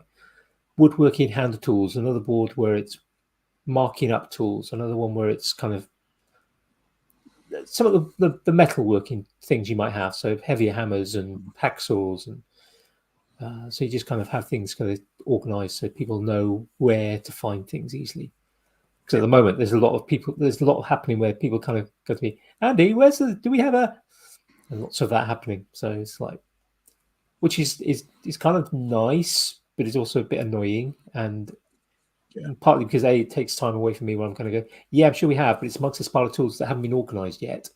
woodworking hand tools, another board where it's marking up tools. Another one where it's kind of some of the metalworking things you might have. So heavier hammers and hacksaws, and so you just kind of have things kind of organized so people know where to find things easily. Because at the moment, there's a lot happening where people kind of go to me, Andy, do we have a, and lots of that happening. So it's like, which is kind of nice, but it's also a bit annoying, and partly because it takes time away from me when I'm kind of go, yeah, I'm sure we have, but it's amongst the pile of tools that haven't been organized yet.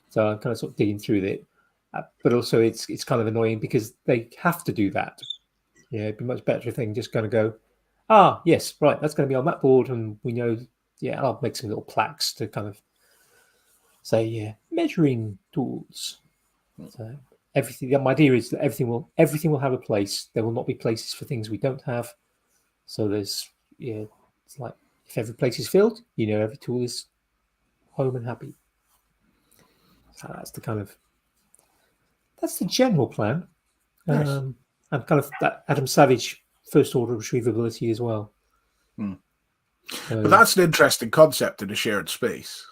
So I'm kind of sort of digging through it, but also it's kind of annoying because they have to do that. Yeah, it'd be much better if they can just kind of go, yes, right, that's going to be on that board, and we know. Yeah, I'll make some little plaques to kind of say, yeah, measuring tools. So everything. My idea is that everything will have a place. There will not be places for things we don't have. So there's it's like if every place is filled, every tool is home and happy. So that's the general plan. Nice. And kind of that Adam Savage first order retrievability as well. But that's an interesting concept in a shared space.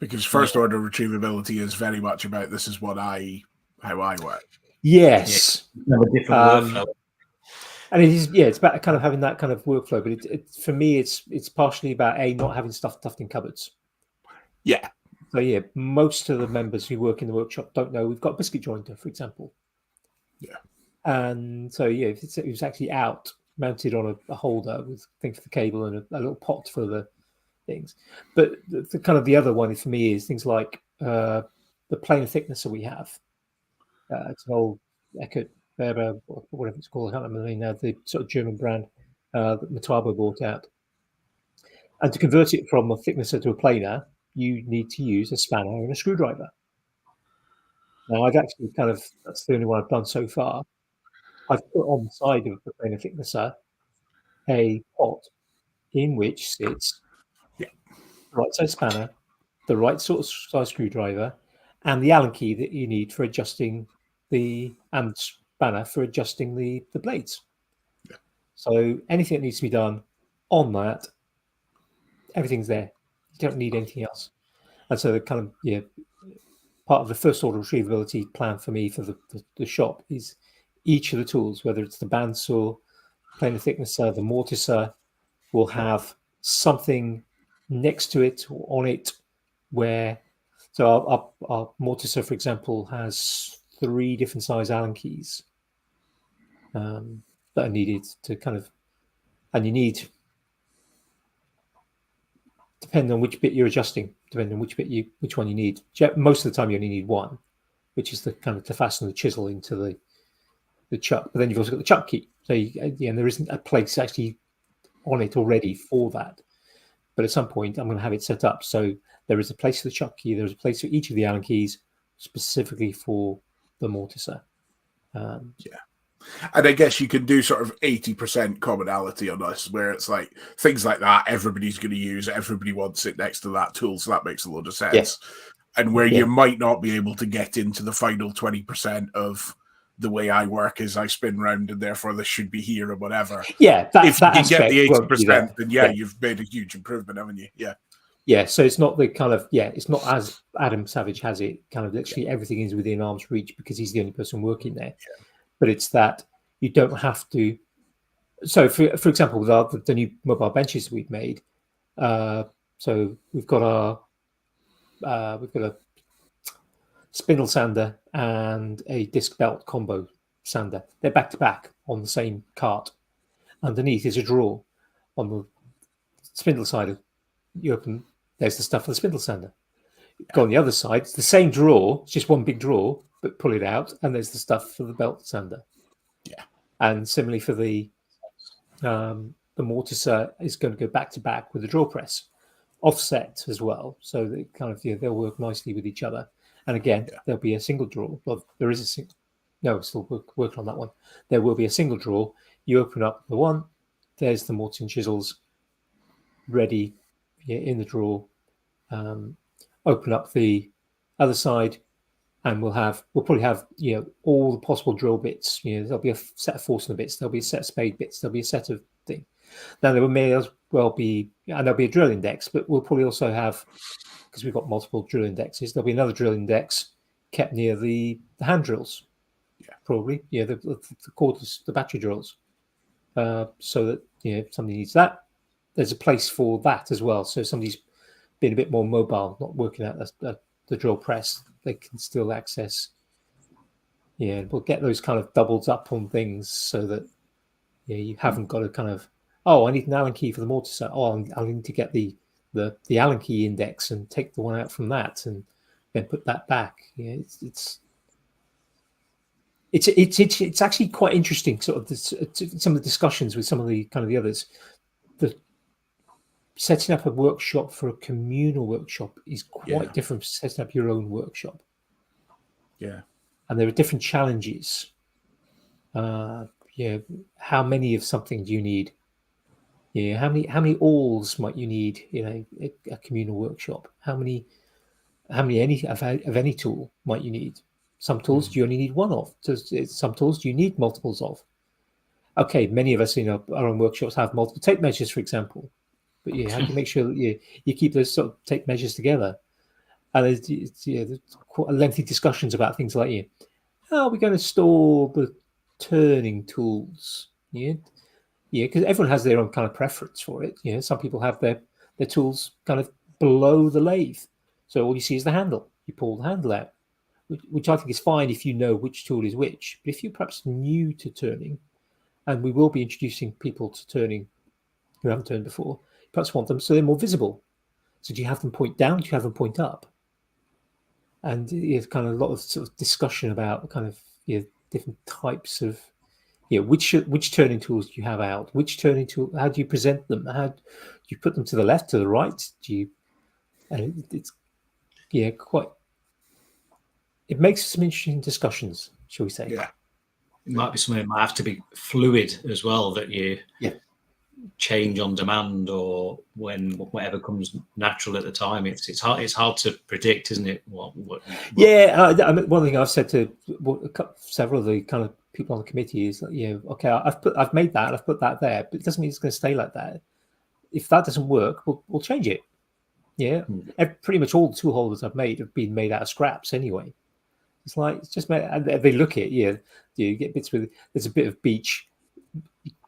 Because first order retrievability is very much about this is how I work. Yes. Have a different workflow. And it is, it's about kind of having that kind of workflow. But for me, it's partially about not having stuff stuffed in cupboards. Yeah. So most of the members who work in the workshop don't know we've got a biscuit jointer, for example. Yeah. And so if it was actually out, mounted on a holder with things for the cable and a little pot for the things. But the kind of the other one for me is things like the planar thicknesser we have. It's an old Eckert Weber, or whatever it's called. I can't remember the name now. The sort of German brand that Metabo bought out. And to convert it from a thicknesser to a planar, you need to use a spanner and a screwdriver. Now, I've actually that's the only one I've done so far. I've put on the side of the planar thicknesser a pot in which sits the right size spanner, the right sort of size screwdriver, and the Allen key that you need for adjusting and spanner for adjusting the blades. Yeah. So anything that needs to be done on that, everything's there. You don't need anything else. And so the kind of part of the first order retrievability plan for me for the shop is each of the tools, whether it's the bandsaw, planar thicknesser, the mortiser, will have something next to it or on it where. So our mortiser, for example, has 3 different size Allen keys that are needed to kind of, and you need, depending on which bit you're adjusting, depending on which one you need. Most of the time, you only need one, which is the kind of to fasten the chisel into the chuck. But then you've also got the chuck key. So and there isn't a place actually on it already for that. But at some point, I'm going to have it set up so there is a place for the chuck key. There's a place for each of the Allen keys specifically for the mortiser. And I guess you can do sort of 80% commonality on us, where it's like things like that, everybody's going to use, everybody wants it next to that tool, so that makes a lot of sense. Yes. And where you might not be able to get into the final 20% of the way I work is I spin round and therefore this should be here or whatever. Yeah, if you can get the 80%, then you've made a huge improvement, haven't you? Yeah. Yeah, so it's not the kind of, it's not as Adam Savage has it, kind of literally everything is within arm's reach because he's the only person working there. Yeah. But it's that you don't have to. So, for example, with the new mobile benches we've made, so we've got a spindle sander and a disc belt combo sander. They're back to back on the same cart. Underneath is a drawer. On the spindle side, you open. There's the stuff for the spindle sander. Go on the other side. It's the same drawer. It's just one big drawer, but pull it out, and there's the stuff for the belt sander. Yeah. And similarly for the mortiser is going to go back to back with the draw press, offset as well. So they kind of they'll work nicely with each other. And again, there'll be a single drawer. Well, there is a single. No, we're still working on that one. There will be a single drawer. You open up the one. There's the mortise and chisels ready in the drawer. Open up the other side, and we'll probably have all the possible drill bits. There'll be a set of Forstner bits, there'll be a set of spade bits, there'll be a set of thing. Now there may as well be, and there'll be a drill index, but we'll probably also have, because we've got multiple drill indexes, there'll be another drill index kept near the hand drills. Yeah, probably. The cordless, the battery drills, so that if somebody needs that, there's a place for that as well. So if somebody's been a bit more mobile, not working at the drill press, they can still access. Yeah, we'll get those kind of doubles up on things so that you haven't got to kind of, I need an Allen key for the mortar set. I need to get the Allen key index and take the one out from that and then put that back. It's actually quite interesting, sort of some of the discussions with some of the kind of the others. The setting up a workshop for a communal workshop is quite different from setting up your own workshop. Yeah, and there are different challenges. How many of something do you need? How many awls might you need in a communal workshop? How many of any tool might you need? Some tools do you only need one of? Some tools do you need multiples of? Okay, many of us in our own workshops have multiple tape measures, for example. But how do you make sure that you keep those sort of tape measures together? And there's quite lengthy discussions about things like how are we going to store the turning tools? Because everyone has their own kind of preference for it. Some people have their tools kind of below the lathe, so all you see is the handle. You pull the handle out, which I think is fine if you know which tool is which. But if you're perhaps new to turning, and we will be introducing people to turning who haven't turned before, you perhaps want them so they're more visible. So do you have them point down? Do you have them point up? And there's kind of a lot of sort of discussion about kind of different types of which turning tools do you have out? Which turning tool? How do you present them? How do you put them to the left, to the right? Do you? And it's quite. It makes some interesting discussions, shall we say? Yeah, it might be something that might have to be fluid as well, that you change on demand or when whatever comes natural at the time. It's hard to predict, isn't it? What I mean, one thing I've said to several of the kind of people on the committee is that, okay, I've made that, I've put that there, but it doesn't mean it's going to stay like that. If that doesn't work, we'll change it. Pretty much all the tool holders I've made have been made out of scraps anyway. It's just made, and they look at you get bits with, there's a bit of beech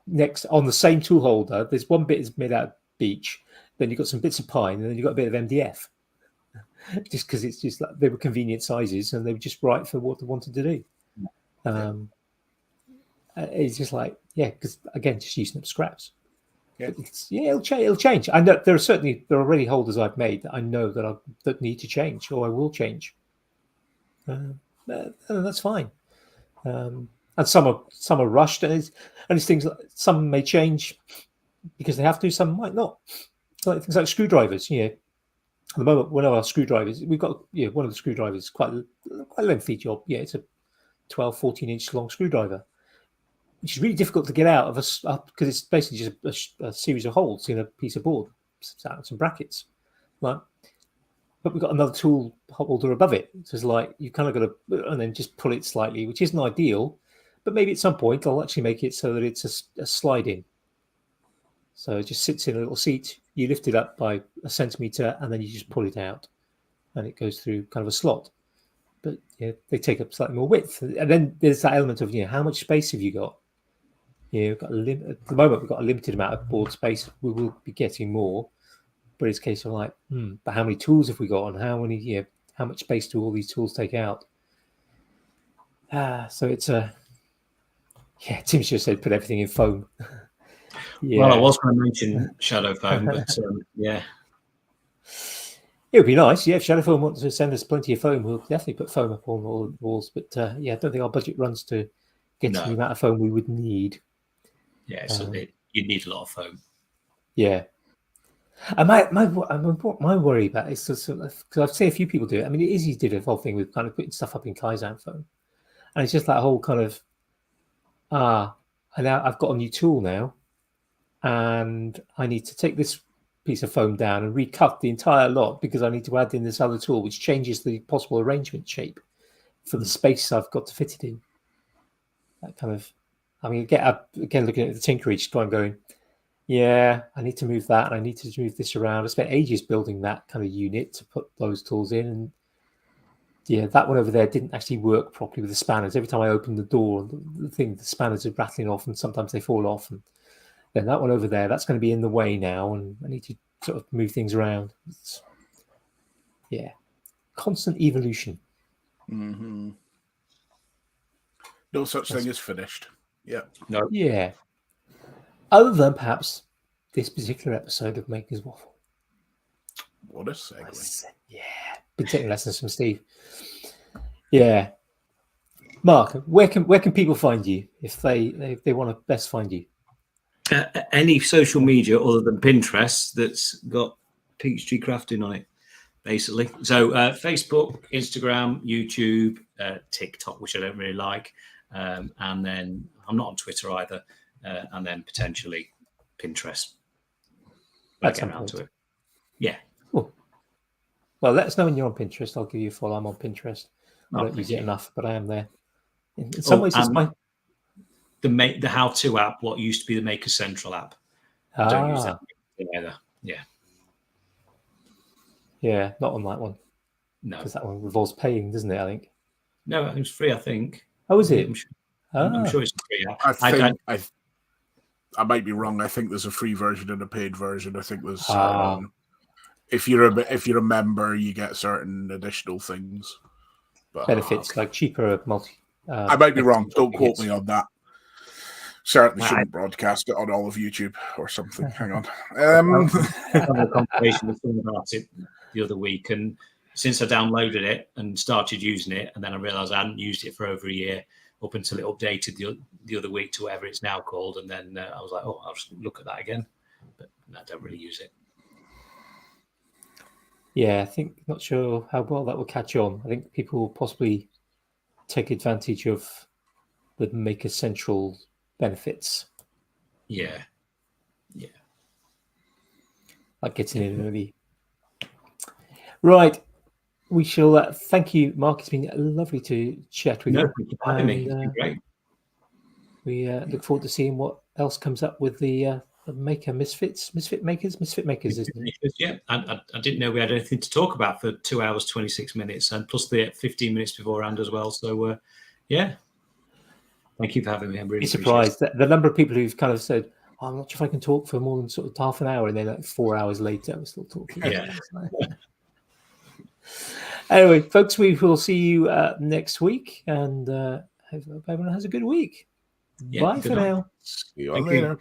next on the same tool holder. There's one bit is made out of beech, then you've got some bits of pine, and then you've got a bit of MDF. Just because it's just like they were convenient sizes and they were just right for what they wanted to do. It's just like, because again, just using up scraps. It'll change. I know there are already holders I've made that I know that need to change, or I will change. That's fine. And some are rushed, and it's things like some may change because they have to, some might not. Like things like screwdrivers. At the moment, one of our screwdrivers, we've got one of the screwdrivers, quite a lengthy job. It's a 12, 14-inch long screwdriver, which is really difficult to get out of because it's basically just a series of holes in a piece of board, some brackets. But we've got another tool holder above it. So it's like you kind of got to, and then just pull it slightly, which isn't ideal, but maybe at some point I'll actually make it so that it's a slide in. So it just sits in a little seat. You lift it up by a centimeter, and then you just pull it out, and it goes through kind of a slot. But they take up slightly more width, and then there's that element of how much space have you got? We've got at the moment we've got a limited amount of board space. We will be getting more, but it's a case of like, but how many tools have we got, and how much space do all these tools take out? So it's Tim's just said put everything in foam. Well, I was going to mention shadow foam, but it would be nice. If Shadow Foam wants to send us plenty of foam, we'll definitely put foam up on all the walls. But I don't think our budget runs to get to the amount of foam we would need. So you need a lot of foam. Yeah. And my worry about it is because I've seen a few people do it. I mean, Izzy did a whole thing with kind of putting stuff up in Kaizen foam, and it's just that whole kind of and now I've got a new tool now, and I need to take this piece of foam down and recut the entire lot because I need to add in this other tool, which changes the possible arrangement shape. for the space I've got to fit it in. That kind of, I mean, again looking at the Tinkerage, going, yeah, I need to move that, and I need to move this around. I spent ages building that kind of unit to put those tools in, and yeah, that one over there didn't actually work properly with the spanners. Every time I opened the door, the spanners are rattling off, and sometimes they fall off. And then that one over there, that's going to be in the way now, and I need to sort of move things around. Constant evolution. Mm-hmm. No such thing as finished. Yeah. No. Yeah. Other than perhaps this particular episode of Maker's Waffle. What a segue. Yeah. Been taking lessons from Steve. Yeah. Mark, where can people find you if they want to best find you? Any social media other than Pinterest that's got Peachtree Crafting on it, basically. So Facebook, Instagram, YouTube, TikTok, which I don't really like, and then I'm not on Twitter either, and then potentially Pinterest. I'll get around to it. Yeah. Cool. Well, let us know when you're on Pinterest. I'll give you a follow. I'm on Pinterest. I don't use it enough, but I am there. In some ways, it's my the how-to app. What used to be the Maker Central app. I don't use that either. Yeah. Yeah, not on that one. No, because that one involves paying, doesn't it? I think. No, it was free. I think. Oh, is it? I'm sure it's free. I might be wrong. I think there's a free version and a paid version. I think there's if you're a member, you get certain additional things. But, benefits like cheaper multi. I might be wrong. Don't quote me on that. Certainly shouldn't broadcast it on all of YouTube or something. Hang on. I had a conversation with someone about it the other week, and since I downloaded it and started using it, and then I realised I hadn't used it for over a year up until it updated the other week to whatever it's now called, and then I was like, oh, I'll just look at that again, but I don't really use it. Yeah, I think not sure how well that will catch on. I think people will possibly take advantage of the Maker Central benefits. Yeah. Like getting in early. Right. We shall thank you, Mark. It's been lovely to chat with you. Thank you for having me. It's been great. We look forward to seeing what else comes up with the Maker Misfit Makers, isn't it? Yeah, I didn't know we had anything to talk about for 2 hours, 26 minutes, and plus the 15 minutes beforehand as well. So, yeah. Thank you for having me. I'm really surprised that the number of people who've kind of said, oh, I'm not sure if I can talk for more than sort of half an hour, and then like 4 hours later, we're still talking. Yeah. Anyway, folks, we will see you next week, and hope everyone has a good week. Yeah, Bye for now. See you all later.